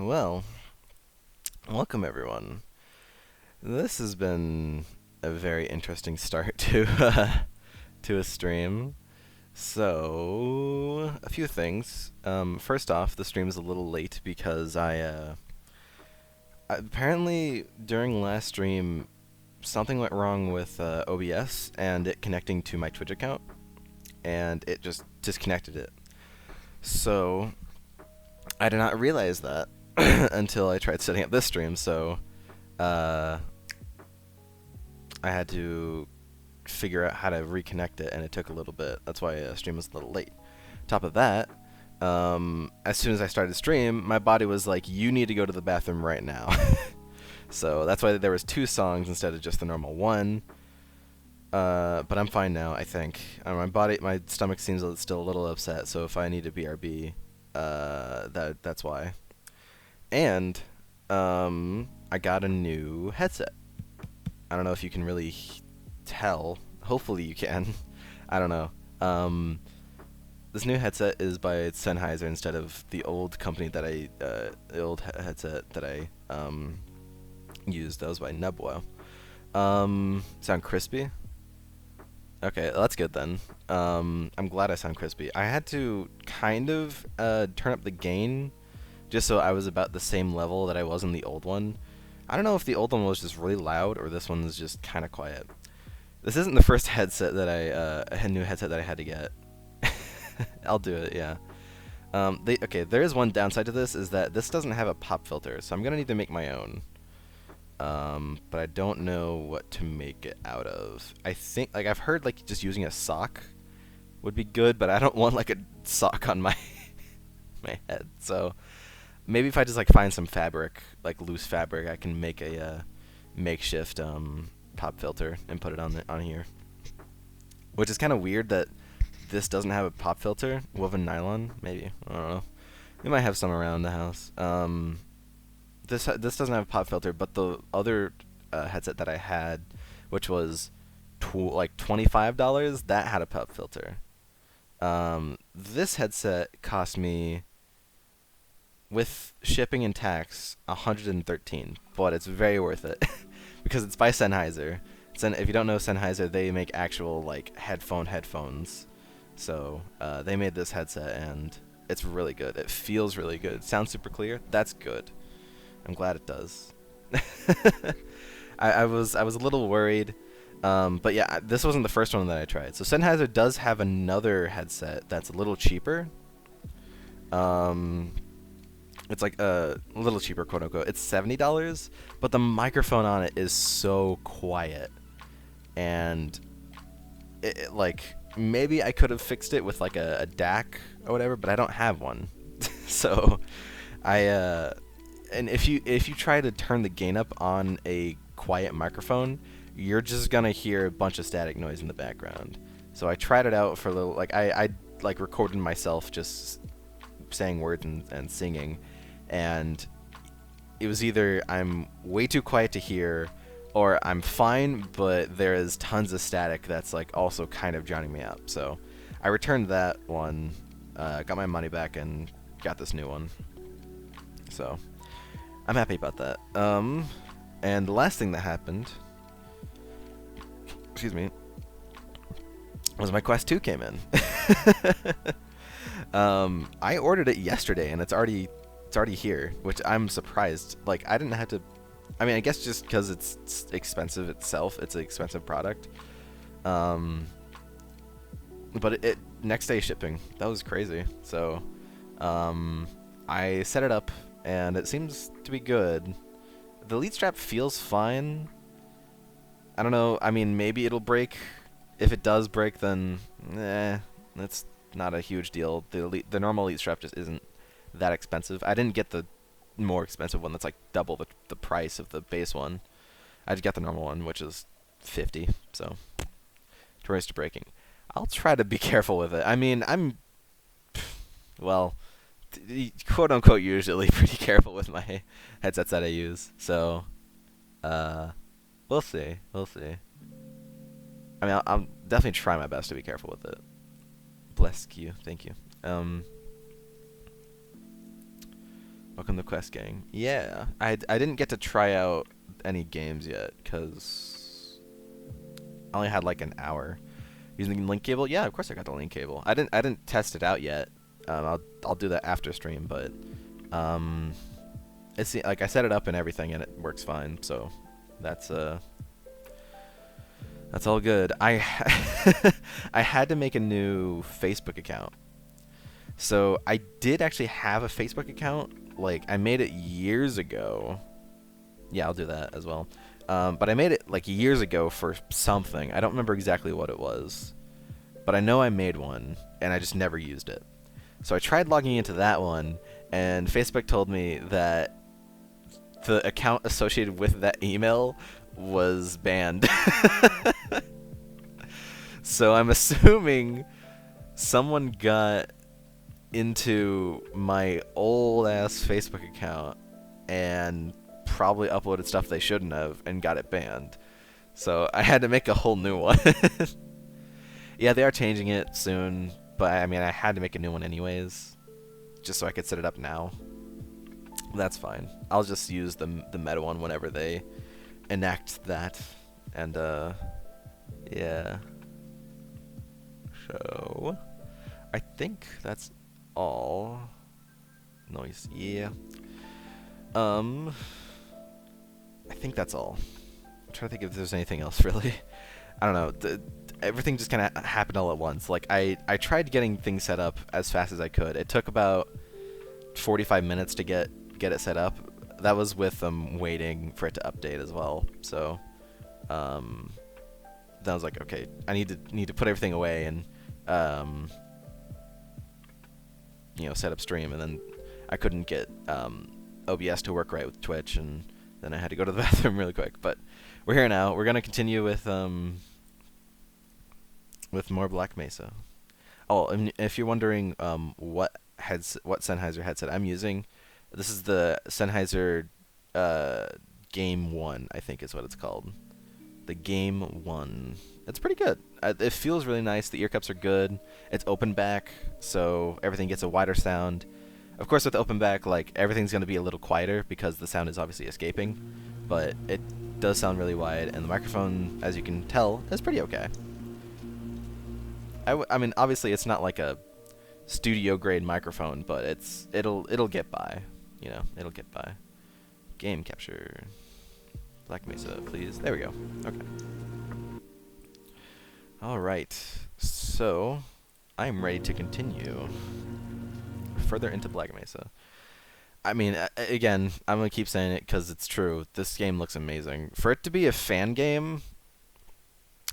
Well, welcome everyone. This has been a very interesting start to to a stream. So, a few things. First off, the stream is a little late because apparently during last stream something went wrong with OBS and it connecting to my Twitch account, and it just disconnected it. So, I did not realize that until I tried setting up this stream. So, uh, I had to figure out how to reconnect it, and it took a little bit. That's why stream was a little late. Top of that, as soon as I started stream, my body was like, "You need to go to the bathroom right now." So that's why there was two songs instead of just the normal one. But I'm fine now, I think. My stomach seems still a little upset. So if I need to BRB, that's why. And I got a new headset. I don't know if you can really tell. Hopefully you can. I don't know. This new headset is by Sennheiser instead of the old company that the old headset that I used. That was by Nebula. Sound crispy? Okay, that's good then. I'm glad I sound crispy. I had to kind of turn up the gain just so I was about the same level that I was in the old one. I don't know if the old one was just really loud or this one is just kind of quiet. This isn't the first headset that a new headset that I had to get. I'll do it, yeah. Okay, there is one downside to this, is that this doesn't have a pop filter, so I'm gonna need to make my own. But I don't know what to make it out of. I think, like, I've heard, like, just using a sock would be good, but I don't want, like, a sock on my my head. So maybe if I just, like, find some fabric, like, loose fabric, I can make a makeshift pop filter and put it on here. Which is kind of weird that this doesn't have a pop filter. Woven nylon, maybe. I don't know. We might have some around the house. This doesn't have a pop filter, but the other headset that I had, which was like $25, that had a pop filter. This headset cost me, with shipping and tax, $113, but it's very worth it because it's by Sennheiser. If you don't know Sennheiser, they make actual like headphones. So they made this headset, and it's really good. It feels really good. It sounds super clear. That's good. I'm glad it does. I was a little worried, but yeah, this wasn't the first one that I tried. So Sennheiser does have another headset that's a little cheaper. It's like a little cheaper, quote unquote. It's $70, but the microphone on it is so quiet, and like maybe I could have fixed it with like a DAC or whatever, but I don't have one. So and if you try to turn the gain up on a quiet microphone, you're just gonna hear a bunch of static noise in the background. So I tried it out for a little, like I like recorded myself just saying words and singing, and it was either I'm way too quiet to hear, or I'm fine, but there is tons of static that's like also kind of drowning me out. So I returned that one, got my money back, and got this new one. So I'm happy about that. And the last thing that happened, excuse me, was my Quest 2 came in. I ordered it yesterday, and it's already here, which I'm surprised. Like, I didn't have to. I mean, I guess just because it's expensive itself, it's an expensive product. But it next day shipping. That was crazy. So, I set it up, and it seems to be good. The lead strap feels fine. I don't know. I mean, maybe it'll break. If it does break, then that's not a huge deal. The normal lead strap just isn't that expensive. I didn't get the more expensive one that's like double the price of the base one. I just got the normal one, which is $50. So, towards to breaking. I'll try to be careful with it. I mean, I'm well, quote unquote, usually pretty careful with my headsets that I use. So, we'll see. We'll see. I mean, I'll definitely try my best to be careful with it. Bless you. Thank you. Welcome to Quest Gang. Yeah, I didn't get to try out any games yet because I only had like an hour using the link cable. Yeah, of course I got the link cable. I didn't test it out yet. I'll do that after stream, but it's like I set it up and everything and it works fine. So that's all good. I I had to make a new Facebook account. So I did actually have a Facebook account. Like I made it years ago. Yeah, I'll do that as well. But I made it like years ago for something. I don't remember exactly what it was. But I know I made one and I just never used it. So I tried logging into that one and Facebook told me that the account associated with that email was banned. So I'm assuming someone got into my old ass Facebook account and probably uploaded stuff they shouldn't have and got it banned. So I had to make a whole new one. Yeah, they are changing it soon, but I mean I had to make a new one anyways, just so I could set it up now. That's fine. I'll just use the meta one whenever they enact that. And yeah. So I think that's all. Noise, yeah. I think that's all. I'm trying to think if there's anything else really. I don't know. Everything just kind of happened all at once. Like I tried getting things set up as fast as I could. It took about 45 minutes to get it set up. That was with waiting for it to update as well. So then I was like, okay, I need to put everything away and you know, set up stream, and then I couldn't get OBS to work right with Twitch, and then I had to go to the bathroom really quick. But we're here now. We're gonna continue with more Black Mesa. Oh, and if you're wondering what Sennheiser headset I'm using, this is the Sennheiser Game 1, I think is what it's called. The Game 1. It's pretty good. It feels really nice. The ear cups are good. It's open back, so everything gets a wider sound. Of course, with open back, like everything's going to be a little quieter because the sound is obviously escaping, but it does sound really wide, and the microphone, as you can tell, is pretty okay. I mean, obviously, it's not like a studio grade microphone, but it'll get by. You know, it'll get by. Game capture. Black Mesa, please. There we go. Okay. Alright. So, I'm ready to continue further into Black Mesa. I mean, again, I'm going to keep saying it because it's true. This game looks amazing. For it to be a fan game...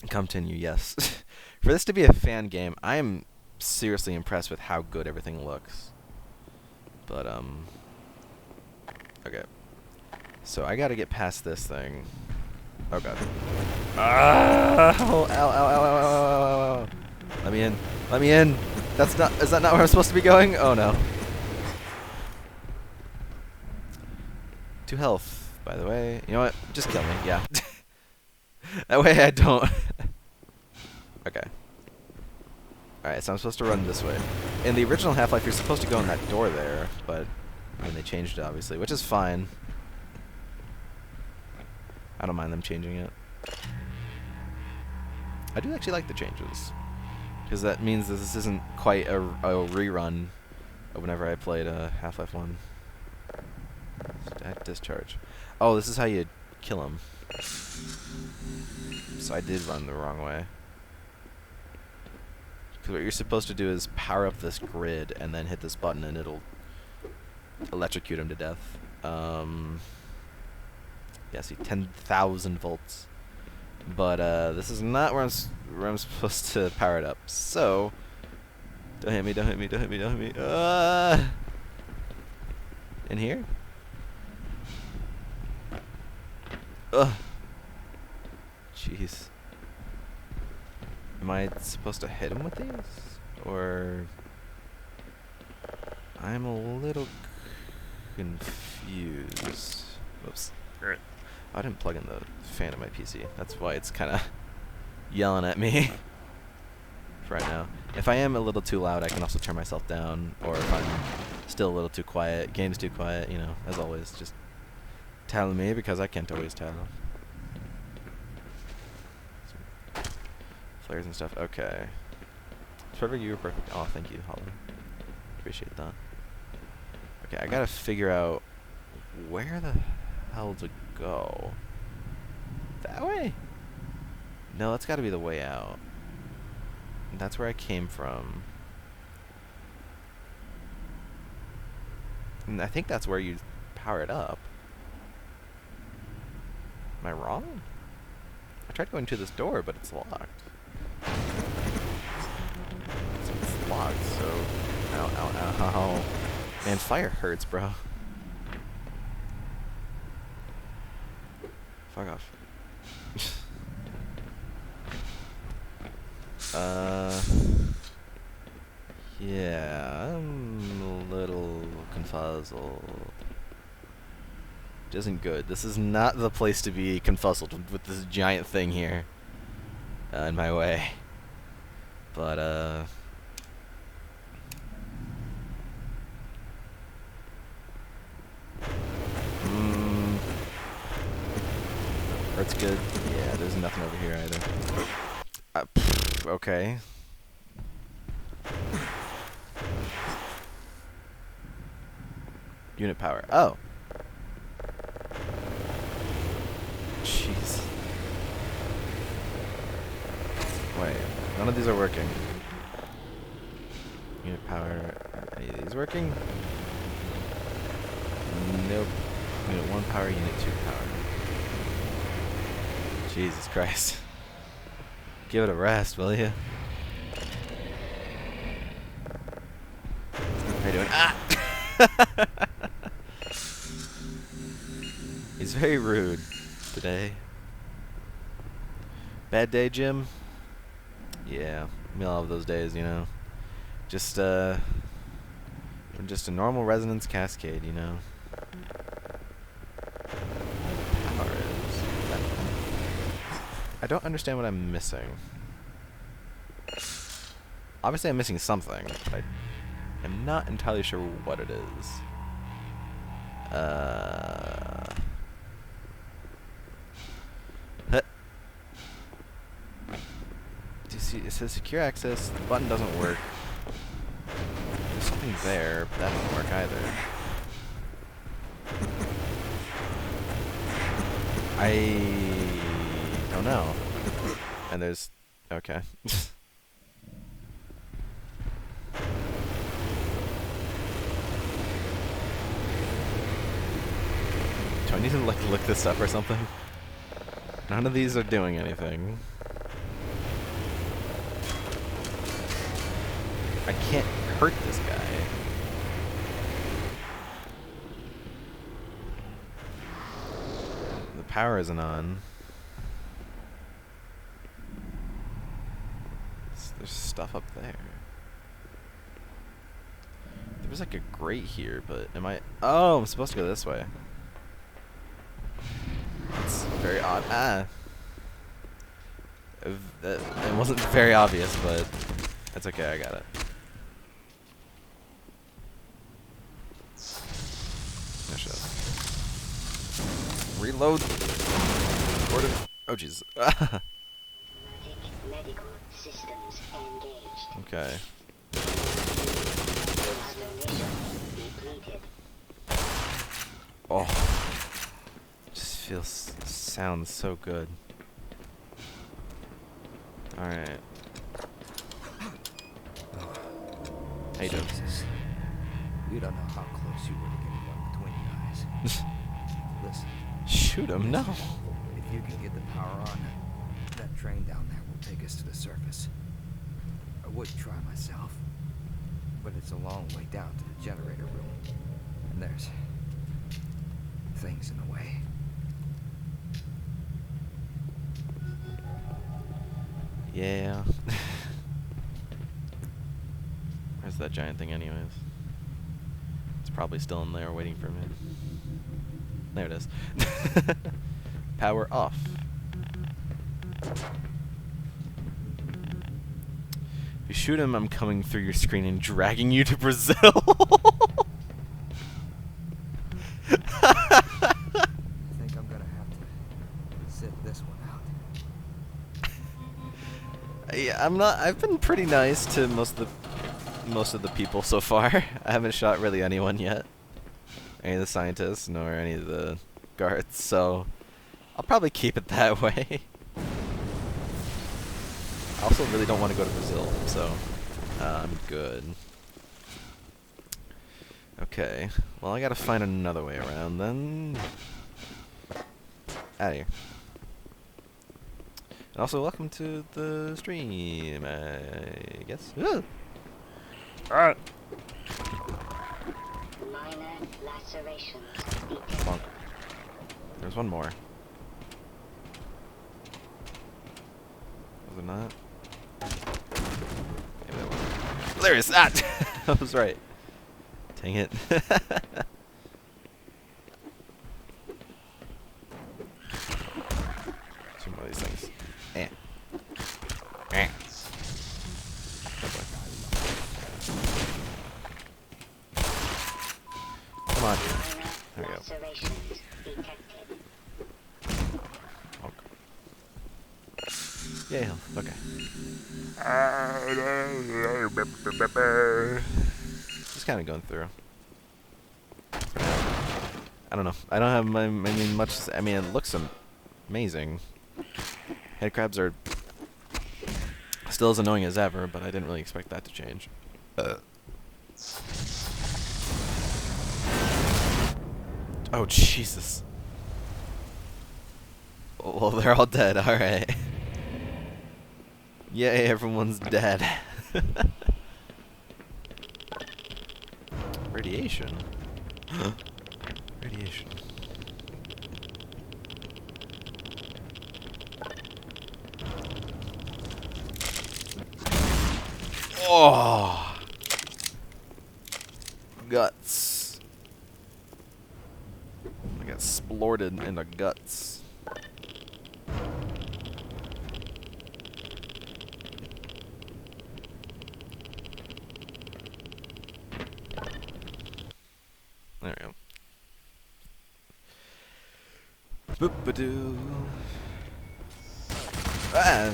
Continue, yes. For this to be a fan game, I am seriously impressed with how good everything looks. But, okay. So I gotta get past this thing. Oh god. Ah! Oh, ow, ow, ow, ow, ow, ow, ow. Let me in. Let me in. Is that not where I'm supposed to be going? Oh no. 2 health, by the way. You know what? Just kill me. Yeah. That way I don't. Okay. Alright, so I'm supposed to run this way. In the original Half-Life, you're supposed to go in that door there, but I mean, they changed it, obviously, which is fine. I don't mind them changing it. I do actually like the changes, because that means that this isn't quite a rerun of whenever I played Half-Life 1. Stack discharge. Oh, this is how you kill him. So I did run the wrong way. Because what you're supposed to do is power up this grid and then hit this button and it'll electrocute him to death. Yeah, see, 10,000 volts. But this is not where I'm supposed to power it up. So, don't hit me, don't hit me, don't hit me, don't hit me. In here? Ugh. Jeez. Am I supposed to hit him with these? Or... I'm a little confused. Whoops. I didn't plug in the fan of my PC. That's why it's kind of yelling at me right now. If I am a little too loud, I can also turn myself down. Or if I'm Still a little too quiet. Game's too quiet, you know, as always. Just tell me because I can't always tell. Flares and stuff. Okay. Trevor, you were perfect. Oh, thank you, Holland. Appreciate that. Okay, I gotta figure out where the hell to go. That way? No, that's gotta be the way out. That's where I came from. And I think that's where you power it up. Am I wrong? I tried going to this door, but it's locked. It's locked, so... Ow, ow, ow, ow. Man, fire hurts, bro. Fuck off. Yeah, I'm a little confuzzled. Which isn't good. This is not the place to be confuzzled with this giant thing here in my way. But, That's good. Yeah, there's nothing over here either. Okay. Unit power. Oh. Jeez. Wait. None of these are working. Unit power. Are any of these working? Nope. Unit 1 power, Unit 2 power. Jesus Christ. Give it a rest, will you? How you doing? Ah! He's very rude today. Bad day, Jim? Yeah, we all have those days, you know. Just a normal resonance cascade, you know. Power is. I don't understand what I'm missing. Obviously, I'm missing something, but I'm not entirely sure what it is. Do you see? It says secure access. The button doesn't work. There's something there, but that doesn't work either. I don't know. And there's... okay. Do I need to like look this up or something? None of these are doing anything. I can't hurt this guy. The power isn't on. There's stuff up there. There was like a grate here, but am I... oh, I'm supposed to go this way. That's very odd. Ah! It wasn't very obvious, but that's okay, I got it. Reload. Oh jeez. Okay. Oh, just sounds so good. All right. How you doing? Jesus. You don't know how close you were to getting one between your eyes. Listen. Shoot him, no. If you can get the power on, that train down there will take us to the surface. I would try myself, but it's a long way down to the generator room. And there's things in the way. Yeah. Where's that giant thing anyways? It's probably still in there waiting for me. There it is. Power off. If you shoot him, I'm coming through your screen and dragging you to Brazil. I'm not. I've been pretty nice to most of the people so far. I haven't shot really anyone yet. Any of the scientists, nor any of the guards. So I'll probably keep it that way. I also really don't want to go to Brazil, so I'm good. Okay. Well, I gotta find another way around then. Out of here. And also, welcome to the stream, I guess. Alright. Minor lacerations. Bonk. There's one more. Was there not? Maybe that one. There is! Ah! I was right. Dang it. Some more of these things. Eh. Eh. Oh boy. Come on. There we go. Lacerations detected. Okay. Yay, health. Okay. Just kind of going through. I don't know. I don't have much. I mean, it looks amazing. Head crabs are still as annoying as ever, but I didn't really expect that to change. Oh, Jesus. Well, they're all dead. Alright. Yay, everyone's dead. Radiation. Radiation. Oh! Guts. I got splorted in the guts. There we go. Boop-a-doo. Ah!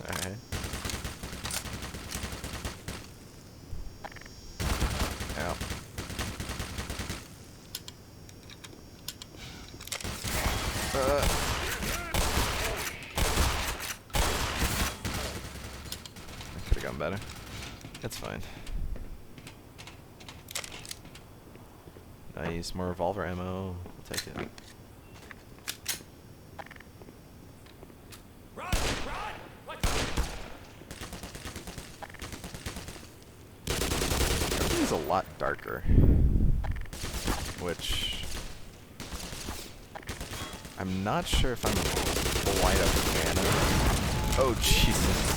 Alright. Ow. Could've gone better. That's fine. Nice, more revolver ammo. I'll take it. Everything's a lot darker. Which I'm not sure if I'm quite a fan of. Oh, Jesus.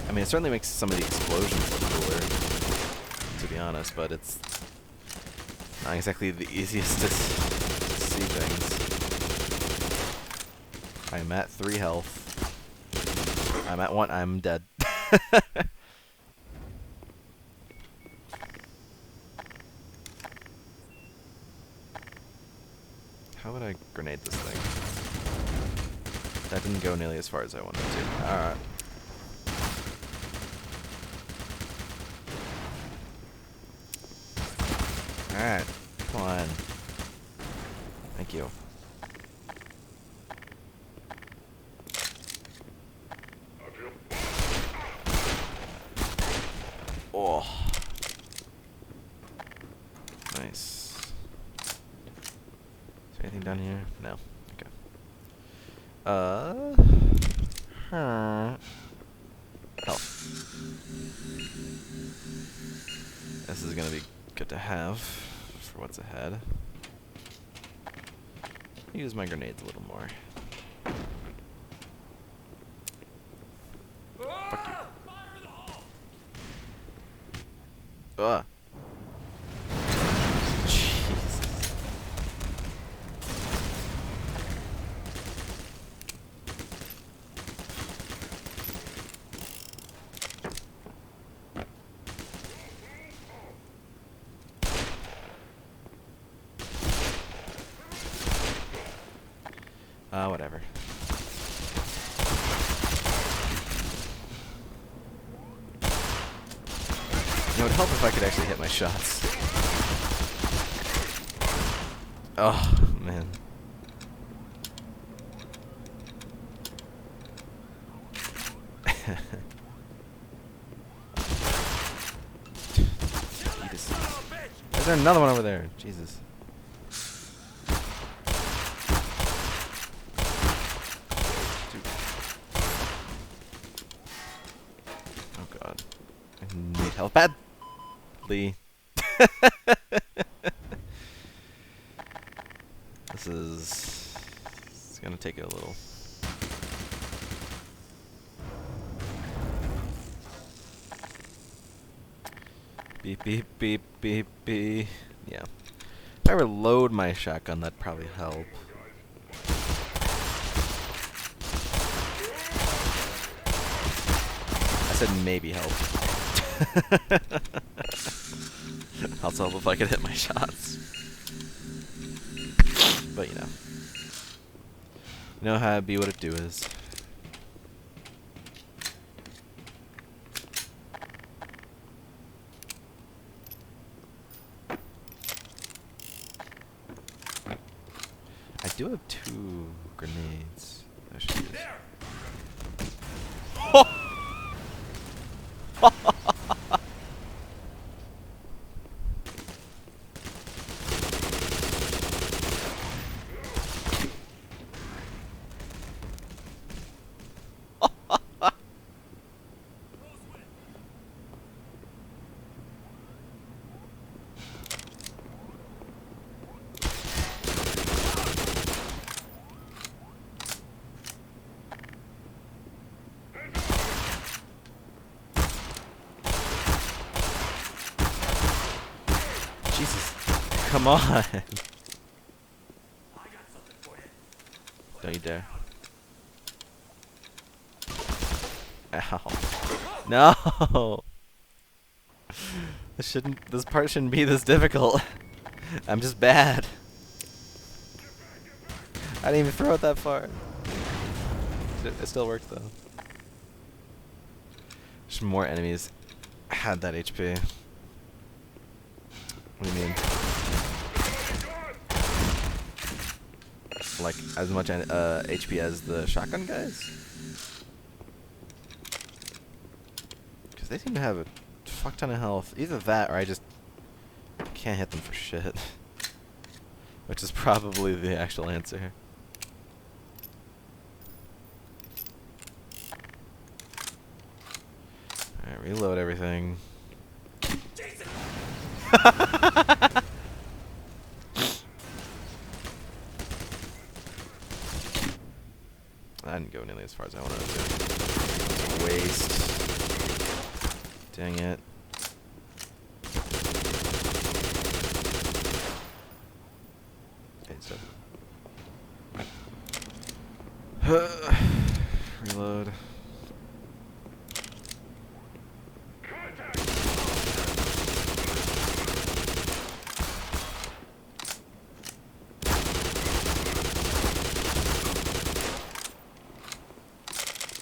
I mean, it certainly makes some of the explosions look cooler, to be honest, but it's not exactly the easiest to see things. I'm at 3 health. I'm at 1. I'm dead. How would I grenade this thing? That didn't go nearly as far as I wanted to. Alright. Alright. Come on. Thank you. Oh. Nice. Is there anything down here? No. Okay. Health. This is gonna be good to have for what's ahead. Use my grenades a little more. Fuck you. Ugh. Jesus. Whatever. It would help if I could actually hit my shots. Oh, man. Is there another one over there? Jesus. Dude. Oh god. I need help badly. This is... It's gonna take a little... Beep, beep, beep, beep, beep. Yeah. If I reload my shotgun, that'd probably help. I said maybe help. Also help if I could hit my shots. But you know how it be what it do is. I do have 2 grenades. I should use. Jesus, come on. Don't you dare. Ow. No! This part shouldn't be this difficult. I'm just bad. I didn't even throw it that far. It still worked though. Just more enemies had that HP. What do you mean? Like as much HP as the shotgun guys? Because they seem to have a fuck ton of health. Either that or I just can't hit them for shit. Which is probably the actual answer. Alright, reload everything. I didn't go nearly as far as I wanted to. It's a waste. Dang it. Okay, so. Reload.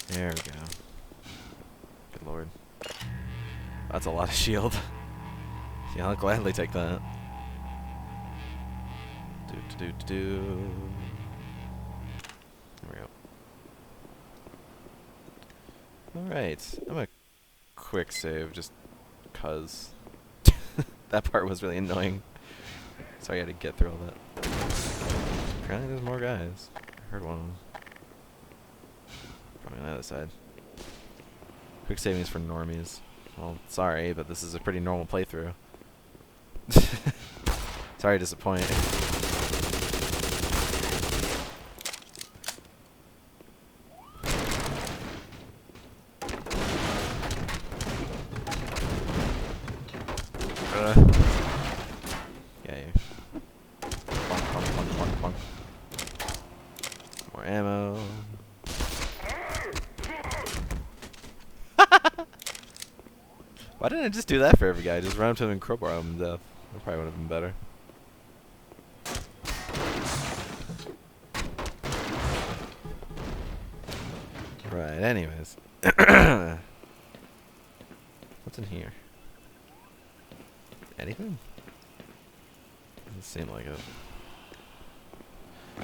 There we go. Good lord. That's a lot of shield. Yeah, I'll gladly take that. Do. There we go. Alright. I'm gonna quick save just cause that part was really annoying. Sorry I had to get through all that. Apparently there's more guys. I heard one of them. Probably on the other side. Quick saving is for normies. Well, sorry, but this is a pretty normal playthrough. Sorry to disappoint. Yeah. Bonk. More ammo. Why didn't I just do that for every guy? Just run up to him and crowbar him to death. That probably would have been better. Alright, anyways. What's in here? Anything? Doesn't seem like it.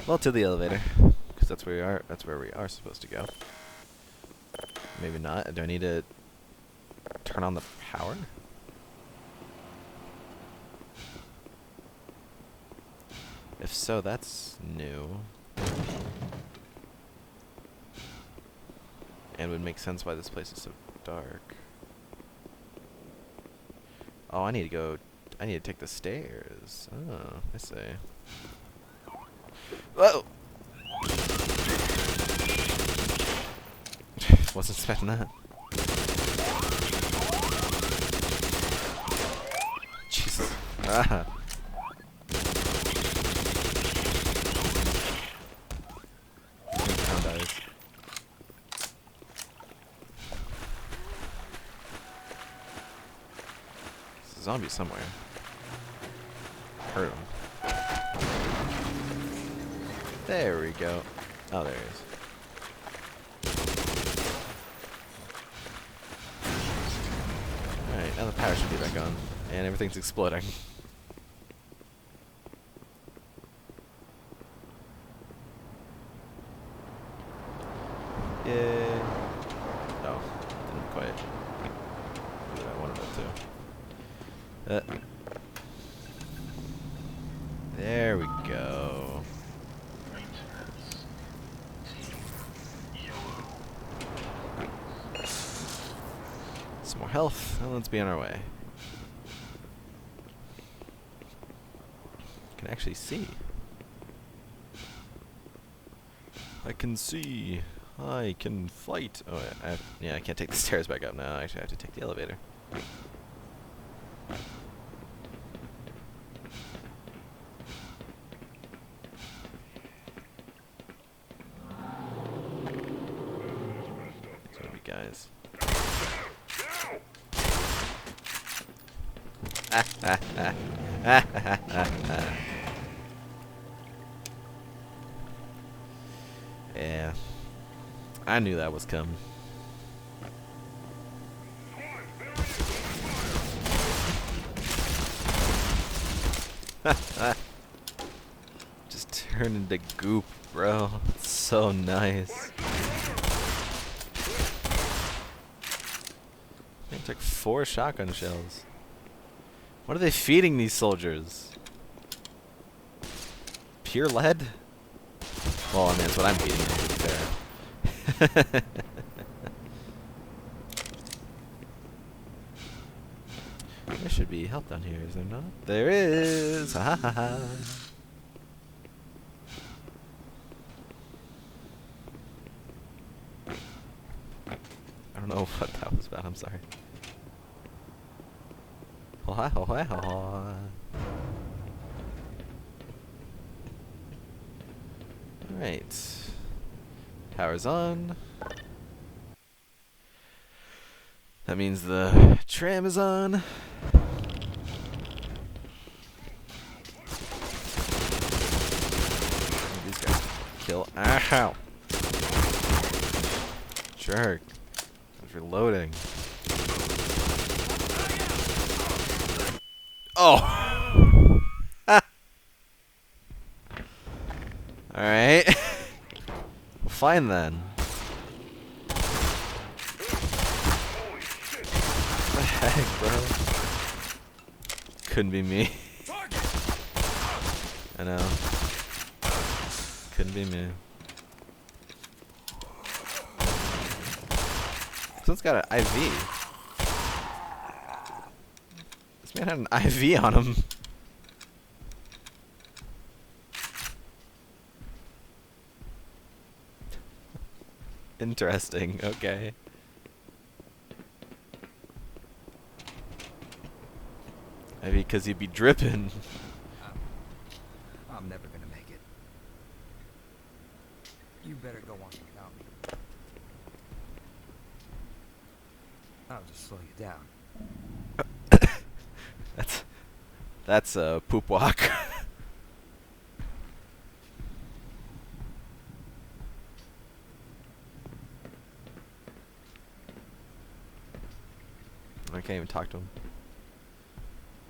Well, to the elevator, because that's where we are. That's where we are supposed to go. Maybe not. Do I need to turn on the power? If so, that's new. And would make sense why this place is so dark. Oh, I need to go. I need to take the stairs. Oh, I see. Whoa! Wasn't expecting that. Jesus. Ah. Zombie somewhere. Heard him. There we go. Oh, there he is. Alright, now the power should be back on. And everything's exploding. Yay. Oh, didn't quite do what I wanted it to. There we go. Some more health, and let's be on our way. Can actually see. I can see. I can fight. Oh, yeah, I can't take the stairs back up now. Actually, I have to take the elevator. Guys. Yeah. I knew that was coming. Just turned into goop, bro. It's so nice. They took 4 shotgun shells. What are they feeding these soldiers? Pure lead? Well, I mean, that's what I'm feeding them, to be fair. There should be help down here, is there not? There is! Ha ha ha! I don't know what that was about, I'm sorry. Alright. Power's on. That means the tram is on. These guys kill. Ow! Jerk. I was reloading. Oh! Alright. Fine then. What the heck, bro? Couldn't be me. I know. Couldn't be me. Someone's got an IV. This man had an IV on him. Interesting, okay. Maybe because he'd be dripping. I'm never gonna make it. You better go on without me. I'll just slow you down. That's a poop walk. Can't even talk to him.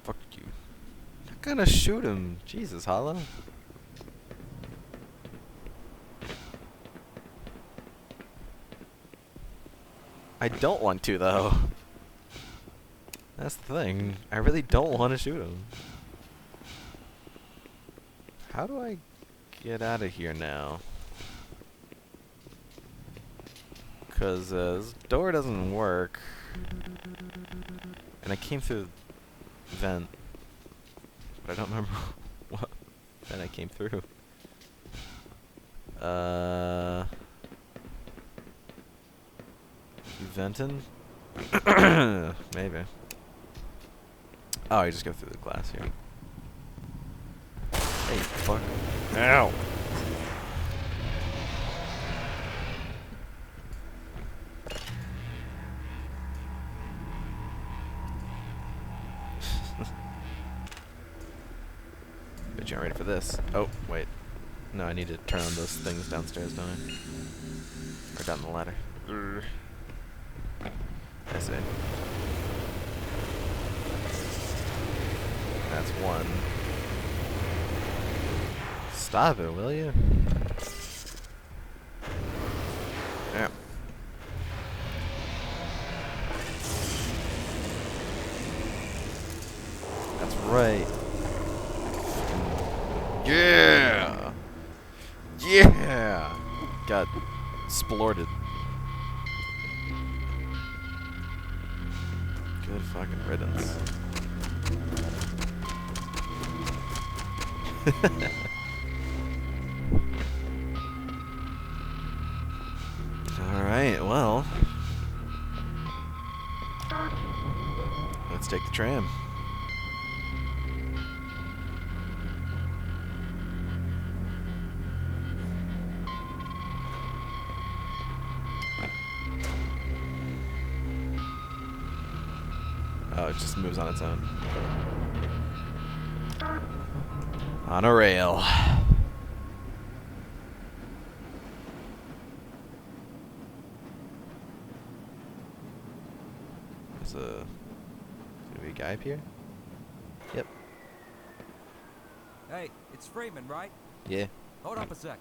Fuck you. I'm not gonna shoot him. Jesus, Hollow. I don't want to, though. That's the thing. I really don't want to shoot him. How do I get out of here now? Because this door doesn't work. And I came through the vent. But I don't remember what vent I came through. You venting? Maybe. Oh, you just go through the glass here. Hey, fuck. Ow! Bet you aren't ready for this. Oh, wait. No, I need to turn on those things downstairs, don't I? Or down the ladder. I see. That's one. Stop it, will you? Yeah. That's right. Yeah! Yeah! Got splorted. Good fucking riddance. Alright, well. Let's take the tram. Oh, it just moves on its own. On a rail. There's gonna be a guy up here? Yep. Hey, it's Freeman, right? Yeah. Hold up a sec.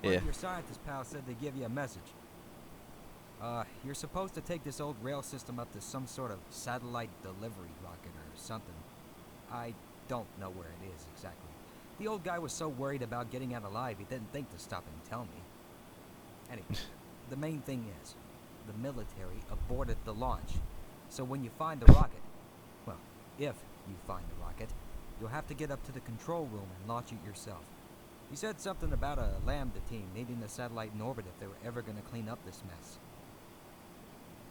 One Yeah. of your scientist pals said they give you a message. You're supposed to take this old rail system up to some sort of satellite delivery rocket or something. I don't know where it is exactly. The old guy was so worried about getting out alive, he didn't think to stop and tell me. Anyway, the main thing is, the military aborted the launch. So when you find the rocket, well, if you find the rocket, you'll have to get up to the control room and launch it yourself. He said something about a Lambda team needing the satellite in orbit if they were ever going to clean up this mess.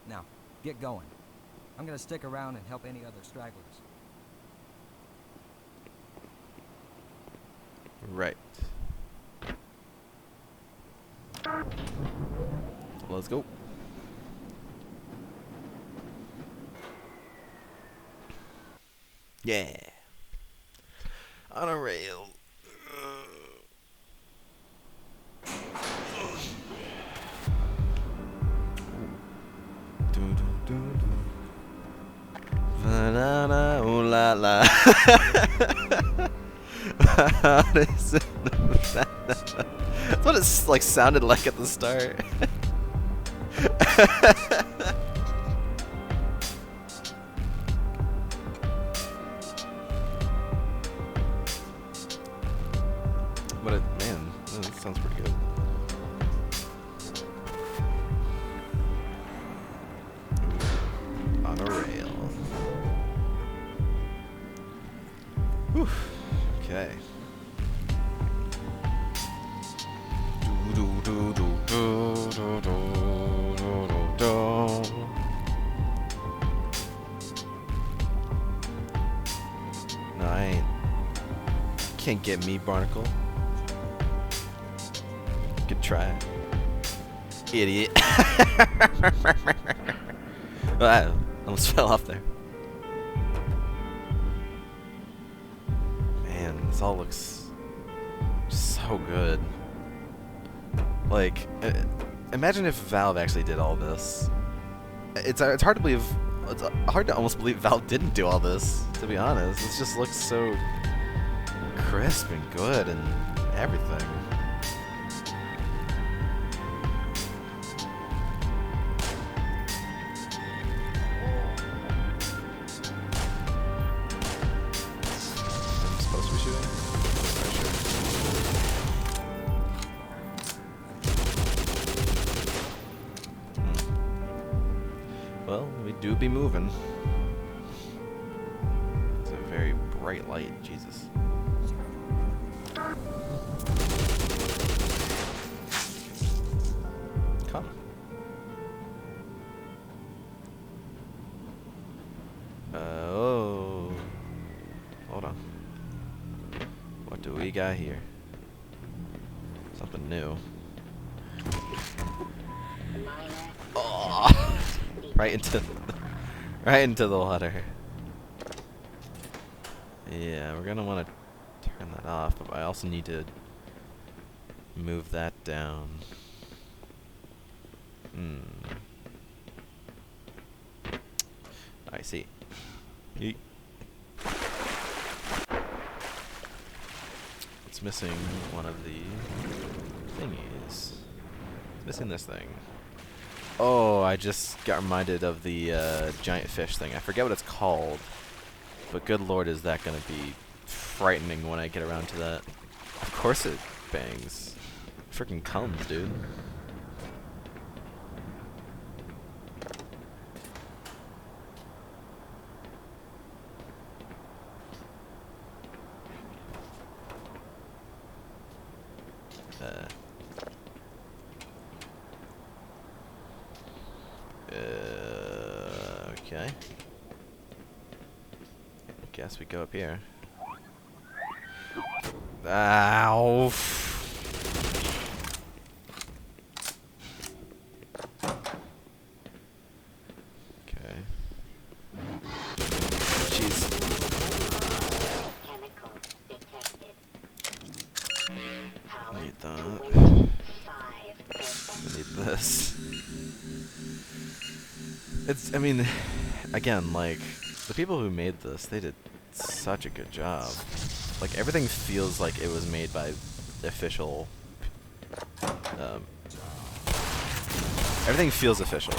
Now, get going. I'm going to stick around and help any other stragglers. Right. Let's go. Yeah. On a rail. Va-na-na, ooh la la. That's what it like sounded like at the start. But it, man, that sounds pretty good. On a rail. Whew. Okay. No, I ain't. Can't get me, Barnacle. Good try. Idiot. I almost fell off there. Man, this all looks so good. Like, imagine if Valve actually did all this. It's hard to believe It's hard to almost believe Valve didn't do all this, to be honest. This just looks so crisp and good and everything. I'm supposed to be shooting? Not sure. Well, we do be moving. It's a very bright light, Jesus. Come. Oh. Hold on. What do we got here? Something new. Oh. Right into the water. Yeah, we're gonna want to turn that off, but I also need to move that down. I see. Yeet. It's missing one of the thingies. It's missing this thing. Oh, I just got reminded of the giant fish thing. I forget what it's called, but good lord, is that gonna be frightening when I get around to that. Of course it bangs. Freaking comes, dude. Okay. Guess we go up here. Ow. Okay. Jeez. Need that. Need this. I mean, again, like, the people who made this, they did such a good job. Like, everything feels like it was made by official, everything feels official.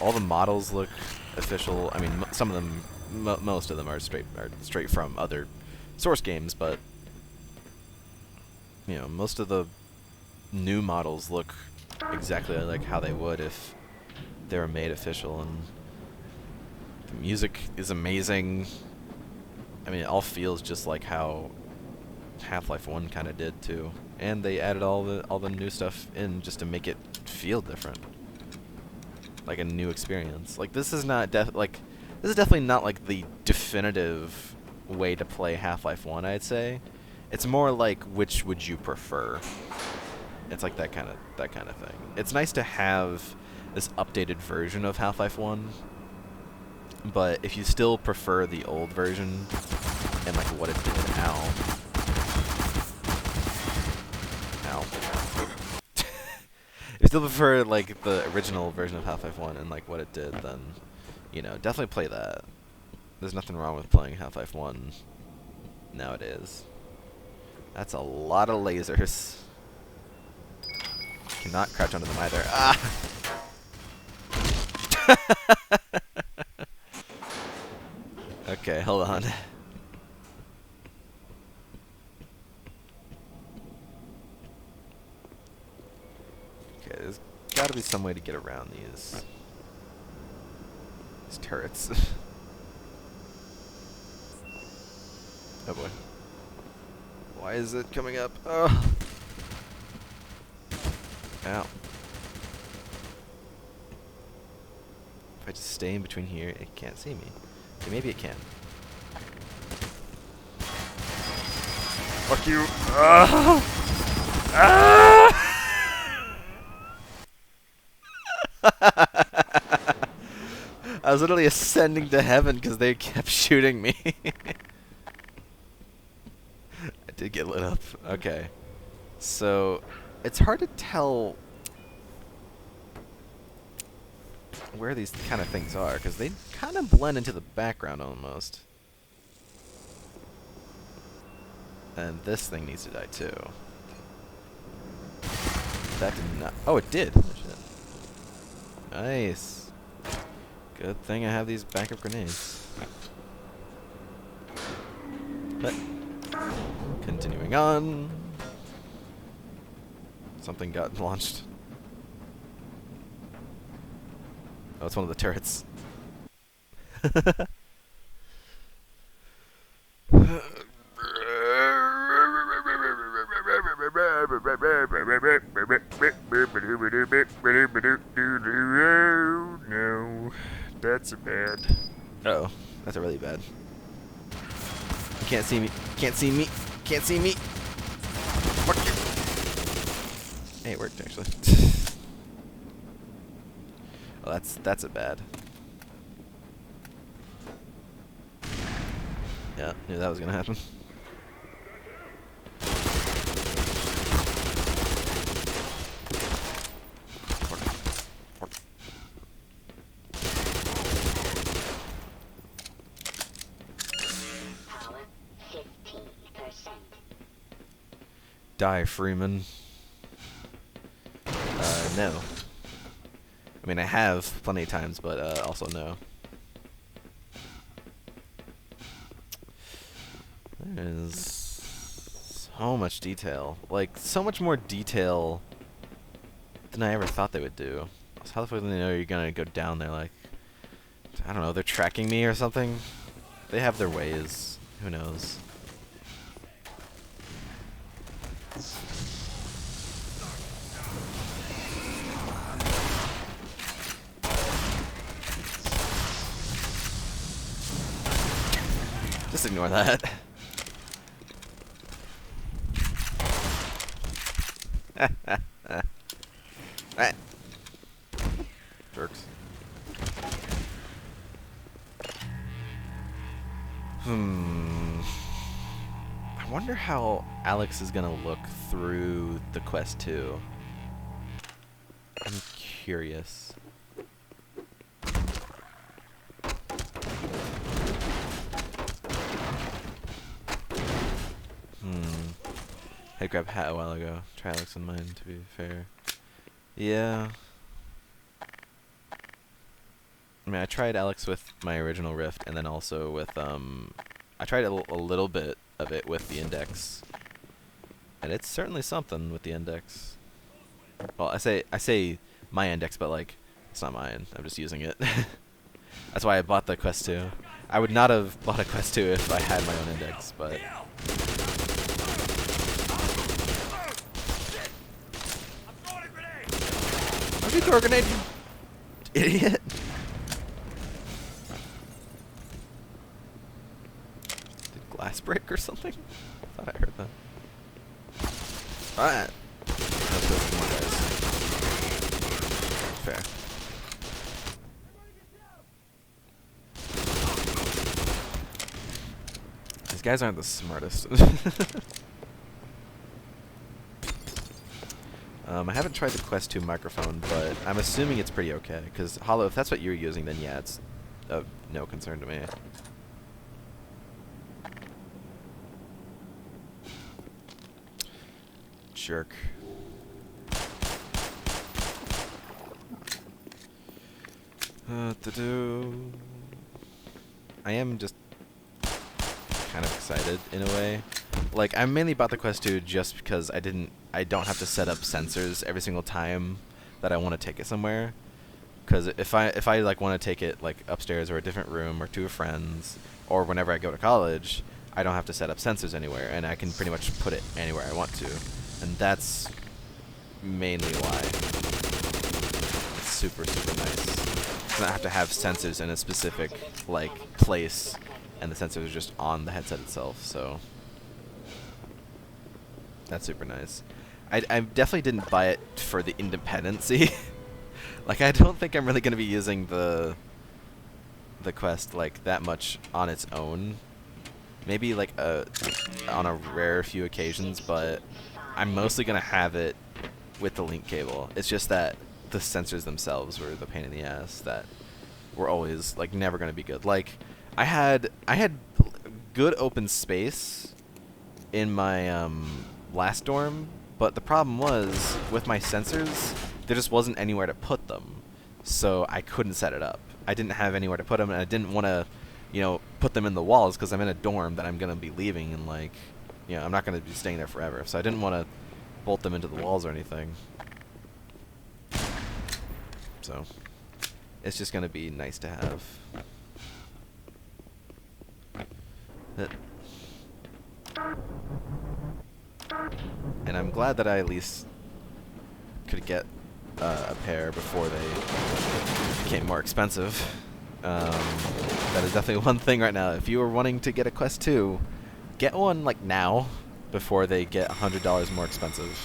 All the models look official. I mean, some of them, most of them are straight from other source games, but, you know, most of the new models look exactly like how they would if they were made official, and the music is amazing. I mean, it all feels just like how Half-Life 1 kind of did too, and they added all the new stuff in just to make it feel different, like a new experience. Like, this is not this is definitely not like the definitive way to play Half-Life 1, I'd say. It's more like, which would you prefer? It's like that kind of thing. It's nice to have this updated version of Half-Life 1, but if you still prefer the old version and like what it did, if you still prefer like the original version of Half-Life 1 and like what it did, then, you know, definitely play that. There's nothing wrong with playing Half-Life 1 nowadays. That's a lot of lasers. Cannot crouch under them either. Ah! Okay, hold on. Okay, there's gotta be some way to get around these turrets. Oh boy. Why is it coming up? Oh. Ow. If I just stay in between here, it can't see me. Okay, maybe it can. Fuck you. Ah! Ah! I was literally ascending to heaven because they kept shooting me. I did get lit up. Okay. So, it's hard to tell where these kind of things are, because they kind of blend into the background almost. And this thing needs to die too. That did not. Oh, it did. Oh, shit. Nice. Good thing I have these backup grenades. But continuing on. Something got launched. Oh, it's one of the turrets. No, that's a bad. Uh-oh, that's a really bad. You can't see me. Can't see me. Can't see me. Fuck you. Hey, it worked actually. Oh, that's a bad. Yeah, knew that was gonna happen. Power 15%. Die, Freeman. No. I mean, I have plenty of times, but also no. There's so much detail. Like, so much more detail than I ever thought they would do. So how the fuck do they know you're gonna go down there? Like, I don't know, they're tracking me or something? They have their ways. Who knows? Just ignore that. Ah. Jerks. I wonder how Alex is gonna look through the Quest 2. I'm curious. I grabbed hat a while ago. Try Alex on mine, to be fair. Yeah. I mean, I tried Alex with my original Rift, and then also with, I tried a little bit of it with the Index. And it's certainly something with the Index. Well, I say my Index, but, like, it's not mine. I'm just using it. That's why I bought the Quest 2. I would not have bought a Quest 2 if I had my own Index, but... How'd you throw a grenade, you idiot? Did glass break or something? I thought I heard that. Alright. Let's go for more guys. Fair. These guys aren't the smartest. I haven't tried the Quest 2 microphone, but I'm assuming it's pretty okay. Because, Hollow, if that's what you're using, then yeah, it's of no concern to me. Jerk. I am just kind of excited in a way. Like, I mainly bought the Quest 2 just because I don't have to set up sensors every single time that I want to take it somewhere. Because if I like want to take it like upstairs or a different room or to a friend's or whenever I go to college, I don't have to set up sensors anywhere, and I can pretty much put it anywhere I want to. And that's mainly why it's super, super nice. I don't have to have sensors in a specific like place, and the sensors are just on the headset itself, so that's super nice. I definitely didn't buy it for the independency. Like, I don't think I'm really going to be using the Quest like that much on its own. Maybe like on a rare few occasions, but I'm mostly going to have it with the link cable. It's just that the sensors themselves were the pain in the ass that were always like never gonna be good. Like I had good open space in my last dorm, but the problem was with my sensors, there just wasn't anywhere to put them, so I couldn't set it up. I didn't have anywhere to put them, and I didn't want to, you know, put them in the walls because I'm in a dorm that I'm gonna be leaving, and like, you know, I'm not gonna be staying there forever. So I didn't want to bolt them into the walls or anything. So it's just gonna be nice to have. And I'm glad that I at least could get a pair before they became more expensive. That is definitely one thing right now. If you are wanting to get a Quest 2, get one like now before they get $100 more expensive.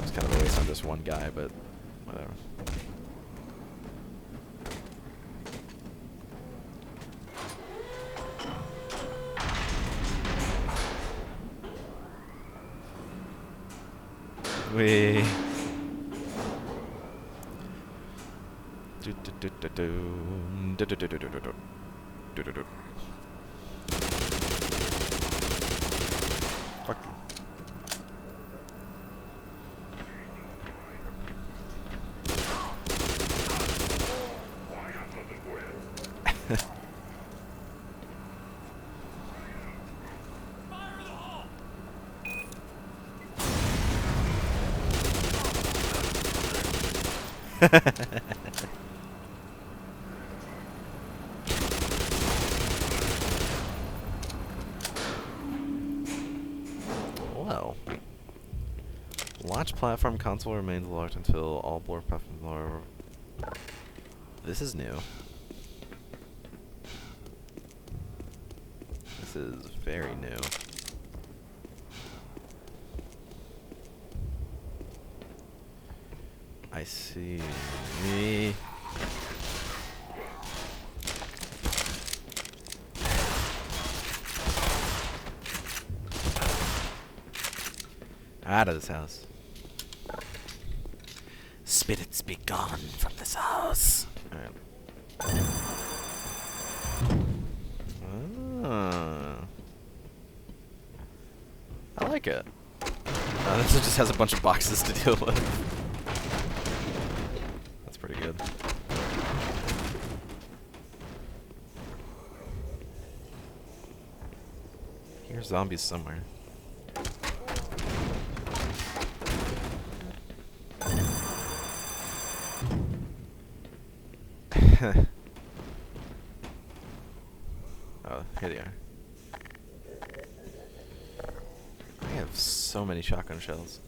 It's kind of a waste on just one guy, but whatever. We fuck. Well, launch platform console remains locked until all board platforms are. This is new. This is very new. I see. Out of this house. Spirits be gone from this house. Alright. I like it. This just has a bunch of boxes to deal with. That's pretty good. Here's zombies somewhere. Oh, here they are. I have so many shotgun shells.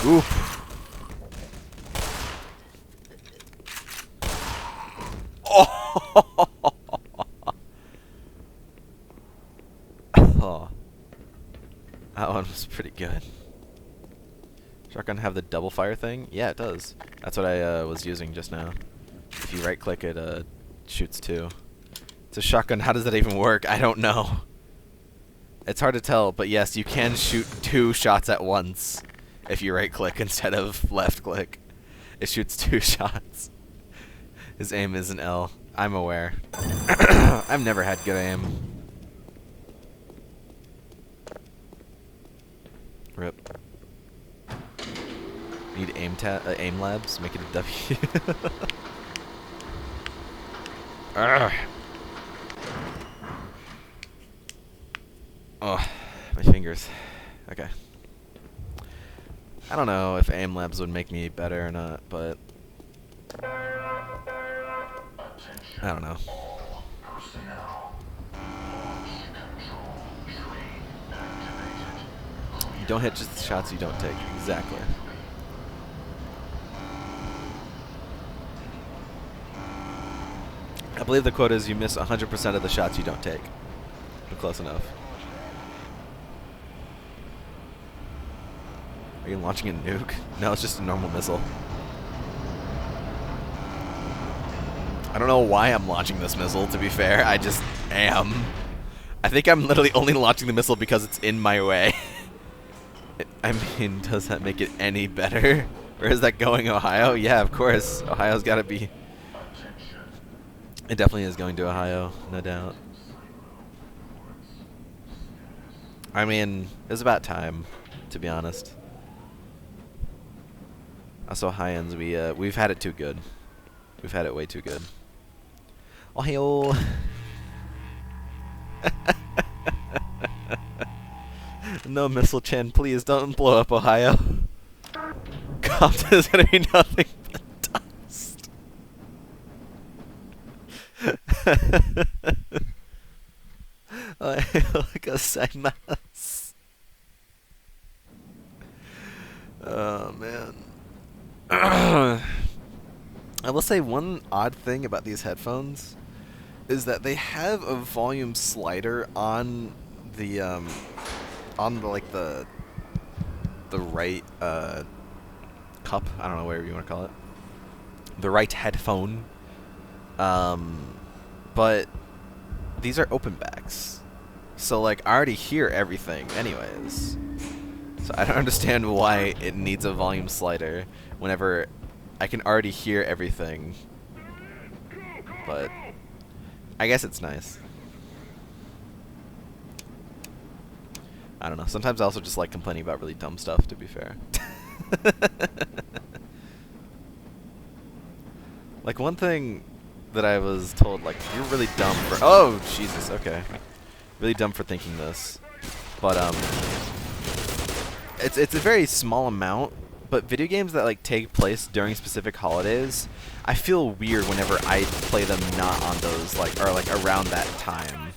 Oof. Oh. Oh. That one was pretty good. Shotgun have the double fire thing? Yeah, it does. That's what I was using just now. If you right click it, shoots two. It's a shotgun. How does that even work? I don't know. It's hard to tell, but yes, you can shoot 2 shots at once if you right click instead of left click. It shoots 2 shots. His aim is an L. I'm aware. I've never had good aim. Rip. Need aim labs. Make it a W. Urgh. Oh, my fingers. Okay. I don't know if aim labs would make me better or not, but I don't know. You don't hit just the shots you don't take. Exactly. I believe the quote is you miss 100% of the shots you don't take. Close enough. Are you launching a nuke? No, it's just a normal missile. I don't know why I'm launching this missile, to be fair. I just am. I think I'm literally only launching the missile because it's in my way. I mean, does that make it any better? Or is that going Ohio? Yeah, of course. Ohio's gotta be... It definitely is going to Ohio, no doubt. I mean, it was about time, to be honest. Us Ohioans, we've had it too good. We've had it way too good. Ohio. No, Missile Chan, please don't blow up Ohio. Compton is gonna be nothing but dust. Gozaimasu. Oh man. I will say one odd thing about these headphones is that they have a volume slider on the like the right cup. I don't know, whatever you want to call it. The right headphone. But these are open backs. So like I already hear everything anyways. So I don't understand why it needs a volume slider whenever I can already hear everything. But I guess it's nice. I don't know. Sometimes I also just like complaining about really dumb stuff, to be fair. Like one thing that I was told, like, you're really dumb for... Oh, Jesus, okay. Really dumb for thinking this. But, it's a very small amount, but video games that, like, take place during specific holidays, I feel weird whenever I play them not on those, like, or, like, around that time.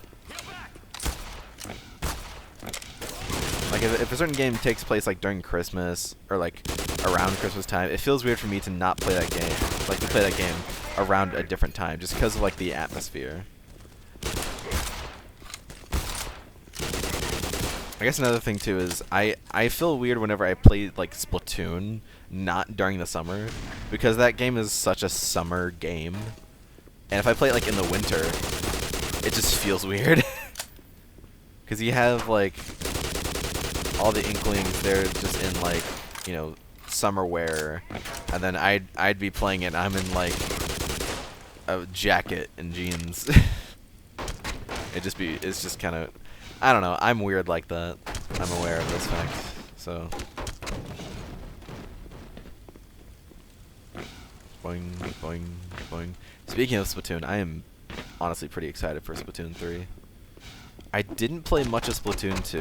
Like, if a certain game takes place, like, during Christmas, or, like, around Christmas time, it feels weird for me to not play that game. Like, to play that game around a different time, just because of, like, the atmosphere. I guess another thing, too, is I feel weird whenever I play, like, Splatoon not during the summer, because that game is such a summer game. And if I play it, like, in the winter, it just feels weird. Because you have, like... all the Inklings, they're just in, like, you know, summer wear, and then I'd be playing it, and I'm in, like, a jacket and jeans. It's just kind of, I don't know, I'm weird like that. I'm aware of this fact, so. Boing, boing, boing. Speaking of Splatoon, I am honestly pretty excited for Splatoon 3. I didn't play much of Splatoon 2.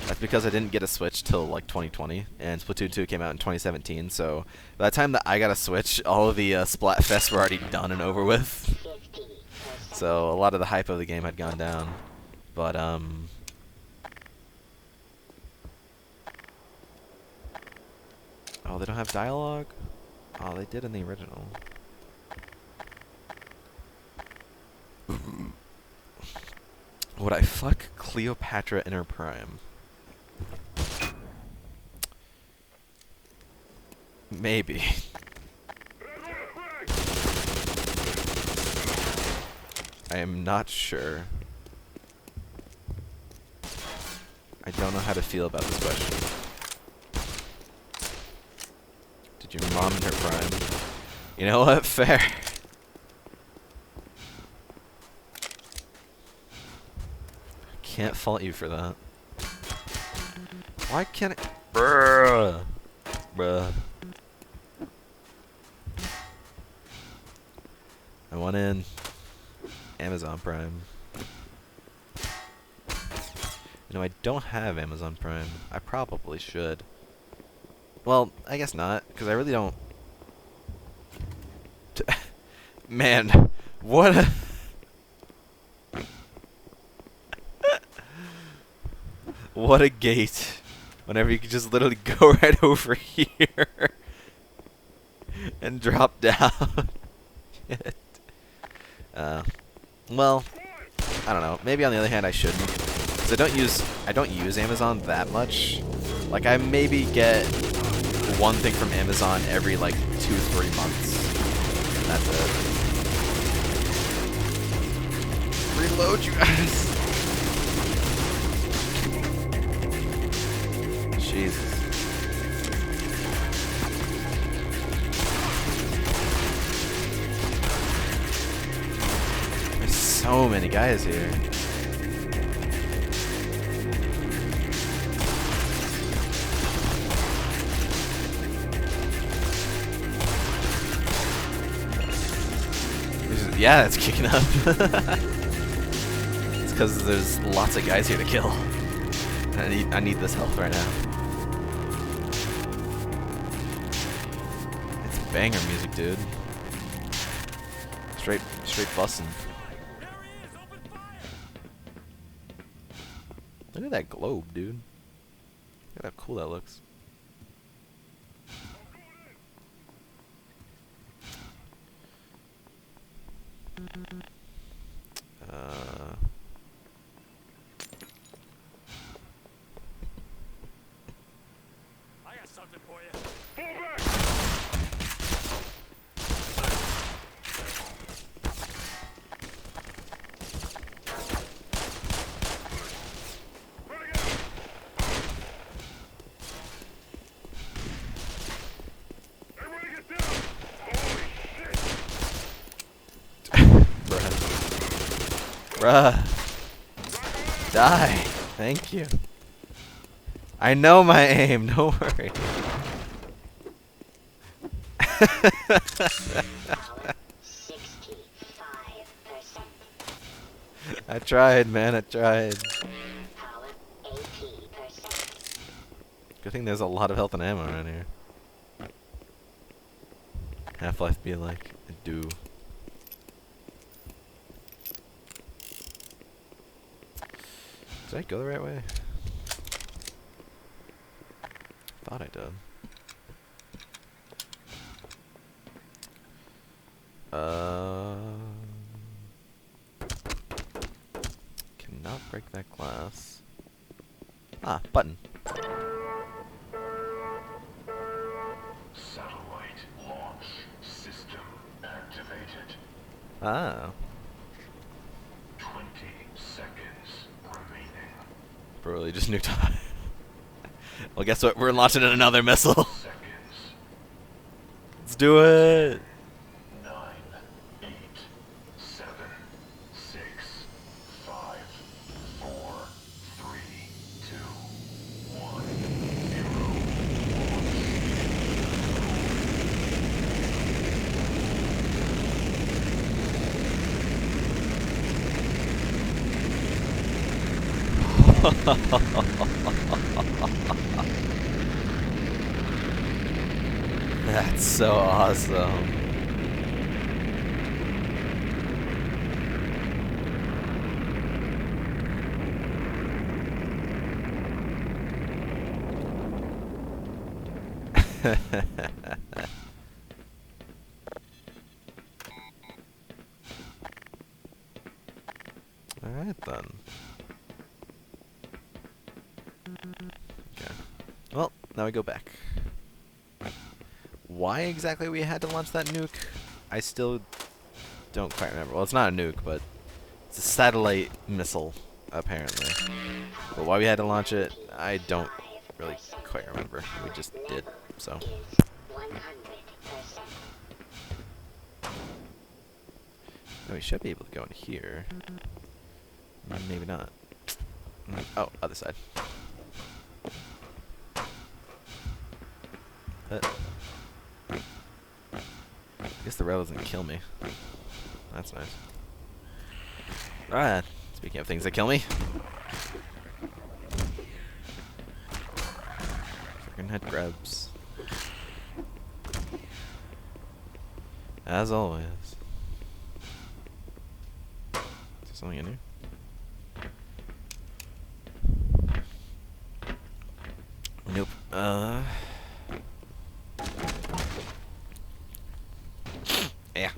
That's because I didn't get a Switch till like 2020, and Splatoon 2 came out in 2017, so by the time that I got a Switch, all of the Splatfests were already done and over with. So a lot of the hype of the game had gone down. But, oh, they don't have dialogue? Oh, they did in the original. Would I fuck Cleopatra in her prime? Maybe. I am not sure. I don't know how to feel about this question. Did your mom in her prime? You know what? Fair. Can't fault you for that. Why can't I... Bruh. Bruh. I want in Amazon Prime. You know, I don't have Amazon Prime. I probably should. Well, I guess not, because I really don't... Man, what a... What a gate. Whenever you could just literally go right over here and drop down. Shit. Well, I don't know. Maybe on the other hand I shouldn't. Because I don't use Amazon that much. Like I maybe get one thing from Amazon every like 2-3 months. And that's it. Reload, you guys. Jesus. There's so many guys here. Yeah, it's kicking up. It's because there's lots of guys here to kill. I need this health right now. It's banger music, dude. Straight bussin'. Look at that globe, dude. Look at how cool that looks. I got something for you. Bruh. Die. Thank you. I know my aim, don't worry. Power 65%. I tried, man, I tried. Power 80%. Good thing there's a lot of health and ammo around here. Half-Life be like, do. Did I go the right way? Thought I did. Cannot break that glass. Ah, button. Satellite launch system activated. Ah. 20 seconds remaining. Probably just nuked. Well, guess what? We're launching another missile. Seconds. Let's do it. 9, 8, 7, 6, 5, 4, 3, 2, 1, 0. That's so awesome. Alright then. Okay. Well, now we go back. Why exactly we had to launch that nuke, I still don't quite remember. Well, it's not a nuke, but it's a satellite missile, apparently. But why we had to launch it, I don't really quite remember. We just did, so. Is 100%. No, we should be able to go in here. Maybe not. Oh, other side. I guess the rail doesn't kill me. That's nice. Alright, speaking of things that kill me. Freaking head grabs. As always. Is there something in here? Nope. Yeah.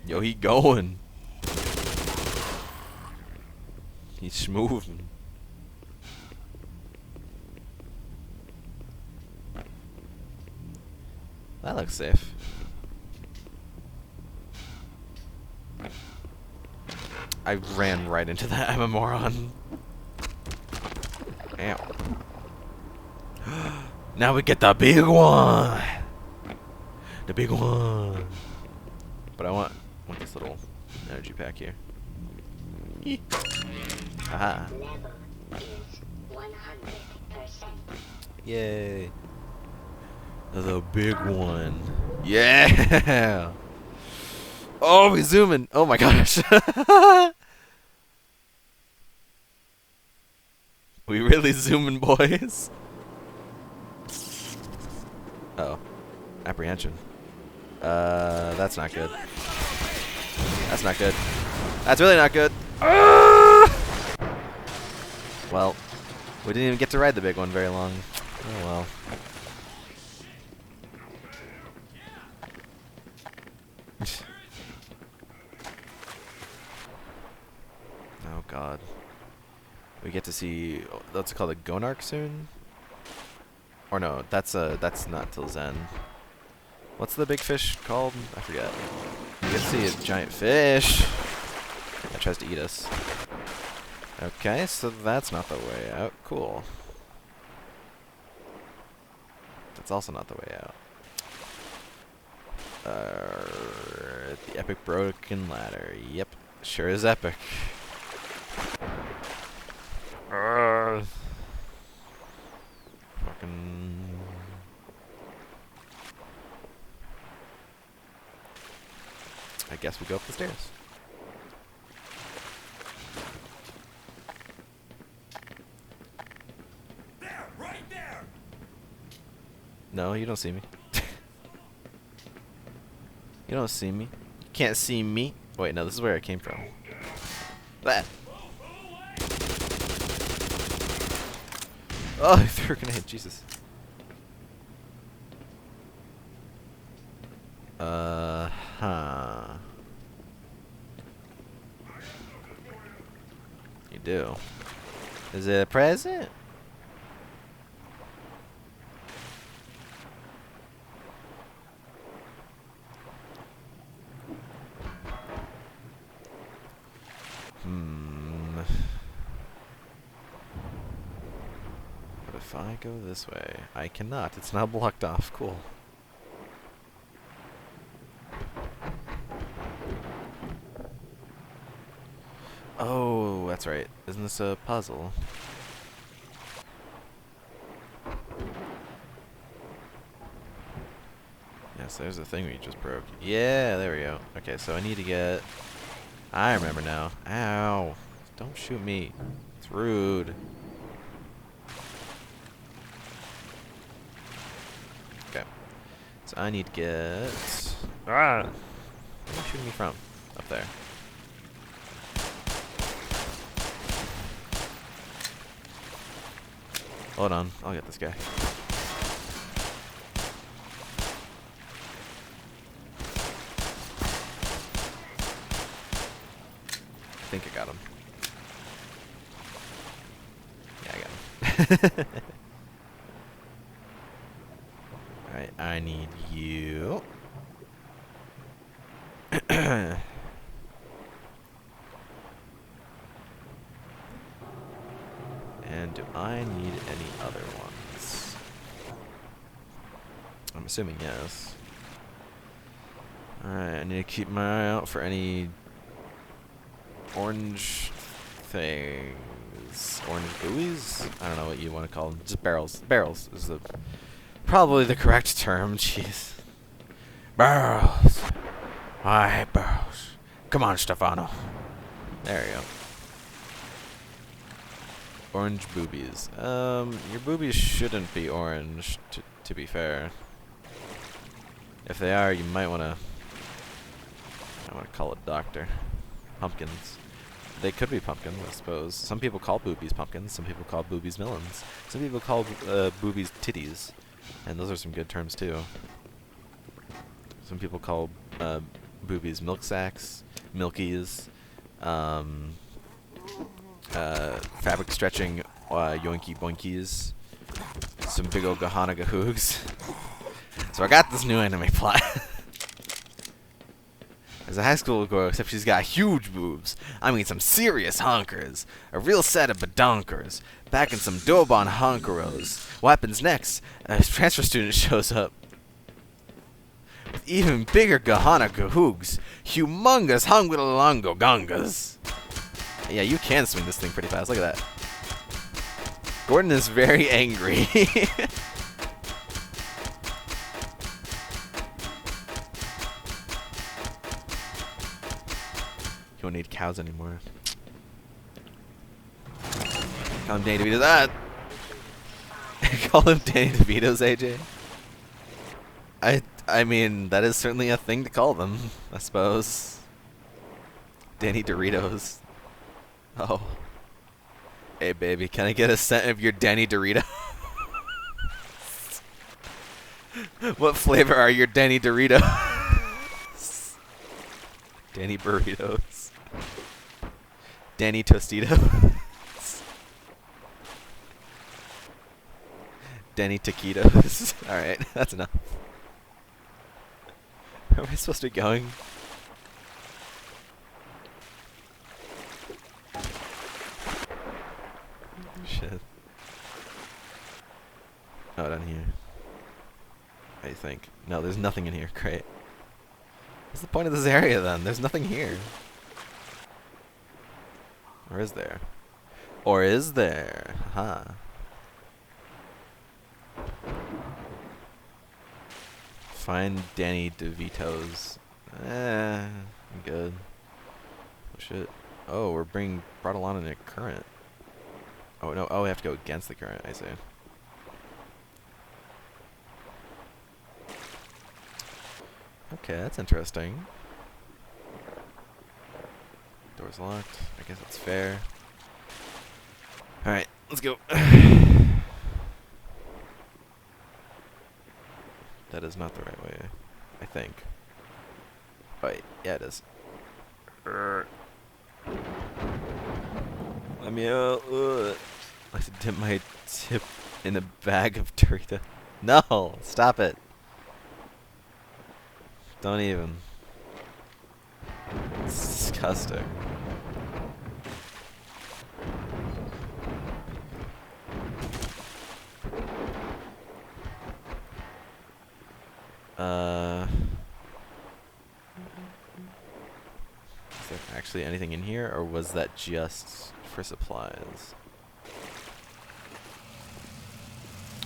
Yo, he going. He's moving. That looks safe. I ran right into that. I'm a moron. Ow. Now we get the big one. The big one. But I want this little energy pack here. Eek. Aha. Level is 100%. Yay. The big one. Yeah. Oh, we zooming. Oh my gosh. We really zooming, boys. Oh. Apprehension. That's not good. That's not good. That's really not good. Well, we didn't even get to ride the big one very long. Oh well. Oh god. We get to see that's called a Gonarch soon? Or no, that's not till Zen. What's the big fish called? I forget. We get to see a giant fish that tries to eat us. Okay, so that's not the way out. Cool. That's also not the way out. The epic broken ladder. Yep, sure is epic. Fucking. I guess we go up the stairs. There, right there. No, you don't see me. You don't see me. You can't see me. Wait, no, this is where I came from. That. Oh, I threw a grenade. Jesus. Huh. You do. Is it a present? But if I go this way, I cannot. It's now blocked off. Cool. Oh, that's right. Isn't this a puzzle? Yes, there's the thing we just broke. Yeah, there we go. Okay, so I need to get... I remember now. Ow. Don't shoot me. It's rude. Okay. So I need to get... Ah! Where are you shooting me from? Up there. Hold on. I'll get this guy. I think I got him. Yeah, I got him. Alright, I need you. And do I need any other ones? I'm assuming yes. Alright, I need to keep my eye out for any orange things. Orange buoys? I don't know what you want to call them. Just barrels. Barrels is probably the correct term. Jeez. Barrels. I hate barrels. Come on, Stefano. There you go. Orange boobies. Your boobies shouldn't be orange, to be fair. If they are, you might wanna call a doctor. Pumpkins. They could be pumpkins, I suppose. Some people call boobies pumpkins. Some people call boobies melons. Some people call boobies titties, and those are some good terms too. Some people call boobies milk sacks, milkies, fabric stretching yoinky boinkies, some big ol' gahana gahoogs. So I got this new anime plot. There's a high school girl, except she's got huge boobs. I mean some serious honkers. A real set of badonkers. Back in some Dobon honkeros. What happens next? A transfer student shows up. With even bigger Gahana Gahoogs. Humongous Hongwidalongo Gongas. Yeah, you can swing this thing pretty fast. Look at that. Gordon is very angry. You don't need cows anymore. Call him Danny DeVito's. Ah! Call him Danny DeVito's, AJ? I mean, that is certainly a thing to call them, I suppose. Danny Doritos. Oh. Hey, baby, can I get a scent of your Danny Dorito? What flavor are your Danny Doritos? Danny Burritos. Danny Tostitos. Danny Taquitos. Alright, that's enough. Where am I supposed to be going? Shit. Oh, down here. I think. No, there's nothing in here. Great. What's the point of this area then? There's nothing here. Or is there? Or is there? Huh. Find Danny DeVito's. I'm good. Oh shit. Oh, we're being brought along in a current. Oh no, oh we have to go against the current, I see. Okay, that's interesting. Door's locked. I guess that's fair. Alright, let's go. That is not the right way, I think. Wait, yeah it is. Let me out. I have to dip my tip in a bag of Dorito. No! Stop it! Don't even. It's disgusting. Is there actually anything in here, or was that just for supplies?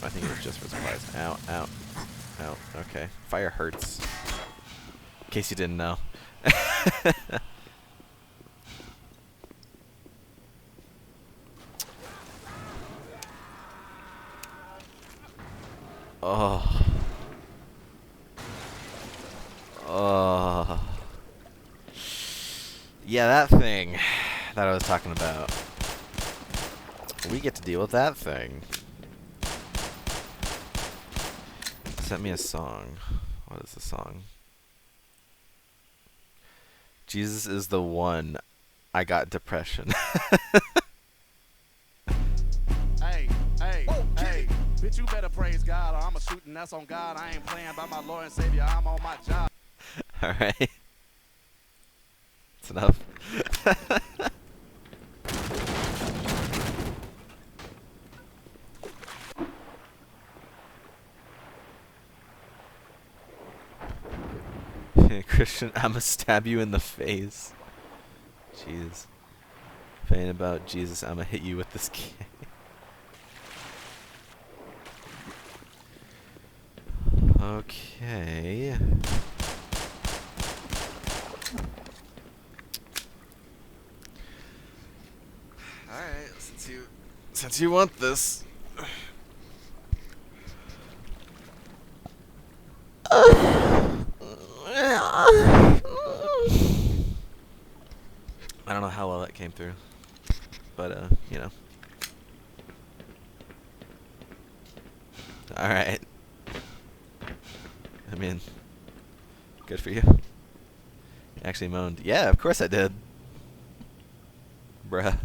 I think it was just for supplies. Ow, ow, ow. Okay. Fire hurts. In case you didn't know. Oh. Oh. Yeah, that thing that I was talking about. We get to deal with that thing. Sent me a song. What is the song? Jesus is the one. I got depression. Hey, hey, bitch, you better praise God or I'ma shoot and that's on God. I ain't playing by my Lord and Savior, I'm on my job. Alright. That's enough. Christian, I'ma stab you in the face. Jeez. If it ain't about Jesus, I'ma hit you with this key. Okay. Alright, since you want this. I don't know how well that came through, but you know. All right. I mean, good for you. You actually moaned. Yeah, of course I did. Bruh.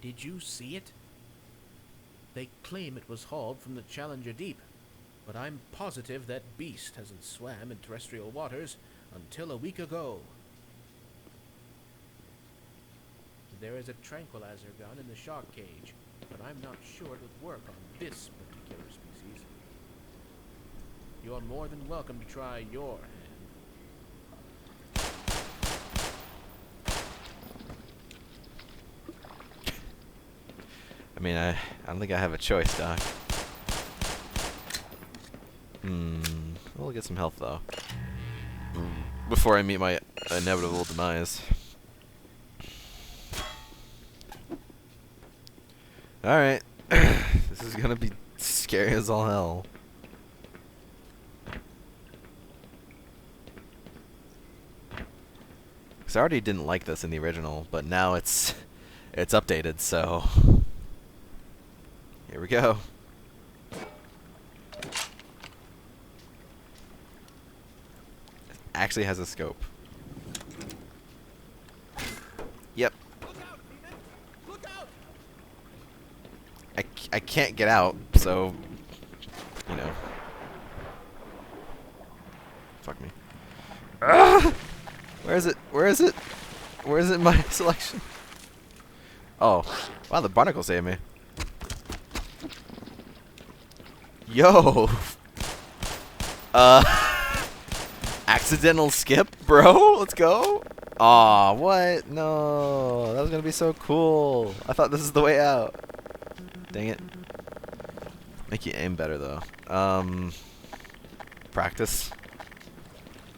Did you see it? They claim it was hauled from the Challenger Deep, but I'm positive that beast hasn't swam in terrestrial waters until a week ago. There is a tranquilizer gun in the shark cage, but I'm not sure it would work on this particular species. You're more than welcome to try your hand. I mean, I don't think I have a choice, Doc. We'll get some health, though. Before I meet my inevitable demise. Alright. This is gonna be scary as all hell. Because I already didn't like this in the original, but now it's updated, so... Here we go. It actually has a scope. Yep. Look out, Demon! Look out! I can't get out, so... You know. Fuck me. Ah! Where is it? Where is it? Where is it in my selection? Oh. Wow, the barnacle saved me. Yo! Accidental skip, bro? Let's go! Aw, what? No. That was gonna be so cool. I thought this is the way out. Dang it. Make you aim better, though. Practice.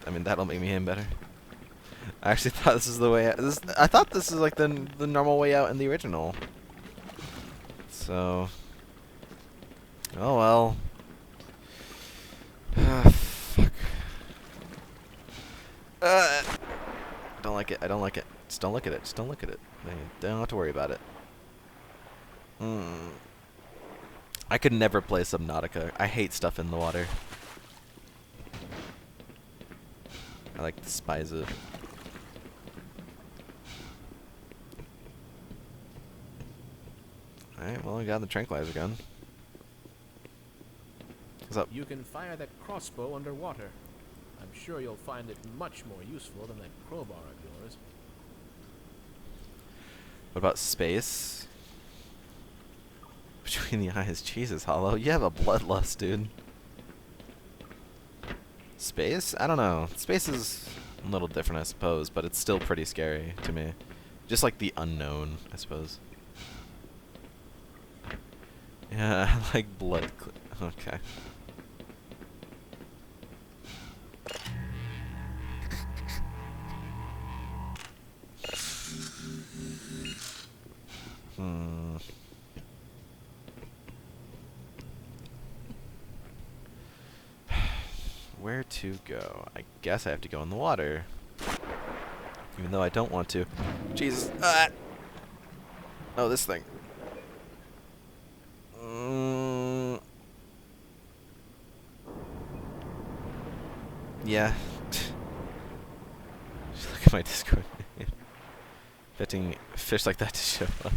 I mean, that'll make me aim better. I actually thought this is the way out. I thought this is like the normal way out in the original. So... Oh well. Fuck. Don't like it. I don't like it. Just don't look at it. Just don't look at it. Don't have to worry about it. I could never play Subnautica. I hate stuff in the water. I like despise it. Alright, well, I got the tranquilizer gun. What's up? You can fire that crossbow underwater. I'm sure you'll find it much more useful than that crowbar of yours. What about space? Between the eyes. Jesus, Hollow. You have a bloodlust, dude. Space? I don't know. Space is a little different, I suppose, but it's still pretty scary to me. Just like the unknown, I suppose. Yeah, I like blood. Okay. Where to go? I guess I have to go in the water. Even though I don't want to. Jesus. Ah! Oh, this thing. Yeah. Just look at my Discord. Expecting fish like that to show up.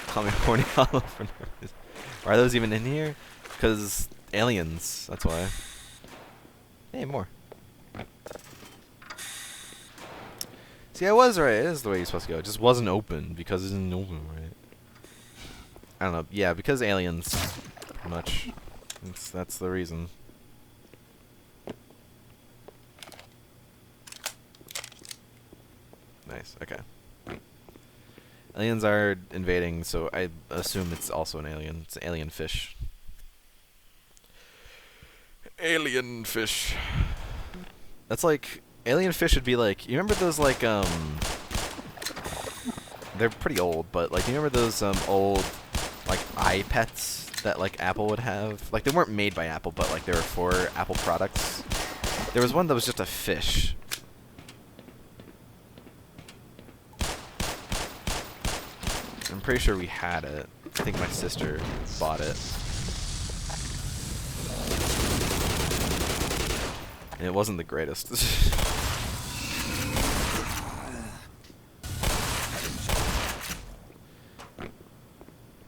Call me horny hollow for no reason. Are those even in here? Because aliens, that's why. Hey, more. See, I was right. It is the way you're supposed to go. It just wasn't open because it isn't open, right? I don't know. Yeah, because aliens. Pretty much. That's the reason. Nice. Okay. Aliens are invading, so I assume it's also an alien. It's an alien fish. Alien fish. That's like... Alien fish would be like... You remember those, like, they're pretty old, but, like, you remember those, old, like, iPets that, like, Apple would have? Like, they weren't made by Apple, but, like, they were for Apple products. There was one that was just a fish. I'm pretty sure we had it. I think my sister bought it. And it wasn't the greatest.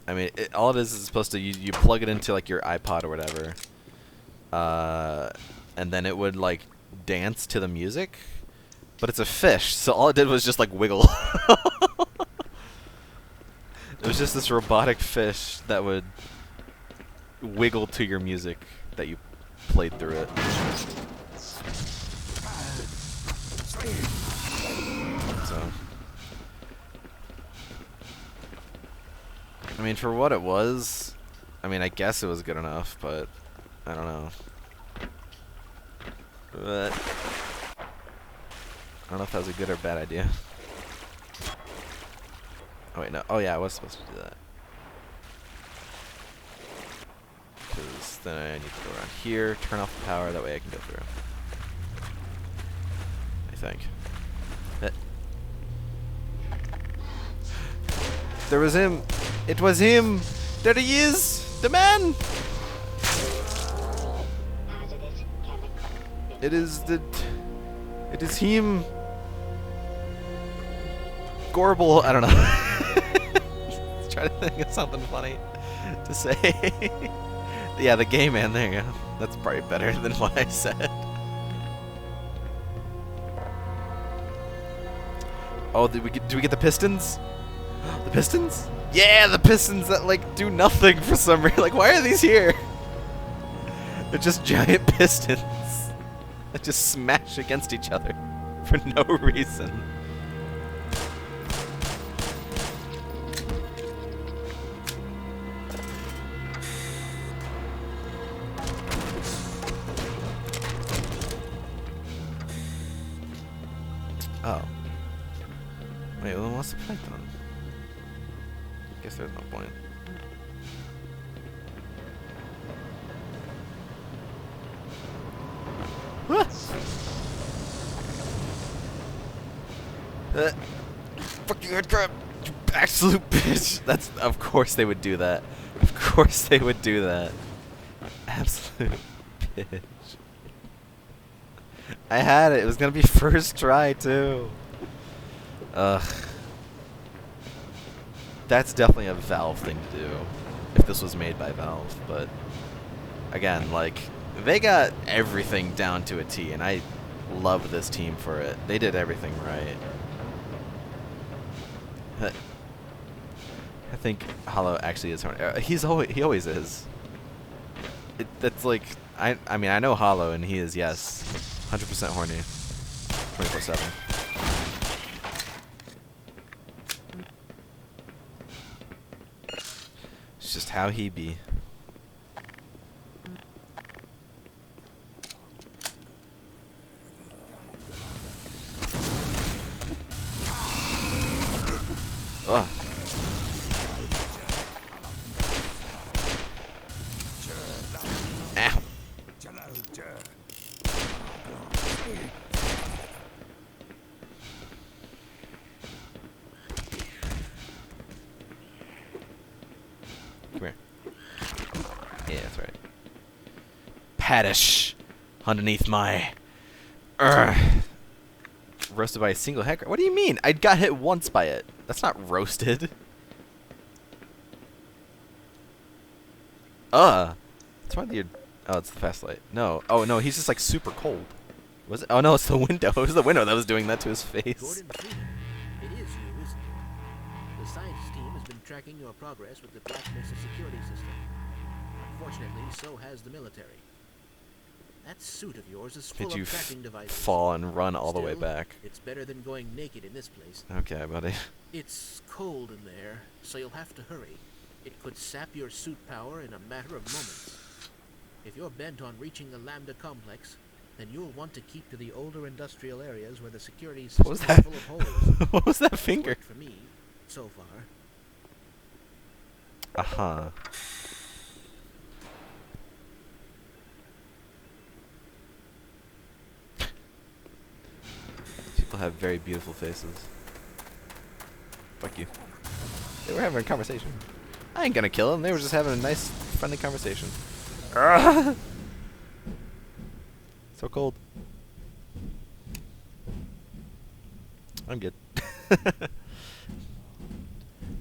I mean, all it is supposed to you plug it into like your iPod or whatever, and then it would like dance to the music. But it's a fish, so all it did was just like wiggle. It was just this robotic fish that would wiggle to your music that you played through it. So, I mean, for what it was, I mean, I guess it was good enough, but I don't know. But I don't know if that was a good or bad idea. Oh wait, no. Oh yeah, I was supposed to do that. Because then I need to go around here, turn off the power, that way I can go through. I think. There was him! It was him! There he is! The man! It is the... It is him! Gorble! I don't know. Try to think of something funny to say. Yeah, the gay man, there you go. That's probably better than what I said. Oh, do we get the pistons? The pistons? Yeah, the pistons that like do nothing for some reason. Like, why are these here? They're just giant pistons that just smash against each other for no reason. Oh. Wait, well, what's the point then? Guess there's no point. What? Fucking head crab! You absolute bitch! That's, of course they would do that. Of course they would do that. Absolute bitch. I had it. It was gonna be first try too. Ugh. That's definitely a Valve thing to do, if this was made by Valve. But again, like, they got everything down to a T, and I love this team for it. They did everything right. I think Hollow actually is horny. He always is. That's like, I mean, I know Hollow, and he is, yes, 100% horny, 24/7. It's just how he be. Ugh. Ow. Come here. Yeah, that's right. Paddish underneath my roasted by a single hacker. What do you mean? I got hit once by it. That's not roasted. That's why the... Oh, it's the fast light. No. Oh, no, he's just like super cold. Was it? Oh, no, it's the window. It was the window that was doing that to his face. Gordon Freeman, it is you, isn't it? The science team has been tracking your progress with the Black Mesa security system. Unfortunately, so has the military. That suit of yours is full Did you of tracking devices. fall and run all the way Still, back? It's better than going naked in this place. Okay, buddy. It's cold in there, so you'll have to hurry. It could sap your suit power in a matter of moments. If you're bent on reaching the Lambda complex, then you'll want to keep to the older industrial areas where the security system What was is that? full of holes. What was that It's finger? worked for me, so far. Uh-huh. People have very beautiful faces. Fuck you. They were having a conversation. I ain't gonna kill them. They were just having a nice, friendly conversation. So cold. I'm good.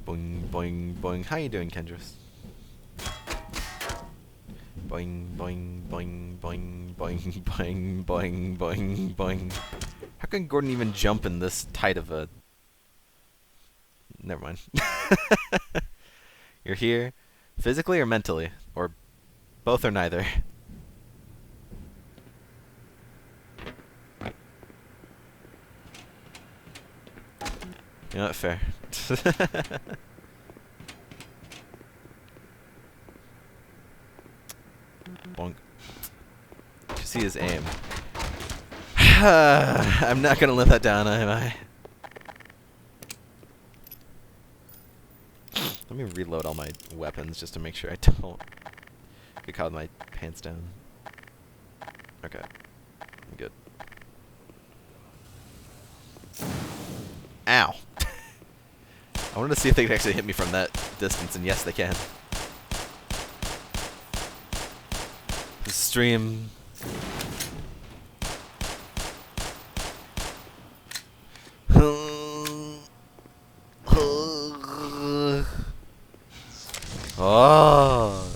Boing, boing, boing. How you doing, Kendris? Boing, boing, boing, boing, boing, boing, boing, boing, boing. How can Gordon even jump in this tight of a... Never mind. You're here, physically or mentally? Or both or neither? You know what? Fair. Bonk. You see his aim. I'm not gonna let that down, am I? Let me reload all my weapons just to make sure I don't get caught with my pants down. Okay. I'm good. Ow! I wanted to see if they could actually hit me from that distance, and yes, they can. The stream... Oh!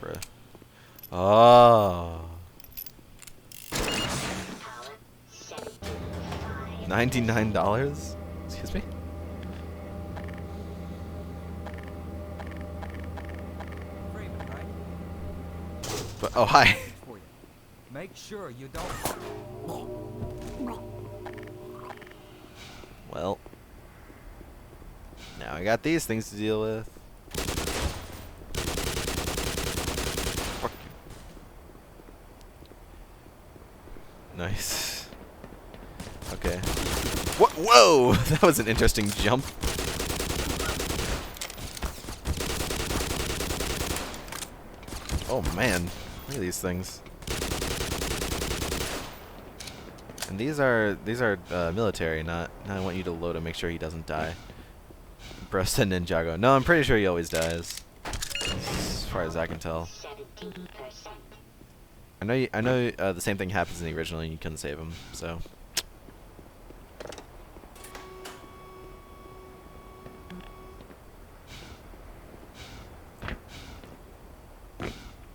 Bruh. Oh! $99? Excuse me? Freeman, right? But, oh, hi. For you. Make sure you don't. Well. Now I got these things to deal with. Fuck you. Nice. Okay. Whoa! That was an interesting jump. Oh man, look at these things. And these are military, not I want you to load him, make sure he doesn't die. Breast and Ninjago. No, I'm pretty sure he always dies. As far as I can tell. 17%. I know the same thing happens in the original and you couldn't save him, so.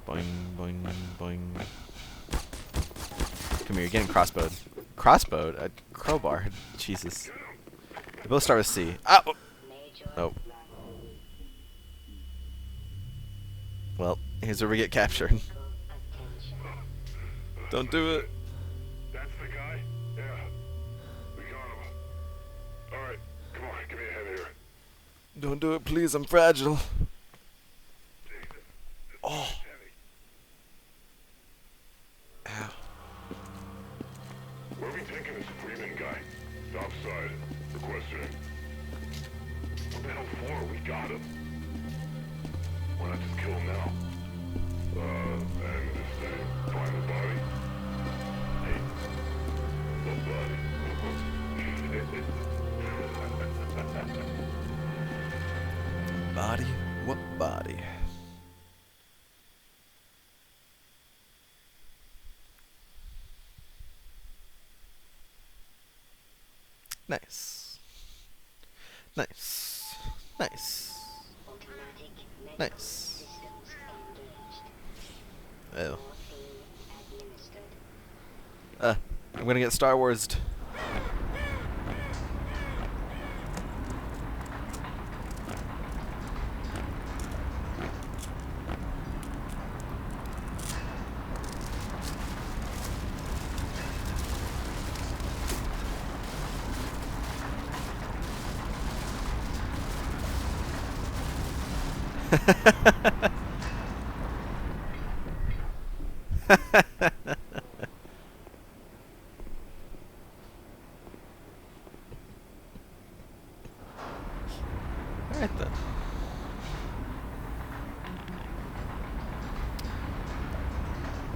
Boing, boing, boing. Come here, you're getting crossbowed. Crossbowed? A crowbar. Jesus. They both start with C. Ah! Oh! Major Oh. Well, here's where we get captured. attention. Don't do it. That's the guy? Yeah. We got him. Alright, come on, give me a hand here. Don't do it, please. I'm fragile. Jesus. Oh. Heavy. Ow. Where are we taking this Freeman guy? Stop side. Requesting him. What the hell for? We got him. Why not just kill him now? And this thing. Find the body. Hey. The body. Body? What body? Nice. Nice. Nice. Automatic medical Nice. systems engaged. Oh. Morphine administered. I'm gonna get Star Wars'd. Alright then.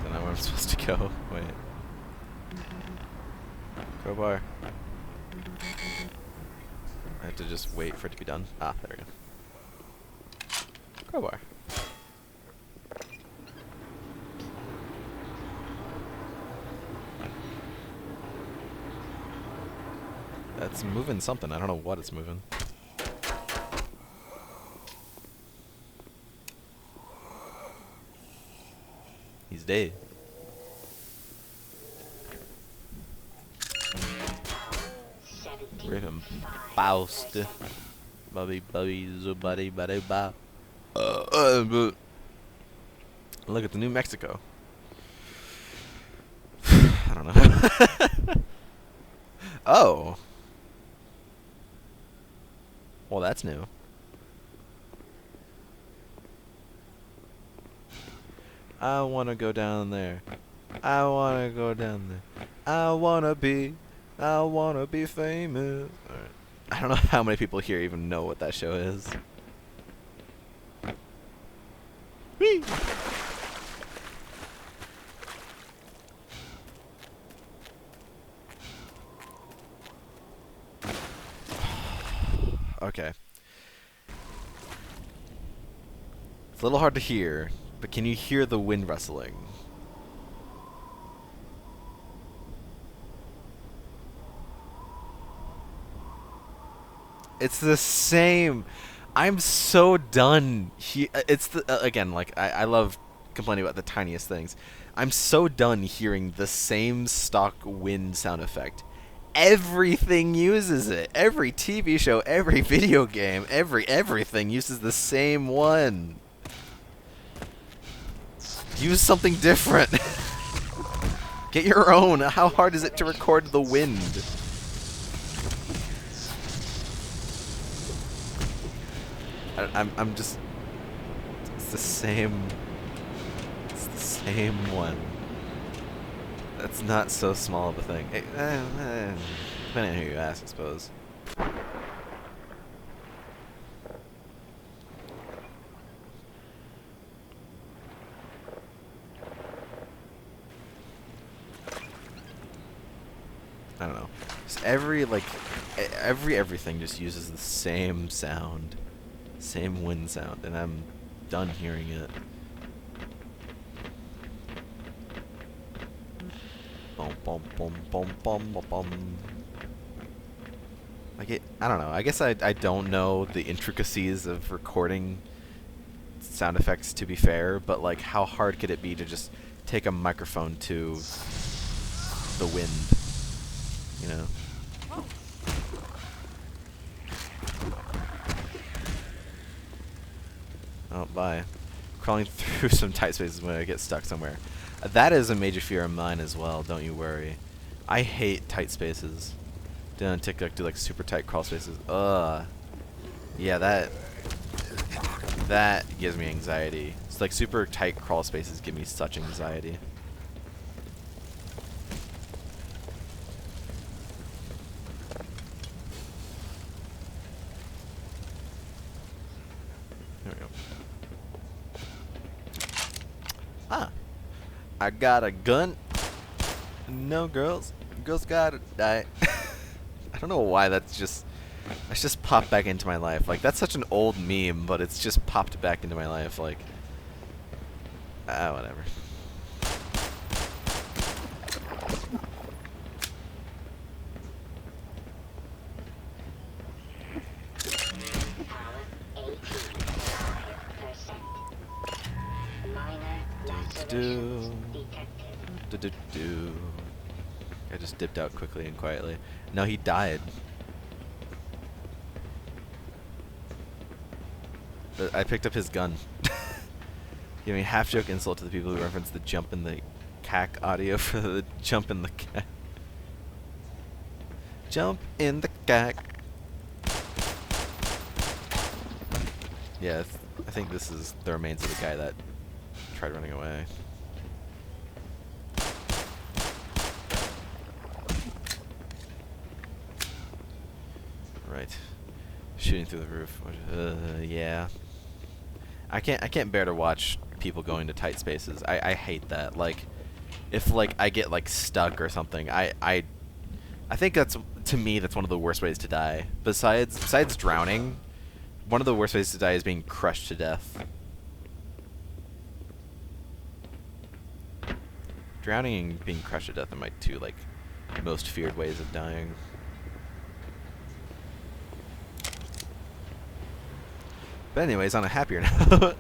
Don't know where I'm supposed to go. Wait. Crowbar. I have to just wait for it to be done. Ah, there we go. Crowbar. That's moving something. I don't know what it's moving. He's dead. Rip him. Boust. Bubby, zubuddy, buddy, bow. Look at the New Mexico. I don't know. Oh. Well, that's new. I wanna go down there. I wanna go down there. I wanna be famous. Alright. I don't know how many people here even know what that show is. Whee! Okay. It's a little hard to hear, but can you hear the wind rustling? It's the same. I'm so done. It's the again, like I love complaining about the tiniest things. I'm so done hearing the same stock wind sound effect. Everything uses it. Every TV show, every video game, everything uses the same one. Use something different. Get your own. How hard is it to record the wind? I'm just. It's the same. It's the same one. That's not so small of a thing. Depending on who you ask, I suppose. I don't know. Just everything just uses the same sound, same wind sound, and I'm done hearing it. Bum bum bum bum bum bum bum. Like I don't know. I guess I don't know the intricacies of recording sound effects, to be fair, but like how hard could it be to just take a microphone to the wind, you know? Oh, bye. Crawling through some tight spaces when I get stuck somewhere. That is a major fear of mine as well, don't you worry. I hate tight spaces. Did on TikTok do like super tight crawl spaces. Ugh. Yeah, that gives me anxiety. It's like super tight crawl spaces give me such anxiety. There we go. Ah. I got a gun. No girls. Girls gotta die. I don't know why that's just popped back into my life. Like that's such an old meme, but it's just popped back into my life. Like, whatever. Do. I just dipped out quickly and quietly. No, he died. But I picked up his gun. Giving half joke insult to the people who reference the jump in the cack audio for the jump in the cack. Jump in the cack. Yeah, I think this is the remains of the guy that tried running away. Right. Shooting through the roof. Yeah. I can't bear to watch people going to tight spaces. I hate that. Like, if like I get like stuck or something, I think that's, to me, that's one of the worst ways to die. Besides drowning, one of the worst ways to die is being crushed to death. Drowning and being crushed to death are my two like most feared ways of dying. But anyways, on a happier note,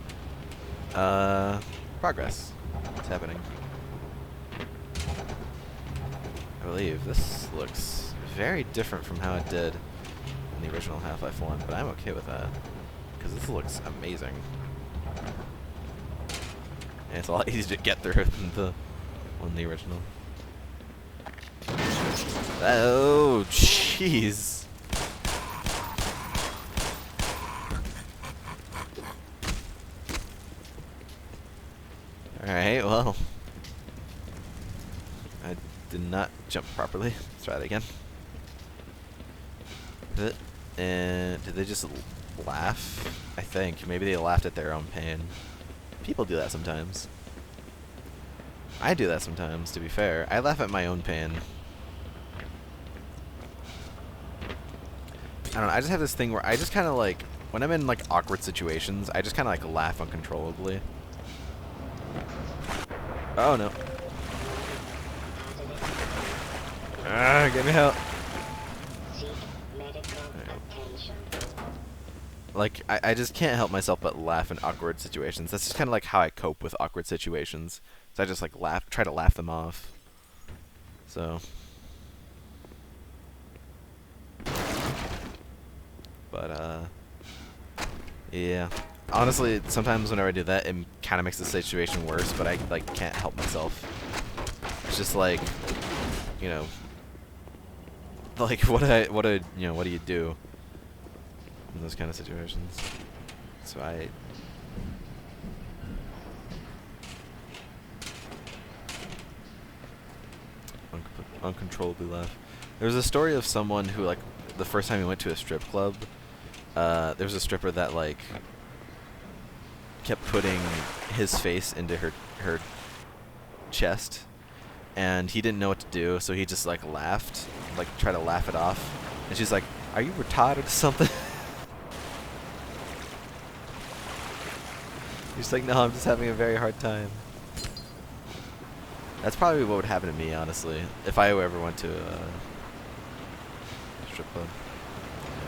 progress. It's happening. I believe this looks very different from how it did in the original Half-Life 1, but I'm okay with that because this looks amazing. And it's a lot easier to get through than the original. Oh, jeez. Alright, well. I did not jump properly. Let's try it again. And did they just laugh? I think. Maybe they laughed at their own pain. People do that sometimes. I do that sometimes, to be fair. I laugh at my own pain. I don't know, I just have this thing where I just kind of like, when I'm in like awkward situations, I just kind of like laugh uncontrollably. Oh no. Ah, get me help. Seek medical attention. Like, I just can't help myself but laugh in awkward situations. That's just kind of like how I cope with awkward situations. So I just like try to laugh them off. So. But, yeah. Honestly, sometimes whenever I do that, it kind of makes the situation worse, but I, like, can't help myself. It's just like, you know, like, what do you do in those kind of situations? So I... uncontrollably laugh. There was a story of someone who, like, the first time he went to a strip club, there was a stripper that, like, kept putting his face into her chest, and he didn't know what to do, so he just, like, laughed, like, tried to laugh it off, and she's like, "Are you retarded or something?" He's like, "No, I'm just having a very hard time." That's probably what would happen to me, honestly, if I ever went to a strip club.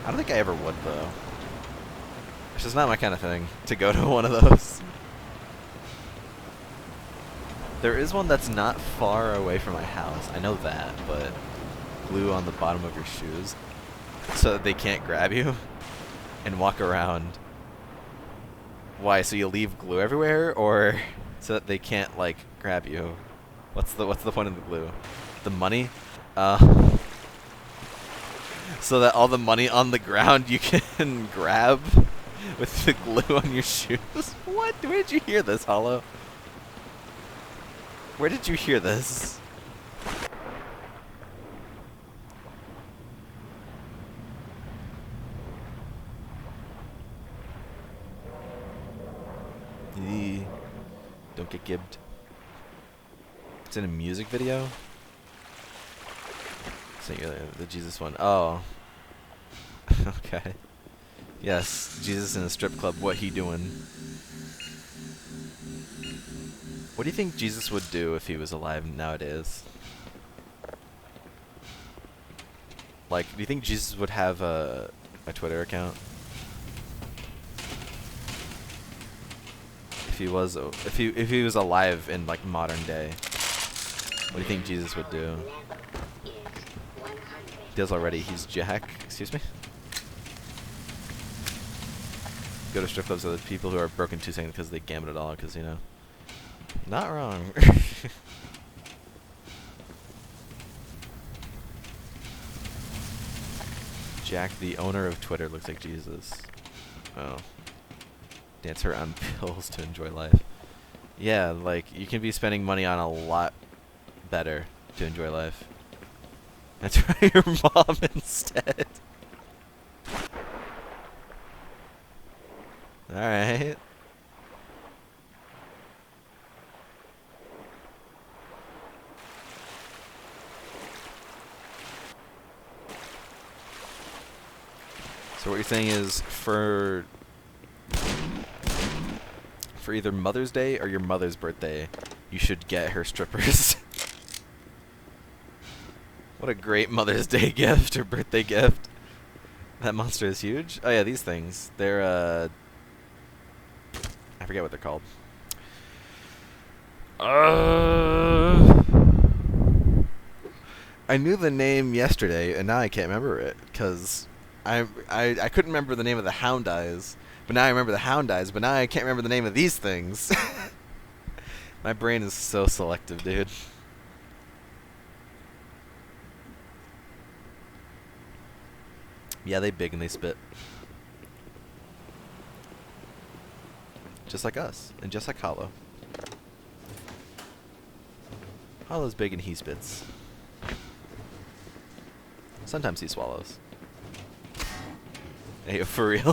I don't think I ever would, though. It's just not my kind of thing to go to one of those. There is one that's not far away from my house. I know that, but glue on the bottom of your shoes so that they can't grab you and walk around. Why? So you leave glue everywhere, or so that they can't, like, grab you? What's the point of the glue? The money? So that all the money on the ground you can grab with the glue on your shoes? What? Where did you hear this, Hollow? Where did you hear this? Eee. Don't get gibbed. It's in a music video? So the Jesus one. Oh. Okay. Yes, Jesus in a strip club. What he doing? What do you think Jesus would do if he was alive nowadays? Like, do you think Jesus would have a Twitter account? If he was alive in, like, modern day, what do you think Jesus would do? He does already. He's Jack. Excuse me? Go to strip clubs with people who are broken 2 seconds because they gambled it all, because, you know. Not wrong. Jack, the owner of Twitter, looks like Jesus. Oh. Dancer on pills to enjoy life. Yeah, like, you can be spending money on a lot better to enjoy life. That's right, your mom instead. Alright. So what you're saying is for either Mother's Day or your mother's birthday, you should get her strippers. What a great Mother's Day gift or birthday gift. That monster is huge. Oh yeah, these things. They're forget what they're called. Uh, I knew the name yesterday, and now I can't remember it because I couldn't remember the name of the hound eyes, but now I remember the hound eyes, but now I can't remember the name of these things. My brain is so selective, dude. Yeah, they big and they spit. Just like us, and just like Hollow. Hollow's big and he spits. Sometimes he swallows. Hey, for real.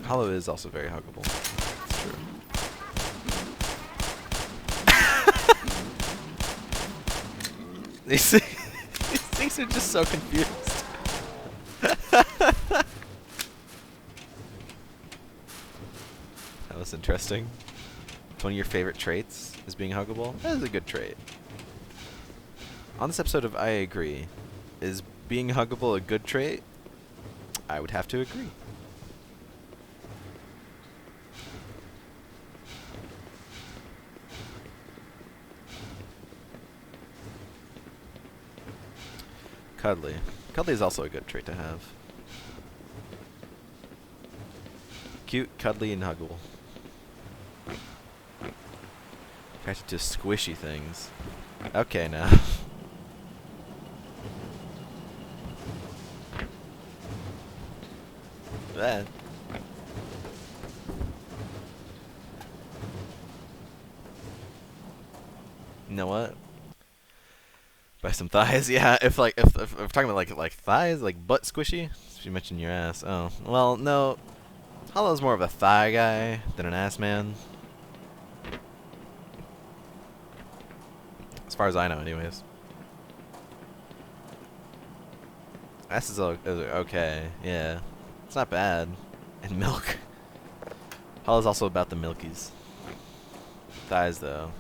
Hollow is also very huggable. It's true. These things are just so confused. That was interesting. It's one of your favorite traits is being huggable. That is a good trait. On this episode of I Agree, is being huggable a good trait? I would have to agree. Cuddly. Cuddly is also a good trait to have. Cute, cuddly, and huggable. Attracted to squishy things. Okay, now. That. You know what? Buy some thighs, yeah. If we're talking about like thighs, like butt squishy. You mentioned your ass. Oh, well, no. Hollow's more of a thigh guy than an ass man. As far as I know, anyways. Ass is okay, yeah. It's not bad. And milk. Hollow's also about the milkies. Thighs, though.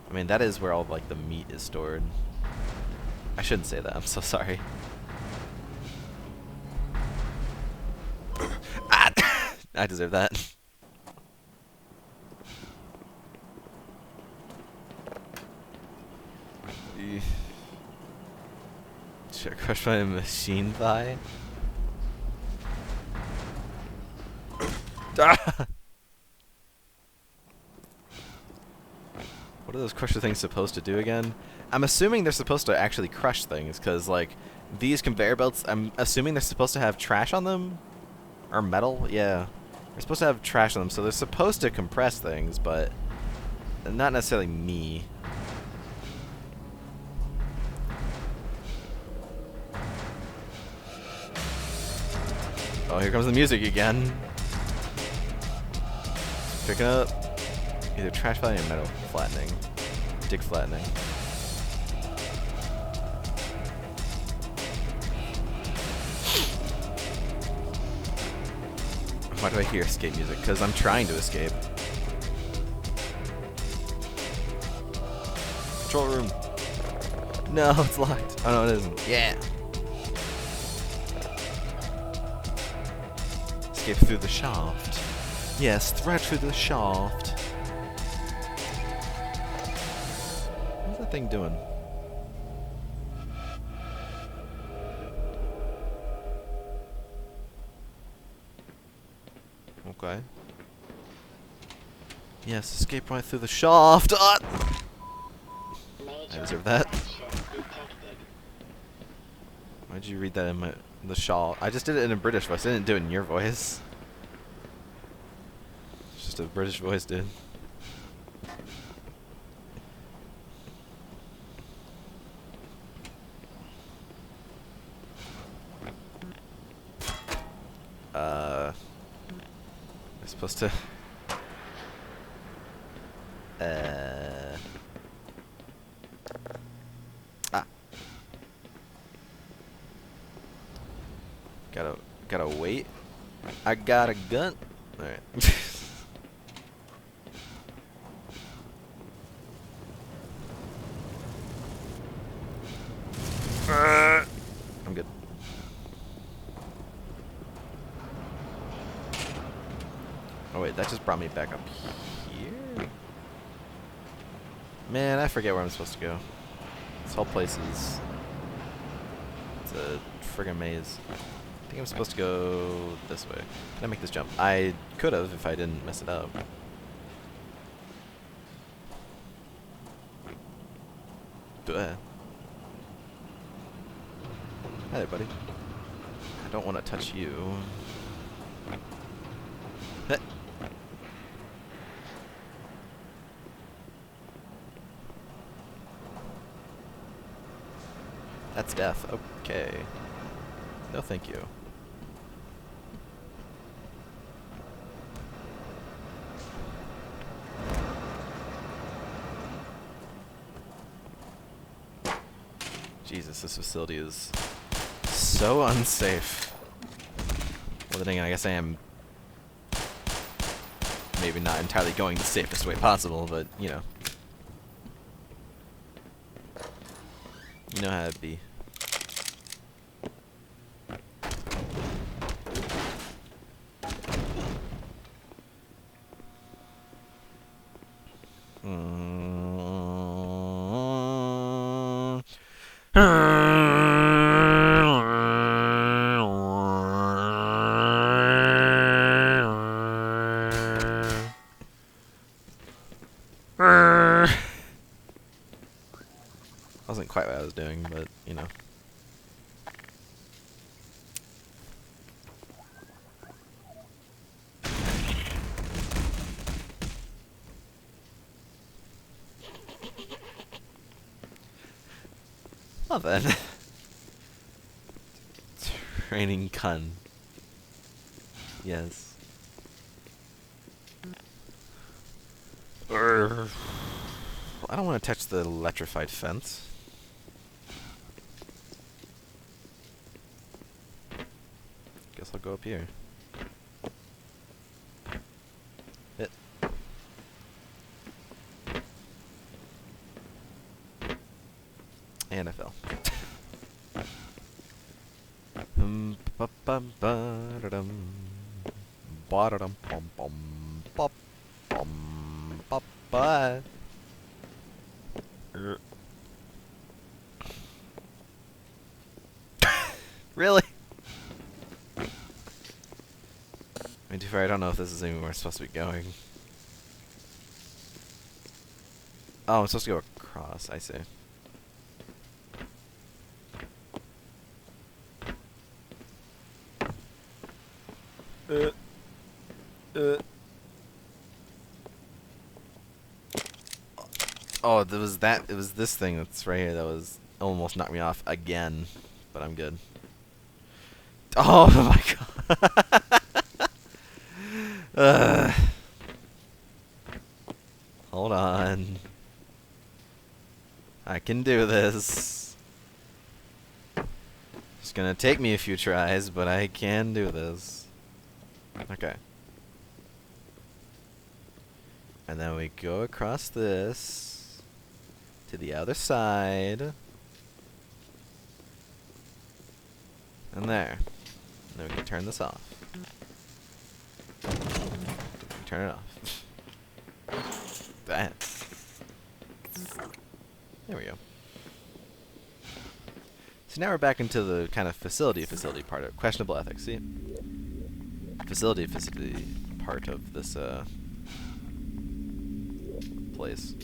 I mean, that is where all like the meat is stored. I shouldn't say that. I'm so sorry. Ah! I deserve that. Should I crush my machine thigh? Ah! What are those crusher things supposed to do again? I'm assuming they're supposed to actually crush things, because, like, these conveyor belts, I'm assuming they're supposed to have trash on them? Or metal? Yeah. They're supposed to have trash on them, so they're supposed to compress things, but not necessarily me. Oh, here comes the music again. Picking up. Either trash flattening or metal flattening. Dick flattening. Why do I hear escape music? Because I'm trying to escape. Control room. No, it's locked. Oh no, it isn't. Yeah. Escape through the shaft. Yes, thread through the shaft. What's that thing doing? Okay. Yes, escape right through the shaft. Ah! I deserve that. Why'd you read that in the shaft? I just did it in a British voice. I didn't do it in your voice. It's just a British voice, dude. I'm supposed to. Ah. Gotta Gotta wait. I got a gun. Alright. I'm good. Oh wait, that just brought me back up here? Man, I forget where I'm supposed to go. This whole place is... It's a friggin' maze. I think I'm supposed to go this way. Can I make this jump? I could have if I didn't mess it up. Duh. Hi there, buddy. I don't want to touch you. Heh. That's death. Okay. No, thank you. Jesus, this facility is so unsafe. Well, then again, I guess I am maybe not entirely going the safest way possible, but, you know. You know how it'd be. Wasn't quite what I was doing, but, you know. Well then. Training Kun. Yes. I don't want to touch the electrified fence. Guess I'll go up here. Hit. And I fell. Ba-ba-ba-da-dum. Ba-da-dum, bum, bum, bop, bum, bop, ba. Really? I mean, too far, I don't know if this is even where we're supposed to be going. Oh, I'm supposed to go across, I see. Oh, there was that. It was this thing that's right here that was almost knocked me off again, but I'm good. Oh my god. Hold on. I can do this. It's gonna take me a few tries, but I can do this. Okay. And then we go across this to the other side. And there. And then we can turn this off. Turn it off. That. There we go. So now we're back into the kind of facility part of questionable ethics. See? Facility part of this place.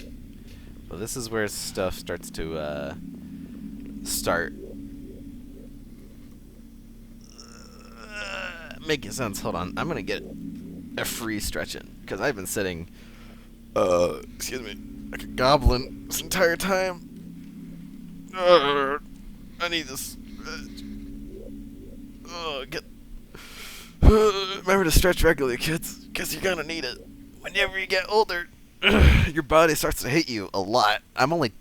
But this is where stuff starts to making sense. Hold on. I'm gonna get a free stretch in because I've been sitting excuse me, like a goblin this entire time. I need this. Remember to stretch regularly, kids, because you're gonna need it. Whenever you get older, your body starts to hate you a lot. I'm only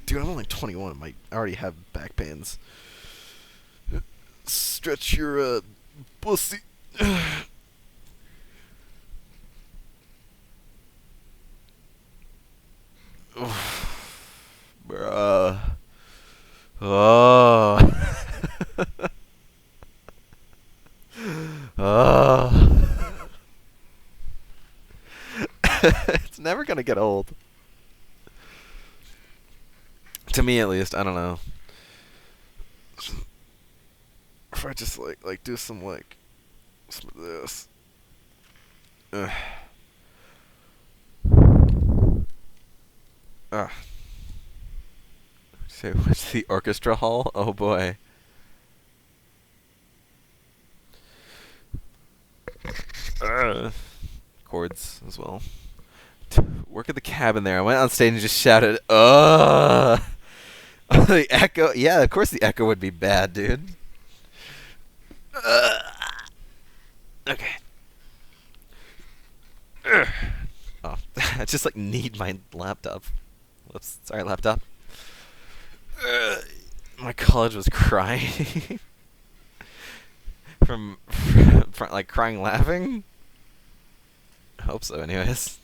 21. I already have back pains. Stretch your Pussy. Bruh. Oh. Oh. It's never gonna get old. To me, at least. I don't know. If I just like do some of this. Ugh. Ah. Say what's the orchestra hall? Oh boy. Chords as well. Work at the cabin there. I went on stage and just shouted, "Ugh!" The echo. Yeah, of course the echo would be bad, dude. Okay. Oh, I just like need my laptop. Whoops, sorry, laptop. My college was crying from like crying, laughing. I hope so, anyways.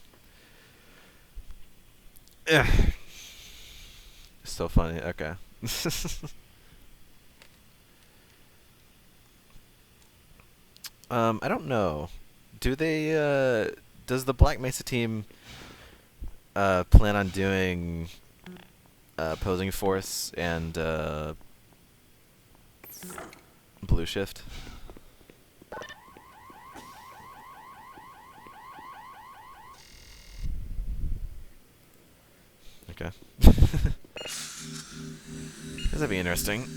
So funny. Okay. I don't know. Do they? Does the Black Mesa team plan on doing opposing force and blue shift? Okay. That'd be interesting.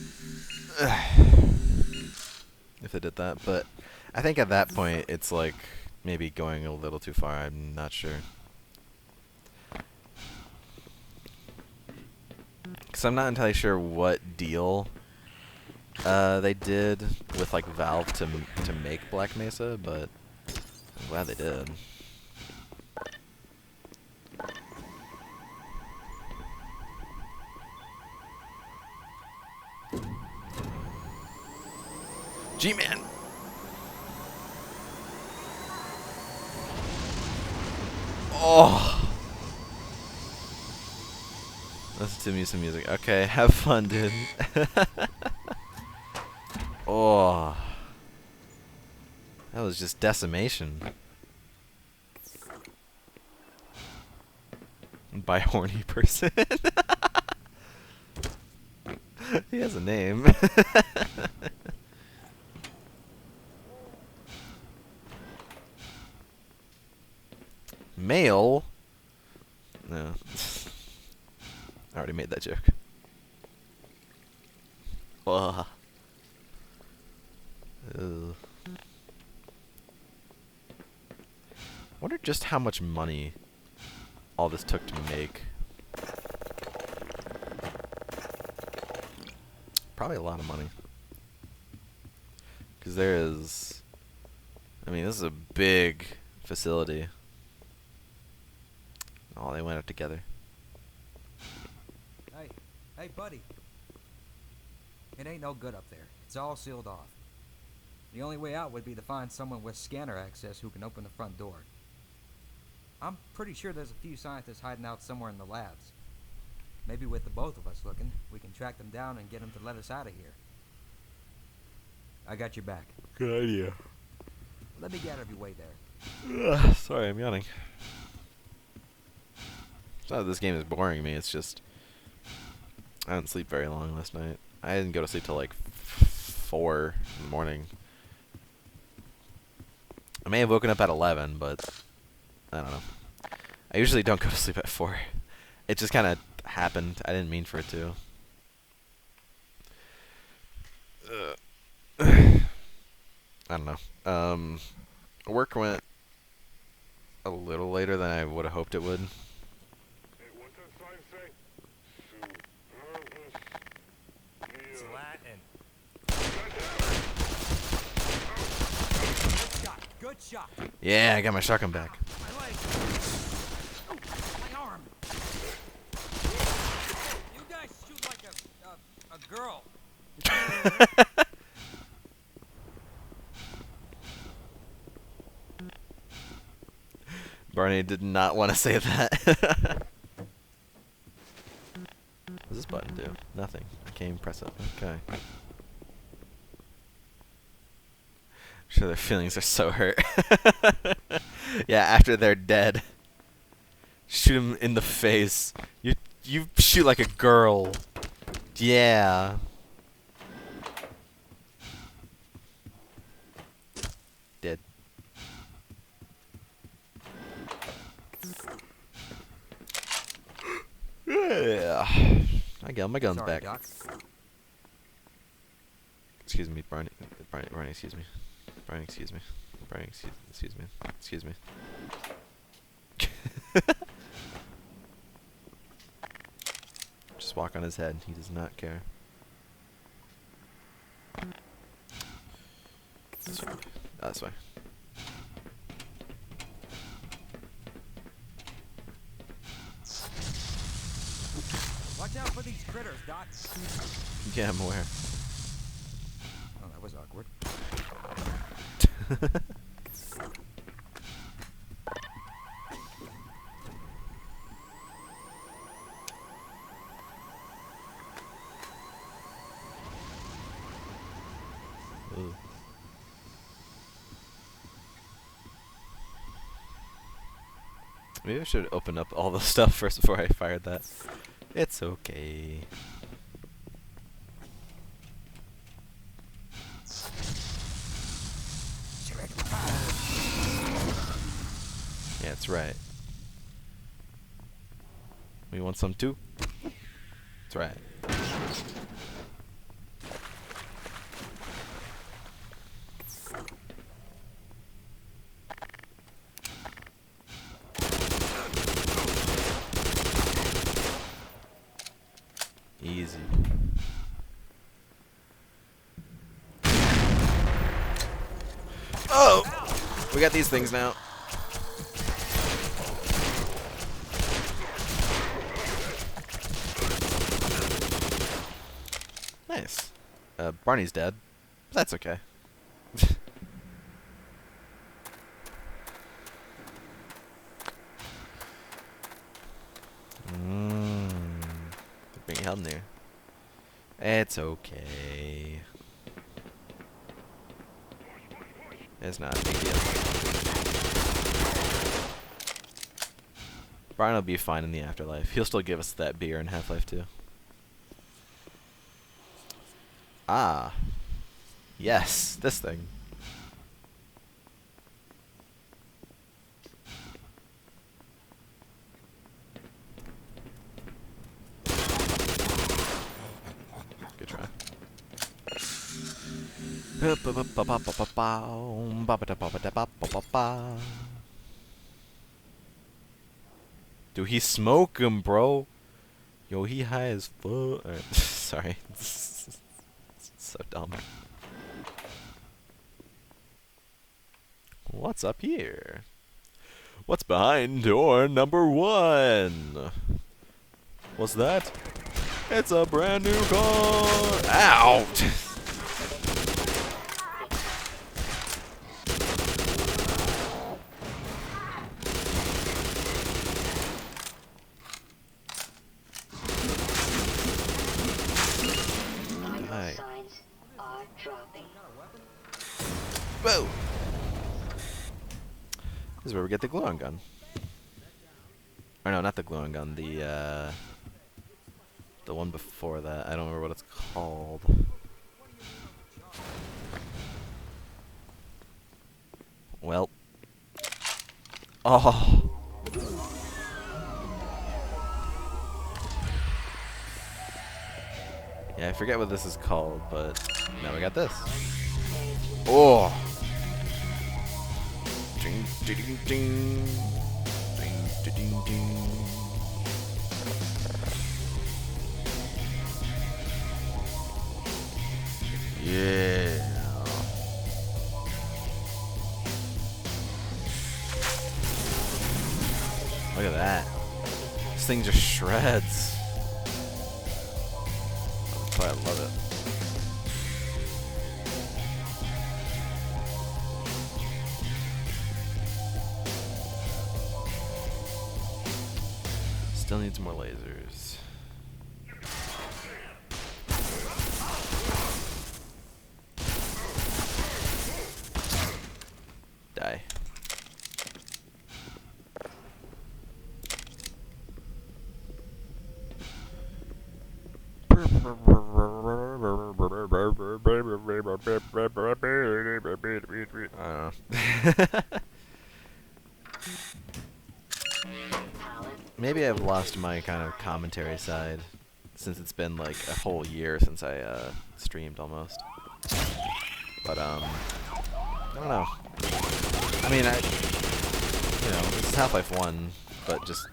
If they did that, but I think at that point it's like maybe going a little too far. I'm not sure. Because I'm not entirely sure what deal they did with like Valve to make Black Mesa, but I'm glad they did. G-Man! Oh! Listen to me some music. Okay, have fun, dude. Oh. That was just decimation. By horny person. He has a name. Male? No. I already made that joke. Ugh. Ugh. Wonder just how much money all this took to make. Probably a lot of money. Because there is... I mean, this is a big facility. Oh, they went up together. Hey, buddy. It ain't no good up there. It's all sealed off. The only way out would be to find someone with scanner access who can open the front door. I'm pretty sure there's a few scientists hiding out somewhere in the labs. Maybe with the both of us looking, we can track them down and get them to let us out of here. I got your back. Good idea. Let me get out of your way there. Ugh, sorry, I'm yawning. It's not that this game is boring me, it's just... I didn't sleep very long last night. I didn't go to sleep till like 4 in the morning. I may have woken up at 11, but I don't know. I usually don't go to sleep at 4. It just kind of happened. I didn't mean for it to. I don't know. Work went a little later than I would have hoped it would. Hey, what's that sign say? It's Latin. Good shot. Good shot. Yeah, I got my shotgun back. My leg. Oh, my arm. You guys shoot like a girl. Barney did not want to say that. What does this button do? Nothing. I can't even press it. Okay. I'm sure their feelings are so hurt. Yeah, after they're dead. Shoot him in the face. You shoot like a girl. Yeah. Dead. Yeah. I got my guns Sorry, back. Doc. Excuse me, Barney. Barney, excuse me. Barney, excuse me. Barney, excuse me. Excuse me. Just walk on his head. He does not care. This way. This way. Watch out for these critters, Doc. Yeah, I'm aware. Oh, that was awkward. Ooh. Maybe I should open up all the stuff first before I fired that. It's okay. Yeah, that's right. We want some too? That's right. Easy. Oh! We got these things now. Nice. Barney's dead. That's okay. Bring your help near. It's okay. It's not a big deal. Brian will be fine in the afterlife. He'll still give us that beer in Half-Life 2. Ah. Yes, this thing. Good try. Dude, he smoke him, bro. Yo, he high as fuck. Sorry. So dumb. What's up here? What's behind door number 1? What's that? It's a brand new car. Ow! Vital signs are dropping. Whoa! This is where we get the glowing gun. Or no, not the glowing gun. The one before that. I don't remember what it's called. Well. Oh. Yeah, I forget what this is called, but now we got this. Oh. Ding, ding, ding, ding. Ding, ding, ding, ding. Yeah. Look at that. This thing just shreds. That's why I love it. Still needs more lasers. Die. I don't know. Maybe I've lost my kind of commentary side since it's been like a whole year since I streamed almost. But I don't know. I mean, this is Half-Life 1, but just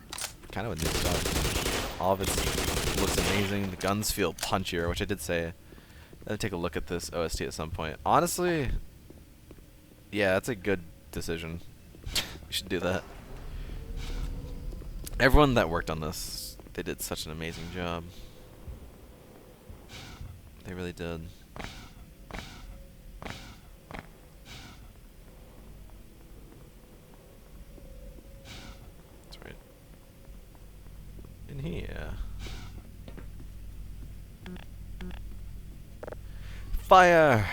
kind of with new stuff. All of it looks amazing. The guns feel punchier, which I did say. I'll take a look at this OST at some point. Honestly, yeah, that's a good decision. We should do that. Everyone that worked on this, they did such an amazing job. They really did. That's right. In here. Fire!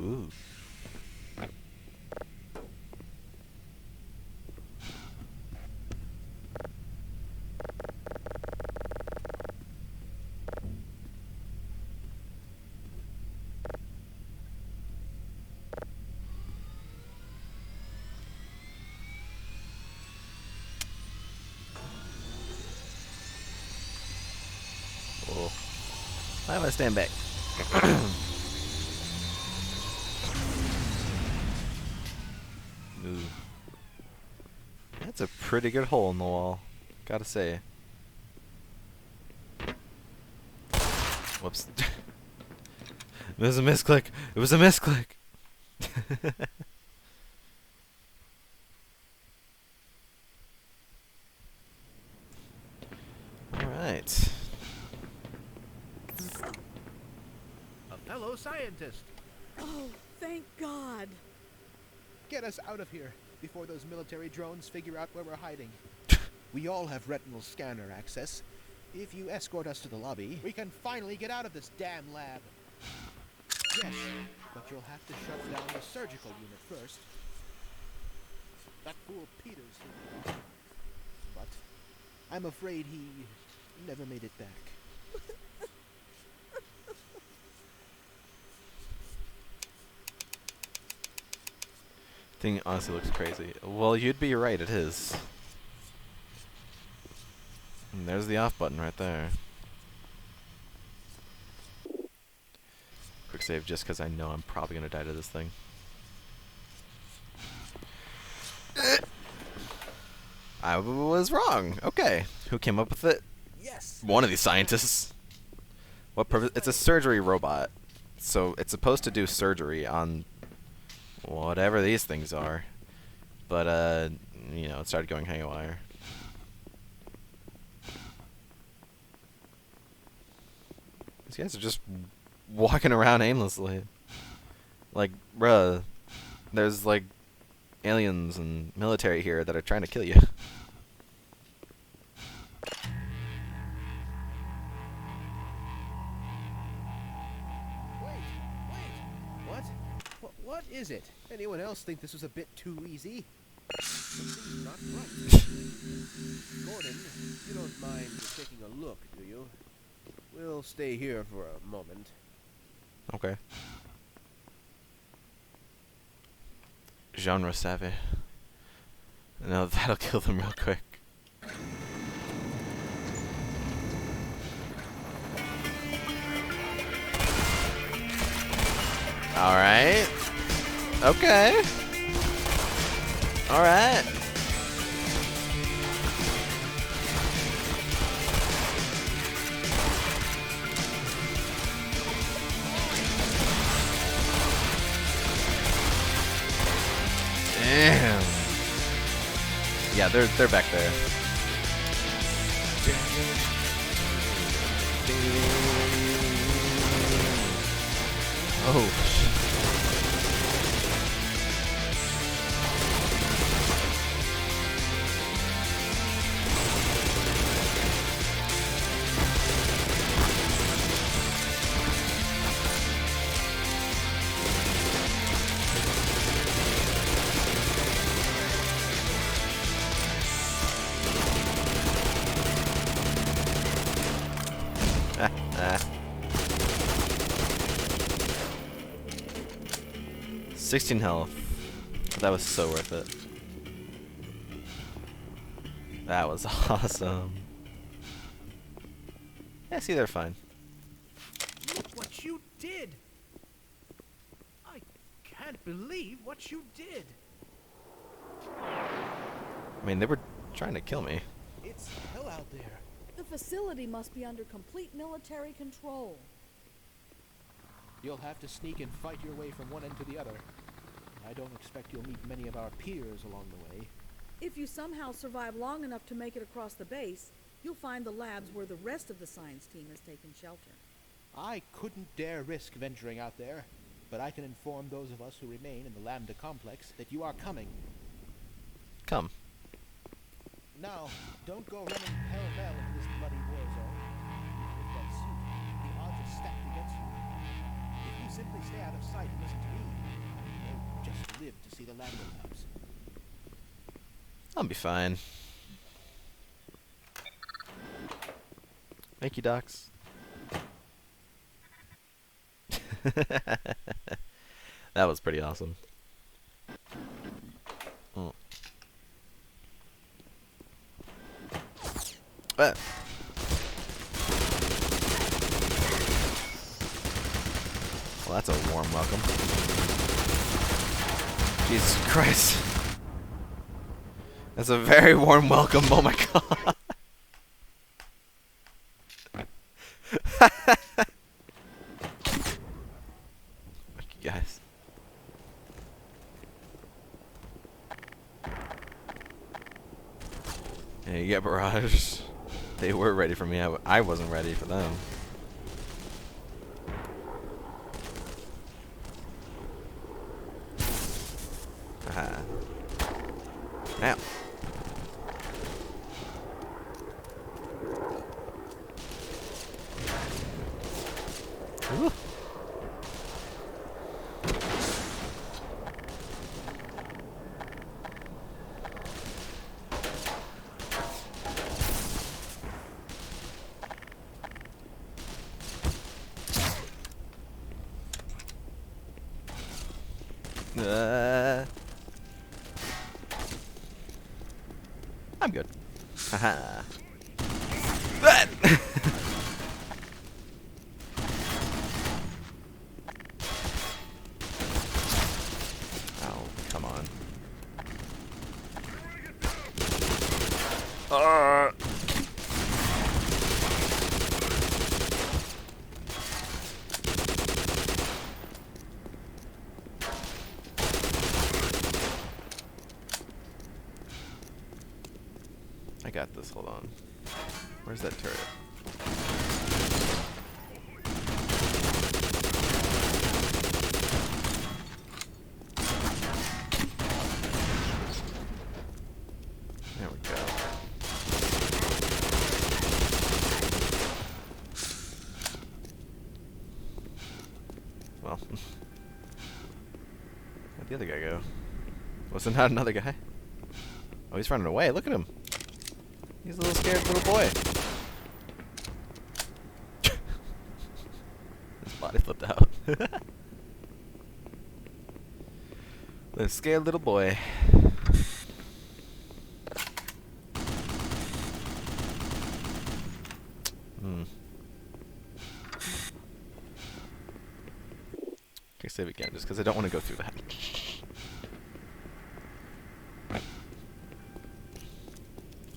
Ooh. Oh. Why am I stand back? Ooh. That's a pretty good hole in the wall, gotta say. Whoops. It was a misclick. It was a misclick. Alright. A fellow scientist. Oh, thank God. Get us out of here before those military drones figure out where we're hiding. We all have retinal scanner access. If you escort us to the lobby, we can finally get out of this damn lab. Yes, but you'll have to shut down the surgical unit first. That fool Peter's here. But I'm afraid he never made it back. Thing honestly looks crazy. Well, you'd be right, it is. And there's the off button right there. Quick save just because I know I'm probably going to die to this thing. I was wrong. Okay. Who came up with it? Yes. One of these scientists. What purpose? It's a surgery robot. So it's supposed to do surgery on whatever these things are. But, it started going haywire. These guys are just walking around aimlessly. Like, bruh, there's, like, aliens and military here that are trying to kill you. What is it? Anyone else think this was a bit too easy? Something's not right. Gordon, you don't mind taking a look, do you? We'll stay here for a moment. Okay. Genre savvy. No, that'll kill them real quick. Alright. Okay. Alright. Damn. Yeah, they're back there. Oh. Ah. 16 health. That was so worth it. That was awesome. Yeah, see, they're fine. Look what you did! I can't believe what you did! I mean, they were trying to kill me. It's hell out there. The facility must be under complete military control. You'll have to sneak and fight your way from one end to the other. I don't expect you'll meet many of our peers along the way. If you somehow survive long enough to make it across the base, you'll find the labs where the rest of the science team has taken shelter. I couldn't dare risk venturing out there, but I can inform those of us who remain in the Lambda complex that you are coming. Come. Now, don't go running pell-mell into this bloody war zone. With that suit, the odds are stacked against you. If you simply stay out of sight and listen to me, you'll just live to see the Lambda labs. I'll be fine. Thank you, Docs. That was pretty awesome. Oh. Well, that's a warm welcome. Jesus Christ. That's a very warm welcome. Oh my god. Fuck you guys. Yeah, you get barrage. They were ready for me. I wasn't ready for them. Haha. Now. Ooh. I'm good. Haha. Oh, come on. I got this, hold on. Where's that turret? There we go. Well, where'd the other guy go? Was there not another guy? Oh, he's running away. Look at him. He's a little scared little boy. His body flipped out. The scared little boy. Okay, save again, just because I don't want to go through that.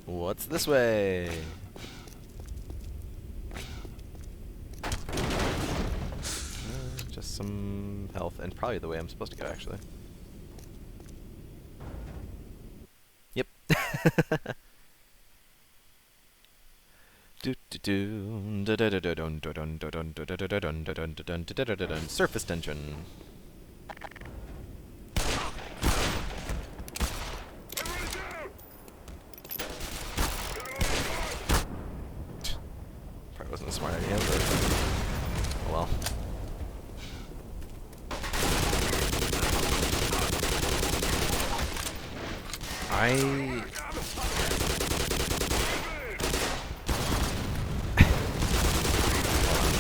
What's this way? Just some health, and probably the way I'm supposed to go, actually. Yep. Surface tension. Probably wasn't a smart idea, but oh well.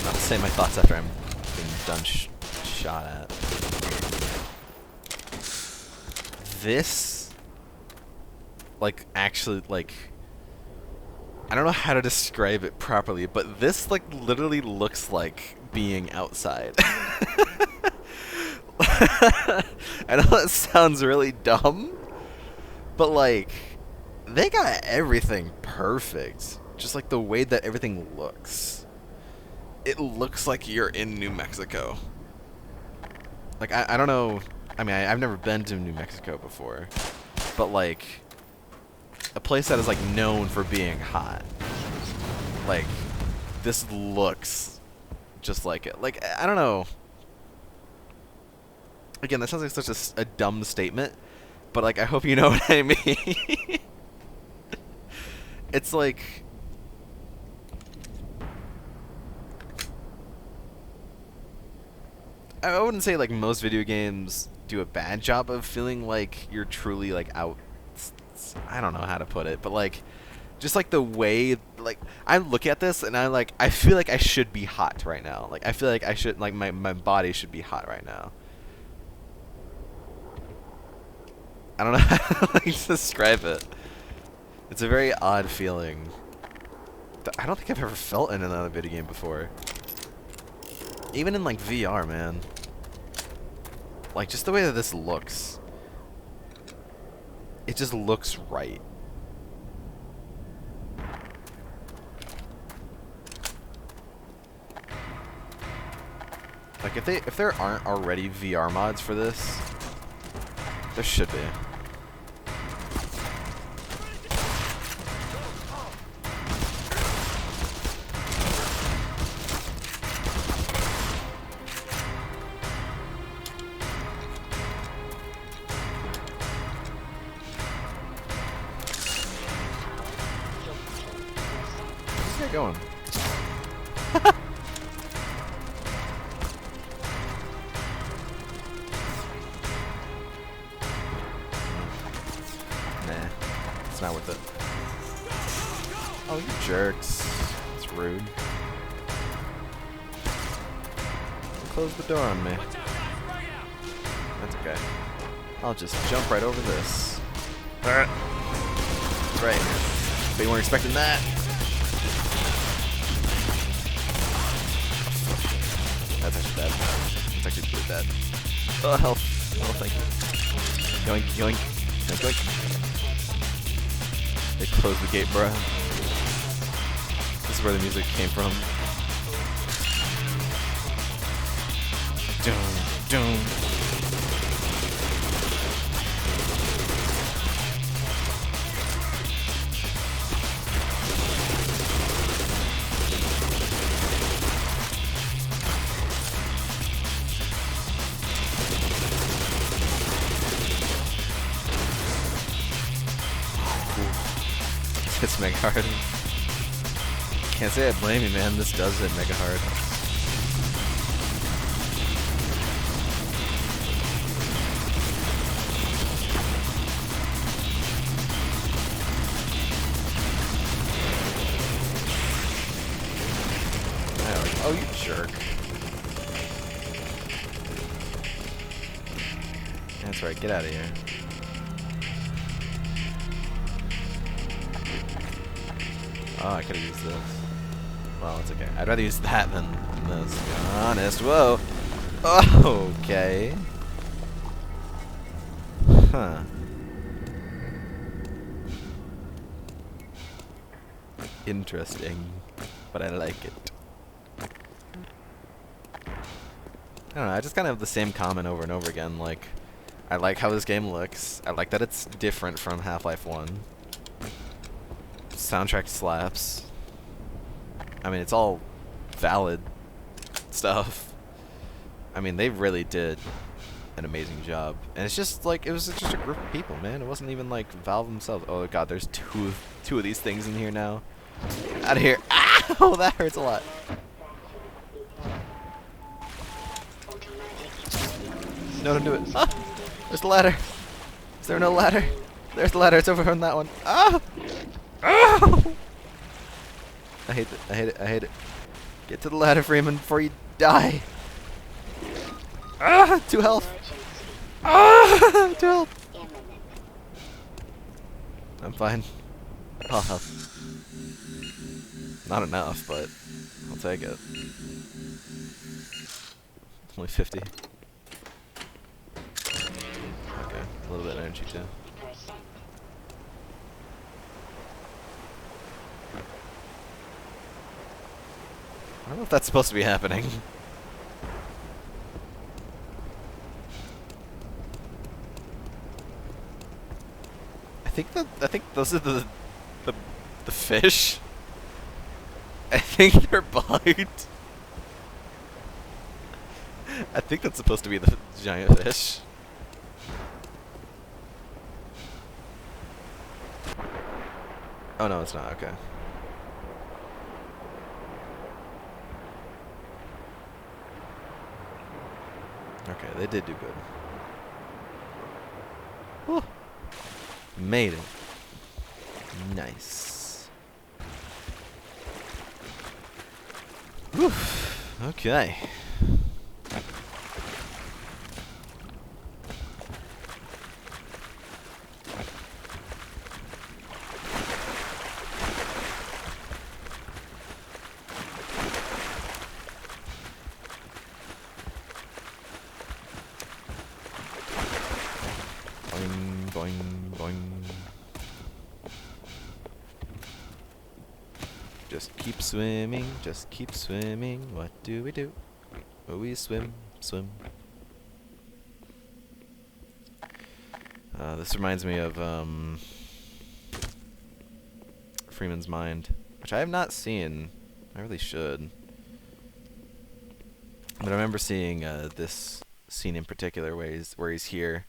I'll say my thoughts after I'm being done shot at. This, like, actually, like, I don't know how to describe it properly, but this, like, literally looks like being outside. I know that sounds really dumb, but, like, they got everything perfect. Just, like, the way that everything looks. It looks like you're in New Mexico. Like, I don't know. I mean, I've never been to New Mexico before. But, like, a place that is, like, known for being hot. Like, this looks just like it. Like, I don't know. Again, that sounds like such a dumb statement. But, like, I hope you know what I mean. It's like... I wouldn't say, like, most video games do a bad job of feeling like you're truly, like, out... I don't know how to put it, but, like, just, like, the way, like, I look at this and I feel like I should be hot right now. Like, I feel like I should, like, my body should be hot right now. I don't know how to, like, describe it. It's a very odd feeling. I don't think I've ever felt in another video game before. Even in, like, VR, man. Like, just the way that this looks. It just looks right. Like, if there aren't already VR mods for this, there should be. Going. Nah, it's not worth it. Oh, you jerks. It's rude. Close the door on me. That's okay. I'll just jump right over this. Alright. Right. They weren't expecting that. That's actually bad. That's actually pretty bad. Oh, health. Oh, thank you. Yoink, yoink. Yoink, yoink. They closed the gate, bruh. This is where the music came from. Doom, doom. It's mega hard. Can't say I blame you, man. This does hit mega hard. Oh, you jerk. That's right. Get out of here. Oh, I could have used this. Well, it's okay. I'd rather use that than this, to be honest. Whoa! Oh, okay. Huh. Interesting. But I like it. I don't know, I just kind of have the same comment over and over again, like, I like how this game looks. I like that it's different from Half-Life 1. soundtrack slaps. I mean, it's all valid stuff. I mean, they really did an amazing job. And it's just like, it was just a group of people, man. It wasn't even like Valve themselves. Oh god, there's two of these things in here now. Out of here. Ow! That hurts a lot. No, don't do it. Ah! There's the ladder. Is there no ladder? There's the ladder. It's over on that one. Ah! Ah! I hate it. I hate it. I hate it. Get to the ladder, Freeman, before you die. Ah! 2 health. Ah! 2 health. I'm fine. Oh, health. Not enough, but I'll take it. It's only 50. Okay, a little bit of energy too. I don't know if that's supposed to be happening. I think those are the fish. I think they're bugged. I think that's supposed to be the giant fish. Oh no, it's not. Okay. Okay, they did do good. Whew. Made it. Nice. Whew. Okay. Boing, boing, boing. Just keep swimming, just keep swimming. What do we do? Oh, we swim, swim. This reminds me of Freeman's Mind, which I have not seen. I really should. But I remember seeing this scene in particular where he's here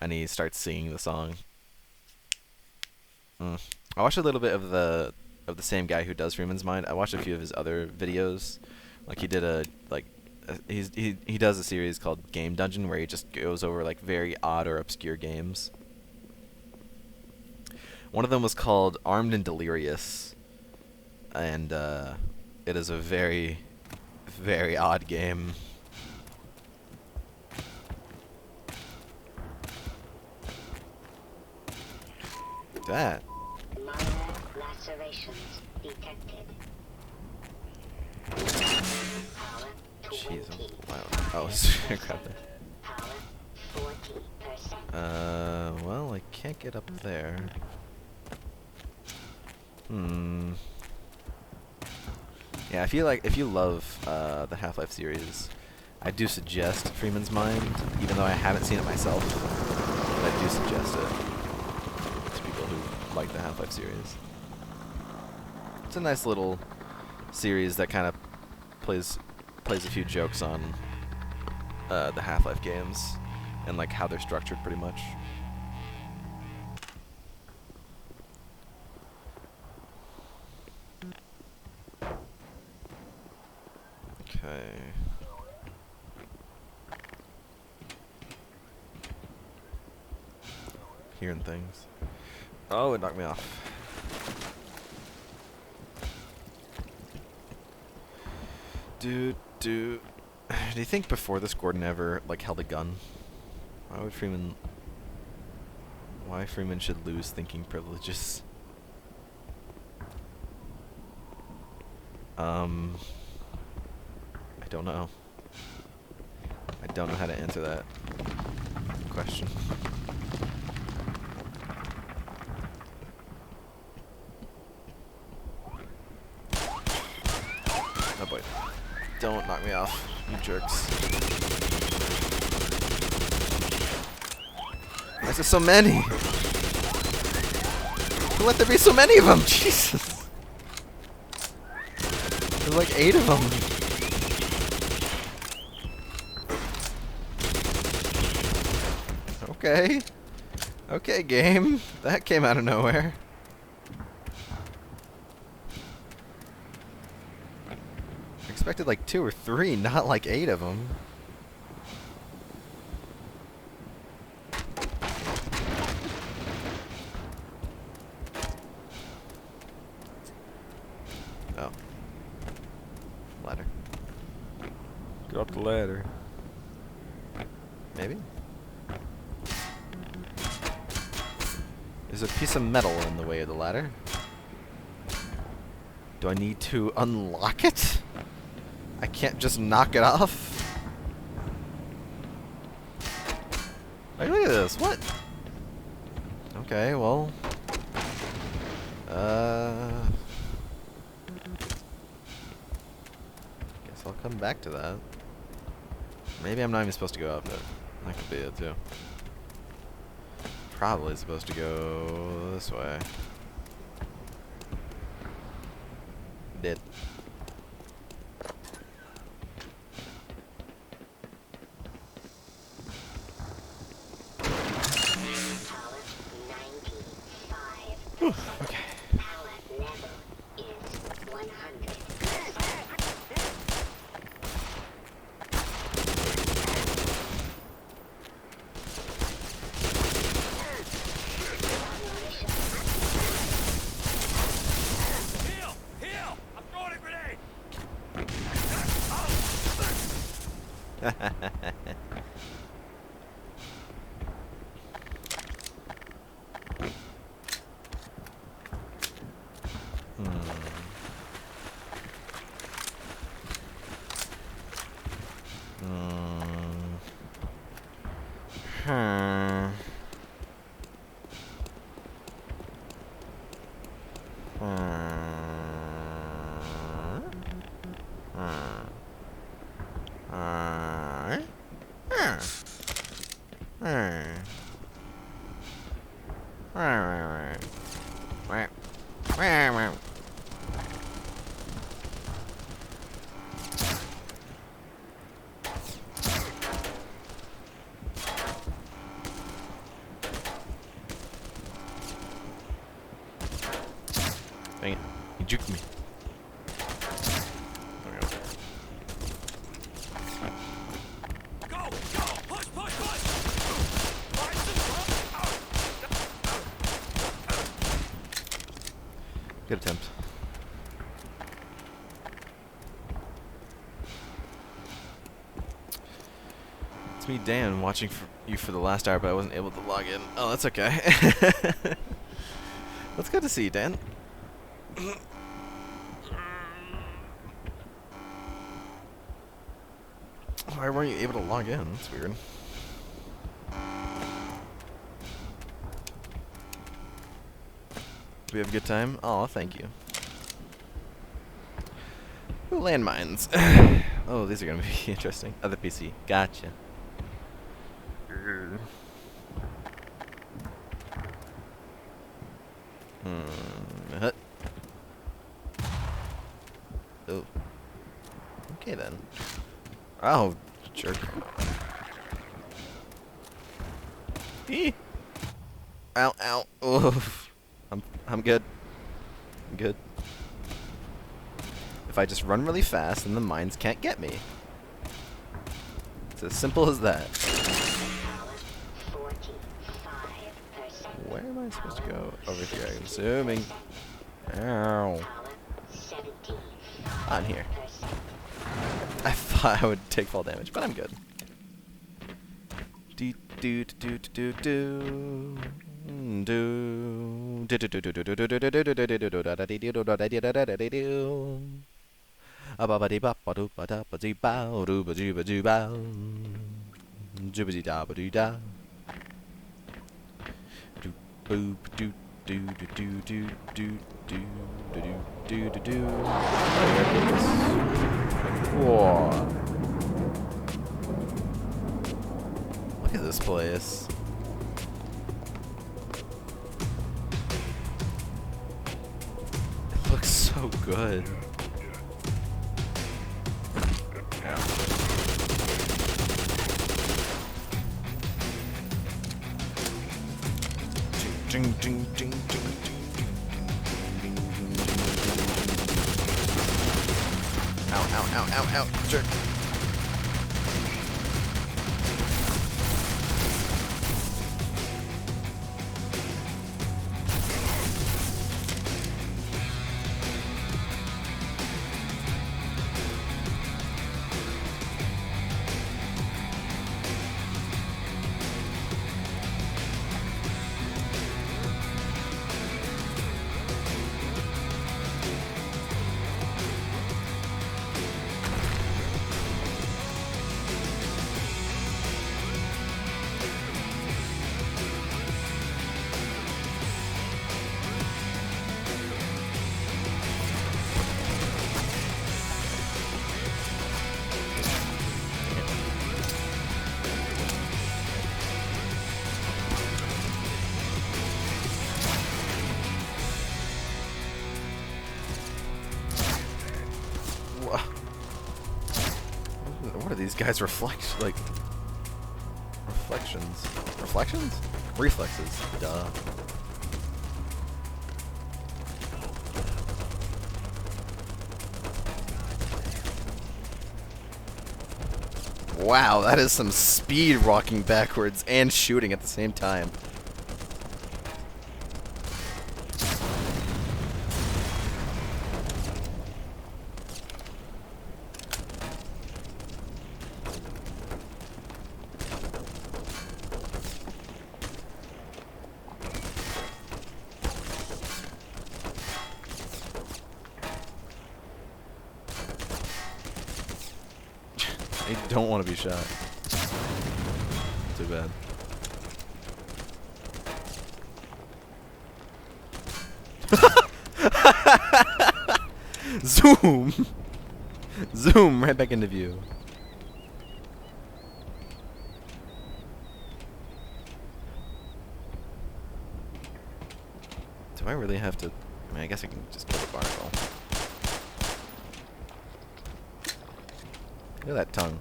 and he starts singing the song. I watched a little bit of the same guy who does Freeman's Mind. I watched a few of his other videos. Like he did he does a series called Game Dungeon where he just goes over like very odd or obscure games. One of them was called Armed and Delirious, and it is a very, very odd game. That. Minor lacerations detected. Power Jeez, 20. wow. Oh, I was gonna grab that. Power 40%. Well, I can't get up there. Yeah, I feel like if you love the Half-Life series, I do suggest Freeman's Mind, even though I haven't seen it myself. But I do suggest it to people who like the Half-Life series. It's a nice little series that kind of plays a few jokes on the Half-Life games and like how they're structured, pretty much. Okay. Hearing things. Oh, it knocked me off. Do you think before this Gordon ever like held a gun? Why Freeman should lose thinking privileges? I don't know. I don't know how to answer that question. Oh boy. Don't knock me off, you jerks. Why is there so many? Who let there be so many of them? Jesus. There's like 8 of them. Okay. Okay, game. That came out of nowhere. I expected like 2 or 3, not like 8 of them. Oh. Ladder. Get up the ladder. Maybe? There's a piece of metal in the way of the ladder. Do I need to unlock it? I can't just knock it off? Like, look at this. What? Okay, well. Guess I'll come back to that. Maybe I'm not even supposed to go up it. That could be it, too. Probably supposed to go this way. Did. Whew, okay. Power level is 100. Heal! Heal! I'm throwing a grenade! Dang it. He juked me. Go! Go! Push! Push! Push! Find some Good attempt. It's me, Dan, watching for you for the last hour, but I wasn't able to log in. Oh, that's okay. That's good to see you, Dan. Why weren't you able to log in? That's weird. Do we have a good time? Oh, thank you. Ooh, landmines. Oh, these are gonna be interesting. Other PC. Gotcha. Hut. Oh. Okay then. Oh, jerk. Eee. Ow, ow. Oof. I'm good. I'm good. If I just run really fast, then the mines can't get me. It's as simple as that. Where am I supposed to go? Over here, I'm assuming. Ow. On here. I thought I would take fall damage, but I'm good. Do do do do do do Whoa. Look at this place. so good. Ding, ding, ding, ding, ding. Ow, ow, ow, ow, ow, jerk. What are these guys like reflections? Reflections? Reflexes. Duh. Wow, that is some speed walking backwards and shooting at the same time. I don't want to be shot. Too bad. Zoom! Zoom right back into view. Do I really have to? I mean, I guess I can just kill the barnacle. Look at that tongue.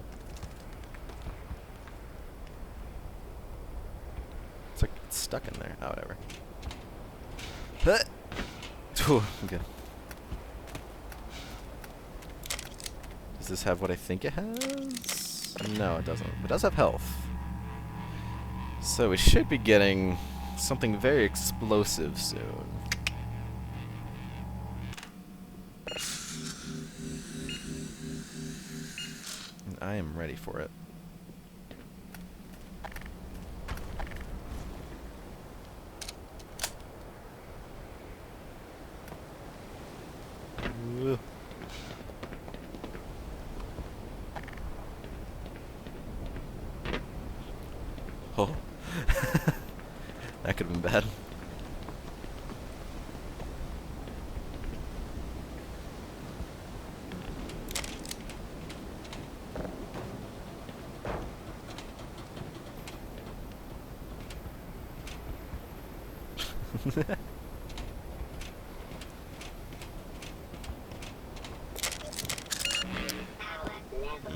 It's like it's stuck in there. Oh, whatever. Huh. Ooh, I'm good. Does this have what I think it has? No, it doesn't. It does have health. So we should be getting something very explosive soon. And I am ready for it. Oh. That could have been bad.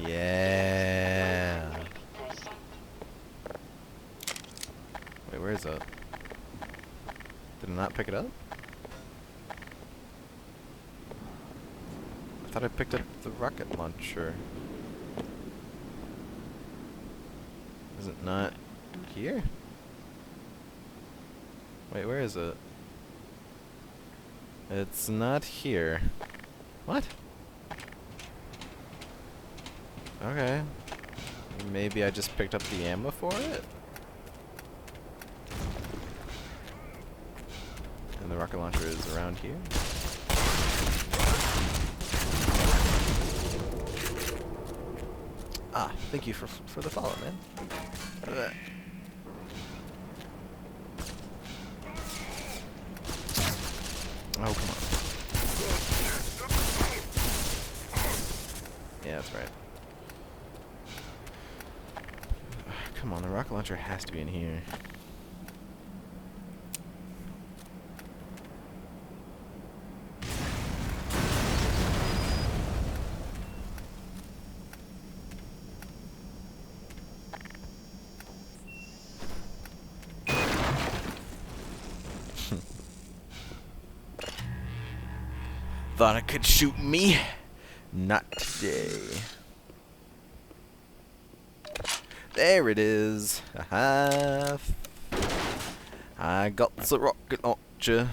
Yeah. Wait, where is it? Did I not pick it up? I thought I picked up the rocket launcher. Is it not here? Wait, where is it? It's not here. What? Okay. Maybe I just picked up the ammo for it? And the rocket launcher is around here? Ah, thank you for the follow, man. Oh, come on. Yeah, that's right. Come on, the rocket launcher has to be in here. thought it could shoot me. Not today. There it is. Haha. I got the rocket launcher.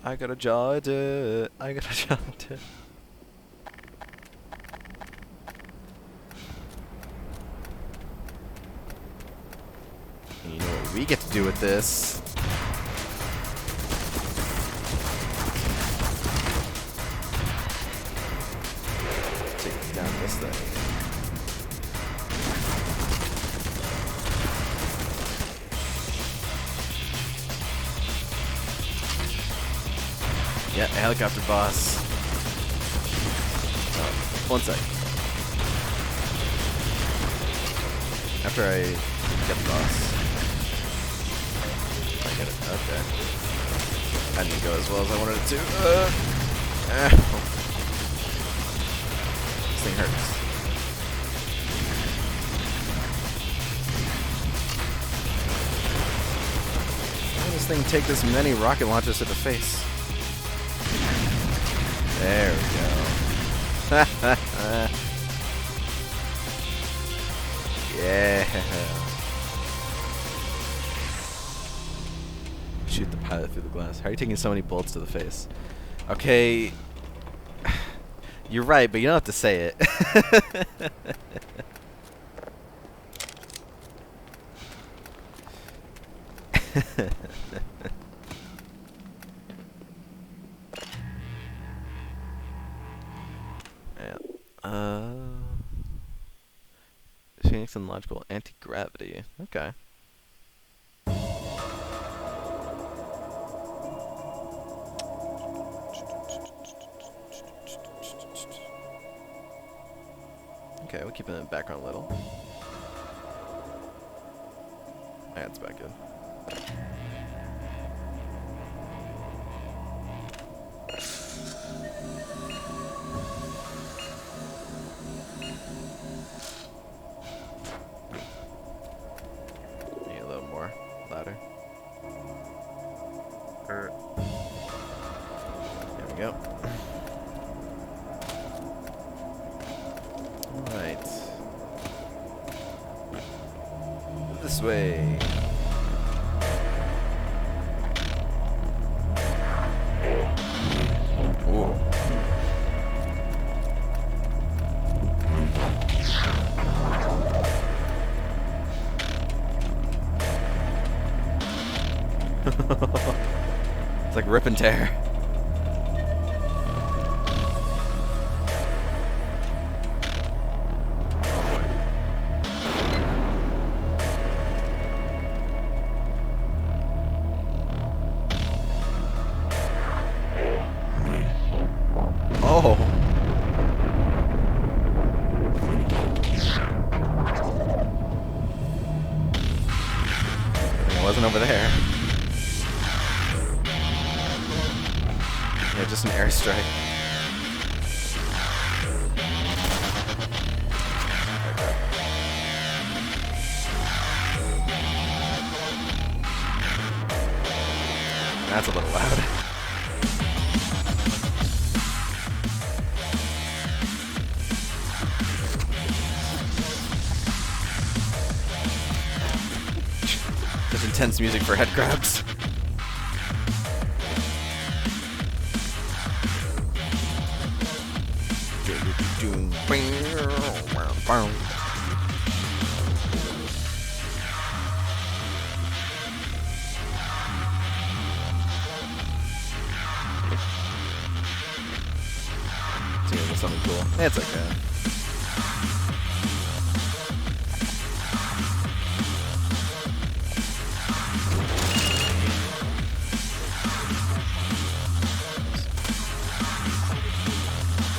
I got a jar to. I got a jar to. You know what we get to do with this? Take down this thing. Yeah, helicopter boss. Oh, 1 sec. After I get the boss. I get it. Okay. That didn't go as well as I wanted it to. Oh. This thing hurts. Why does this thing take this many rocket launches to the face? There we go. Yeah. Shoot the pilot through the glass. How are you taking so many bullets to the face? Okay. You're right, but you don't have to say it. Phoenix and logical anti-gravity. Okay. Okay, we'll keep it in the background a little. Yeah, it's back good. Need a little more. Louder. There we go. Alright. This way. Ooh. It's like rip and tear. Oh. I wasn't over there. Yeah, just an airstrike. That's a little loud. Such intense music for head grabs. Something cool. It's okay.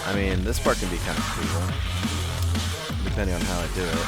I mean, this part can be kind of cool, depending on how I do it.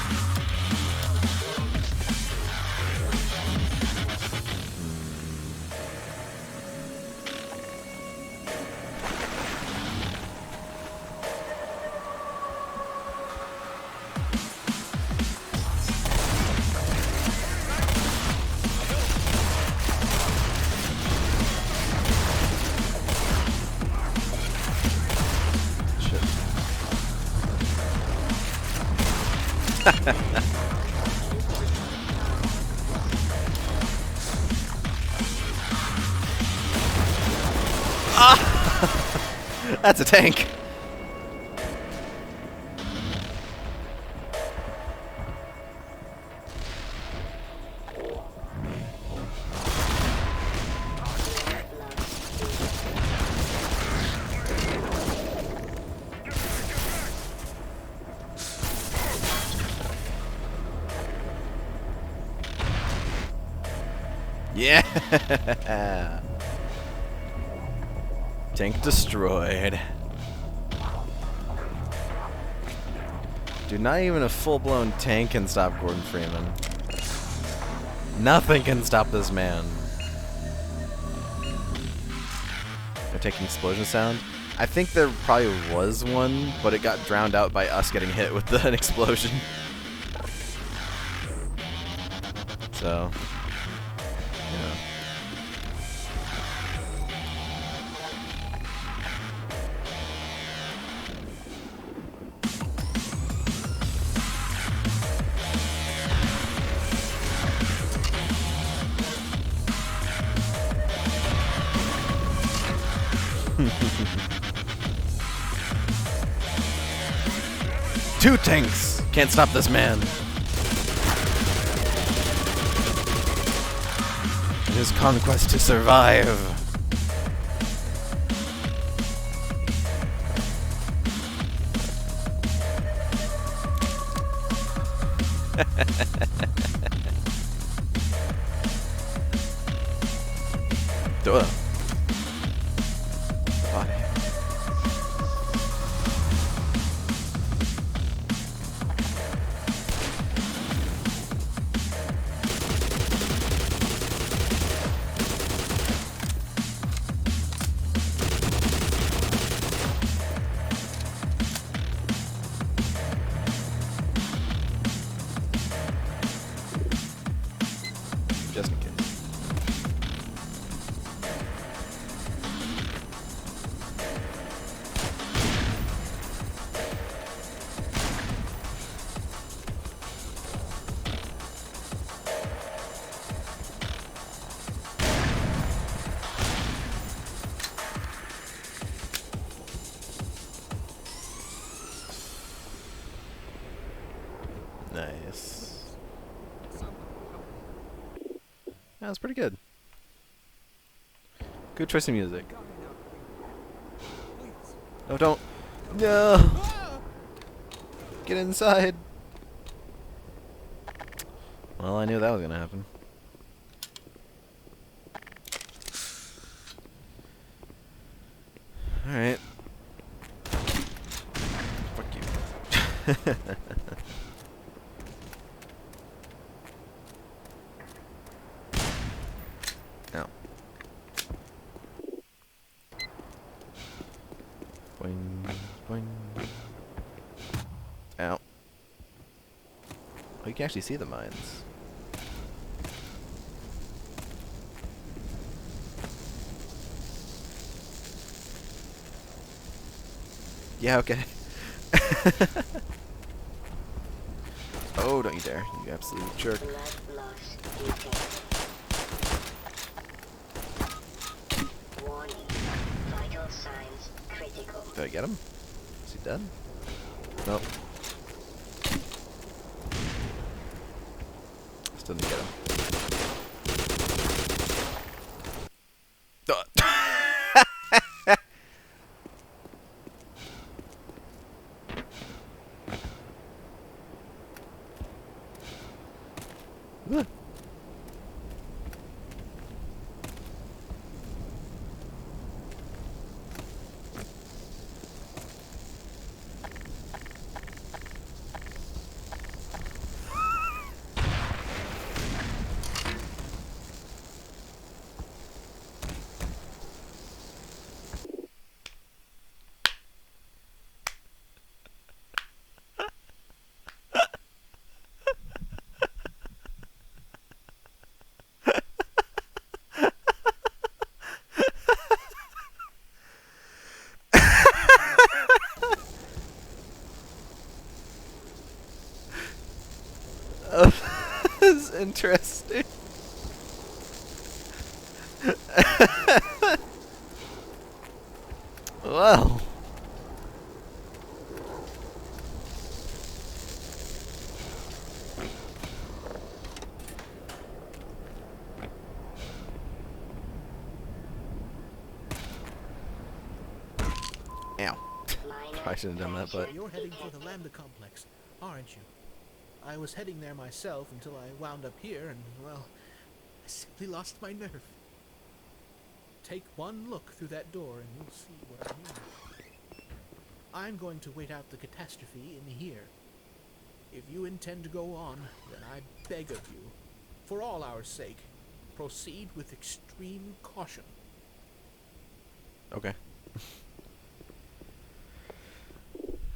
That's a tank. Yeah. Tank destroyed. Dude, not even a full-blown tank can stop Gordon Freeman. Nothing can stop this man. They're taking explosion sound. I think there probably was one, but it got drowned out by us getting hit with an explosion. So, yeah. Two tanks can't stop this man. In his conquest to survive. Duh. Body. Just in case. Nice. That was pretty good. Good choice of music. No, don't. No. Get inside. Well, I knew that was gonna happen. All right. Fuck you. Ow. Boing, boing. Ow. Oh, you can actually see the mines. Yeah, okay. Oh, don't you dare, you absolute jerk. Blood loss detected. Warning. Vital signs critical. Did I get him? Is he dead? Nope. Still didn't get him. Ugh. Interesting. Well. Ow. I shouldn't have done that, but... You're heading for the Lambda complex, aren't you? I was heading there myself until I wound up here, and, well, I simply lost my nerve. Take one look through that door and you'll see what I mean. I'm going to wait out the catastrophe in here. If you intend to go on, then I beg of you, for all our sake, proceed with extreme caution. Okay.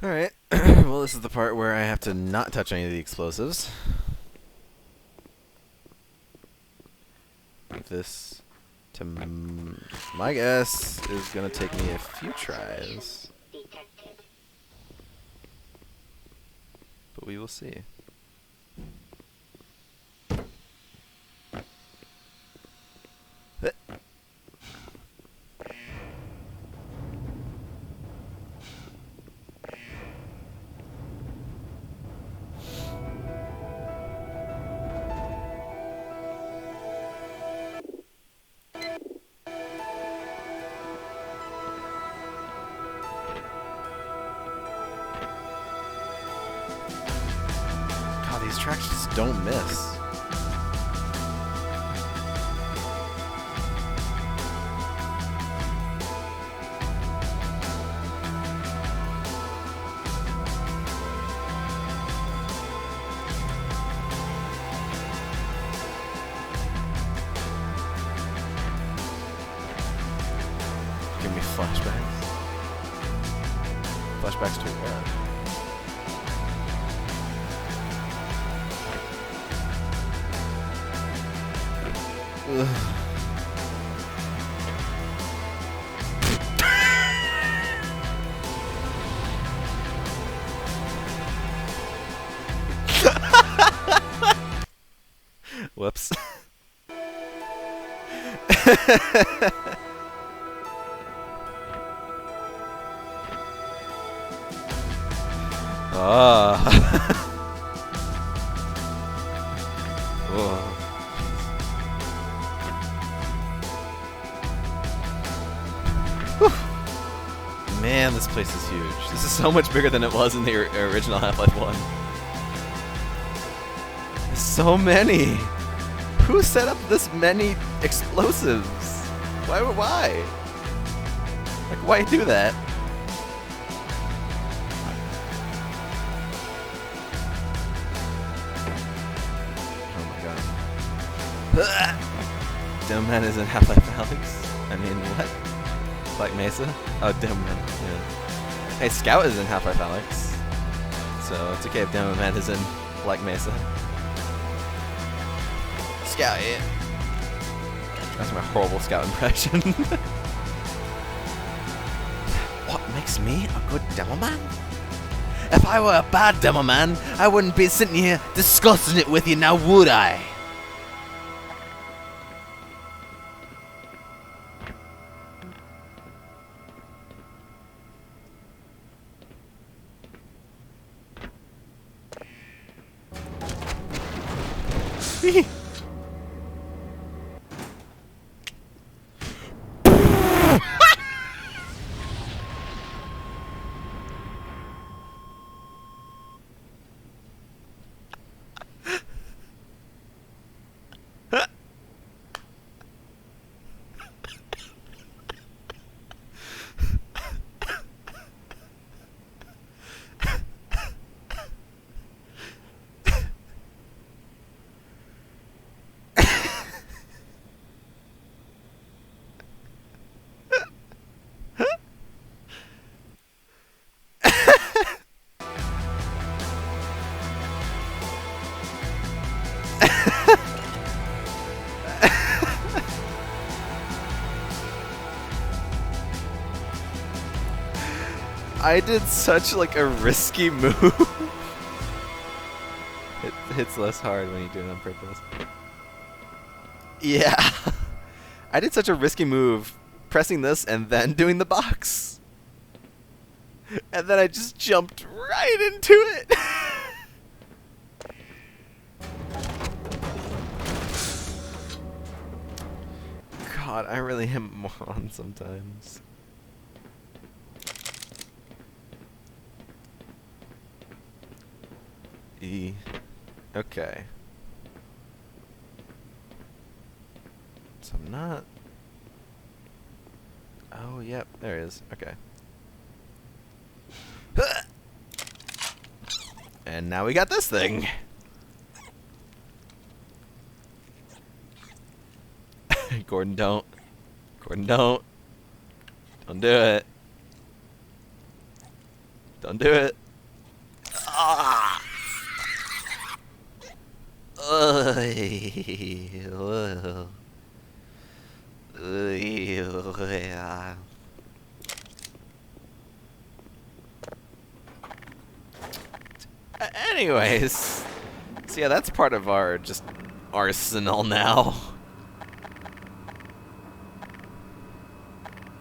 Alright. Well, this is the part where I have to not touch any of the explosives. This, to my guess, is going to take me a few tries. But we will see. God, these tracks just don't miss. Give me flashbacks. Flashbacks to what? Ugh. Whoops. Ah. Oh. Man, this place is huge. This is so much bigger than it was in the original Half-Life 1. There's so many! Who set up this many explosives? Why? Like, why do that? Oh my god. Demo Man is in Half-Life Alyx? I mean, what? Like Mesa? Oh, Demo Man, yeah. Hey, Scout is in Half-Life Alyx. So it's okay if Demo Man is in Like Mesa. Scout, yeah. That's my horrible Scout impression. What makes me a good Demo Man? If I were a bad Demo Man, I wouldn't be sitting here discussing it with you now, would I? I did such like a risky move. hits less hard when you do it on purpose. Yeah. I did such a risky move, pressing this and then doing the box. And then I just jumped right into it. God, I really am a moron sometimes. E. Okay. So I'm not... Oh, yep, there it is. Okay. And now we got this thing. Gordon, don't. Gordon, don't. Don't do it. Don't do it. Ah! Anyways, so yeah, that's part of our just arsenal now.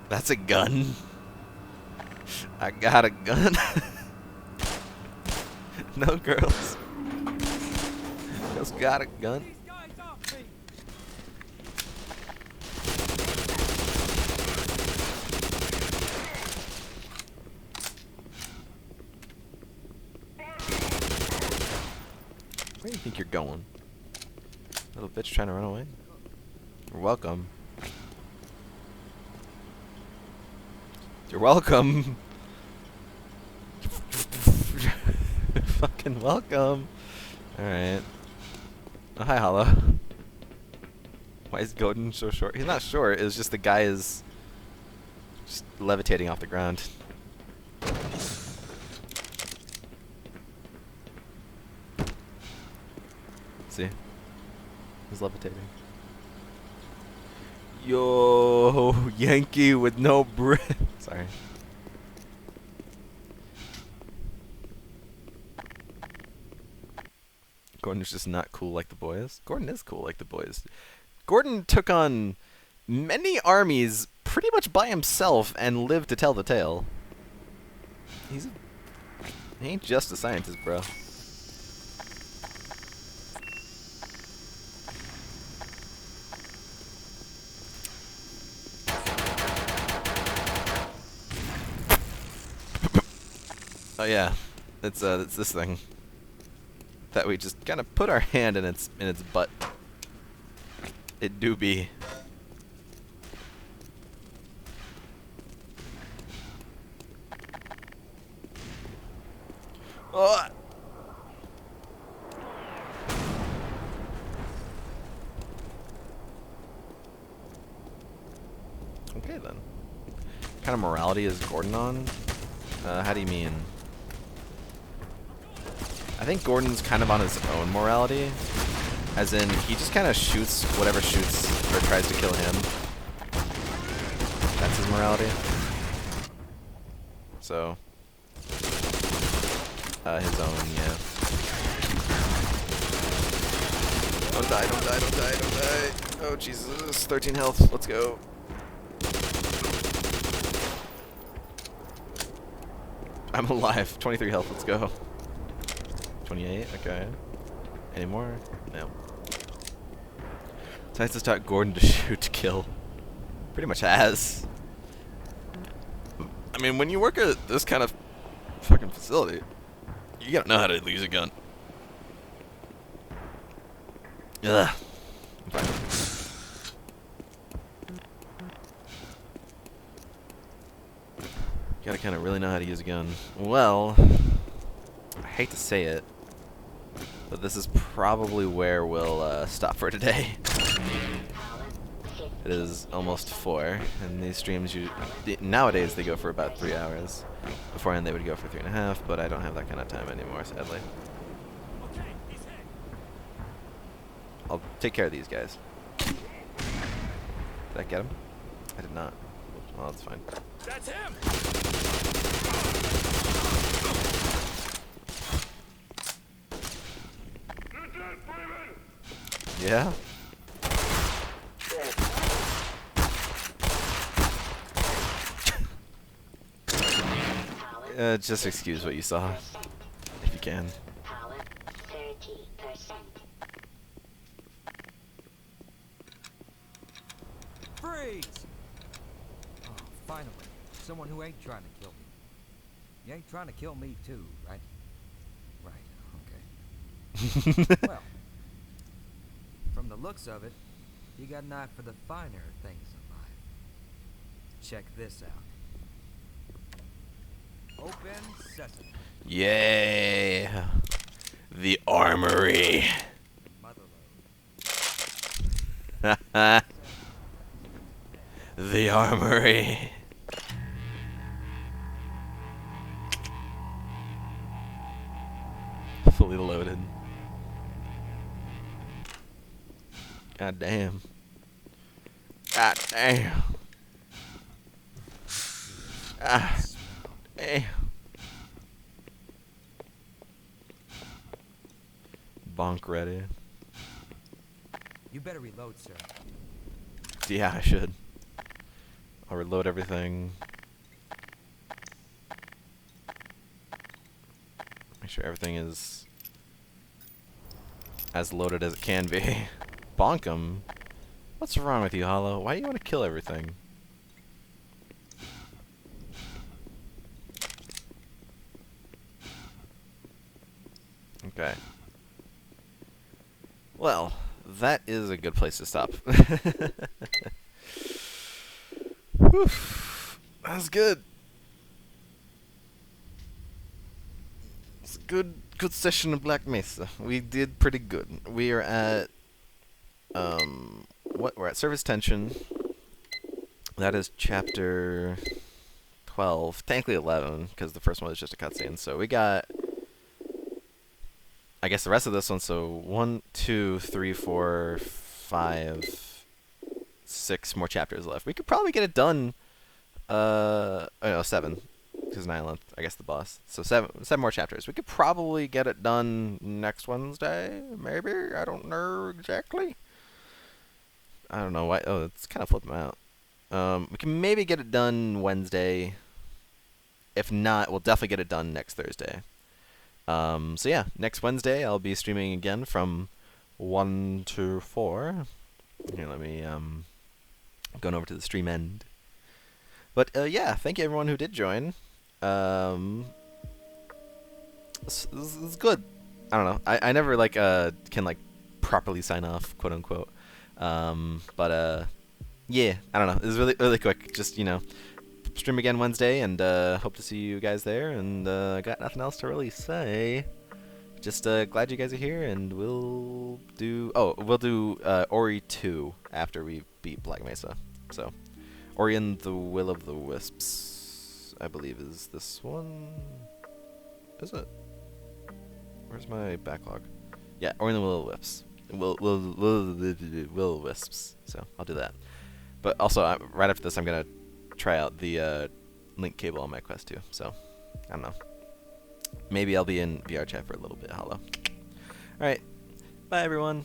That's a gun. I got a gun. No girls. Girls got a gun. Where do you think you're going? Little bitch trying to run away? You're welcome. You're welcome. Fucking welcome. Alright. Oh, hi, Hollow. Why is Godin so short? He's not short, it's just the guy is just levitating off the ground. See? He's levitating. Yo, Yankee with no breath. Sorry. Gordon's just not cool like the boys. Gordon is cool like the boys. Gordon took on many armies pretty much by himself and lived to tell the tale. He ain't just a scientist, bro. Oh yeah, it's this thing that we just kind of put our hand in its butt. It do be. Oh. Okay then. What kind of morality is Gordon on? How do you mean? I think Gordon's kind of on his own morality. As in, he just kind of shoots whatever shoots or tries to kill him. That's his morality. So, his own, yeah. Don't die, don't die, don't die, don't die. Oh, Jesus. 13 health. Let's go. I'm alive. 23 health. Let's go. 28. Okay. Any more? No. So I have to start Gordon to shoot to kill. Pretty much has. I mean, when you work at this kind of fucking facility, you gotta know how to use a gun. Ugh. I'm fine. Gotta kind of really know how to use a gun. Well, I hate to say it, but this is probably where we'll stop for today. It is almost 4, and these streams nowadays they go for about 3 hours. Beforehand they would go for 3.5, but I don't have that kind of time anymore, sadly. I'll take care of these guys. Did I get him? I did not. Well, that's fine. That's him. Good Yeah? Just excuse what you saw, if you can. Power 30%. Freeze! Oh, finally. Someone who ain't trying to kill me. You ain't trying to kill me too, right? Right, okay. Well, from the looks of it, you got an eye for the finer things in life. Check this out. Open sesame. Yeah. The armory. Motherload. The armory. Fully loaded. God damn. God damn. Ah. Damn. Bonk ready. You better reload, sir. Yeah, I should. I'll reload everything. Make sure everything is as loaded as it can be. Bonk 'em? What's wrong with you, Hollow? Why do you want to kill everything? Okay. Well, that is a good place to stop. Whew. That was good. It's a good session of Black Mesa. We did pretty good. We are at we're at Service Tension. That is chapter 12, technically 11, because the first one was just a cutscene. So we got, I guess, the rest of this one. So 1, 2, 3, 4, 5, 6 more chapters left. We could probably get it done. Oh no, 7, because Nyland, I guess, the boss. So 7 more chapters. We could probably get it done next Wednesday, maybe. I don't know exactly. I don't know why. Oh, it's kind of flipping out. We can maybe get it done Wednesday. If not, we'll definitely get it done next Thursday. So yeah, next Wednesday I'll be streaming again from 1 to 4. Here, let me going over to the stream end. But yeah, thank you everyone who did join. This is good. I don't know. I never can properly sign off, quote unquote. But yeah, I don't know. It was really quick. Just, stream again Wednesday, and hope to see you guys there. And got nothing else to really say. Just glad you guys are here, and we'll do Ori 2 after we beat Black Mesa. So Ori and the Will of the Wisps, I believe, is this one. Is it? Where's my backlog? Yeah, Ori and the Will of the Wisps. Will Wisps. So I'll do that. But also, right after this, I'm gonna try out the link cable on my Quest 2. So I don't know. Maybe I'll be in VR chat for a little bit. Hollow. All right. Bye, everyone.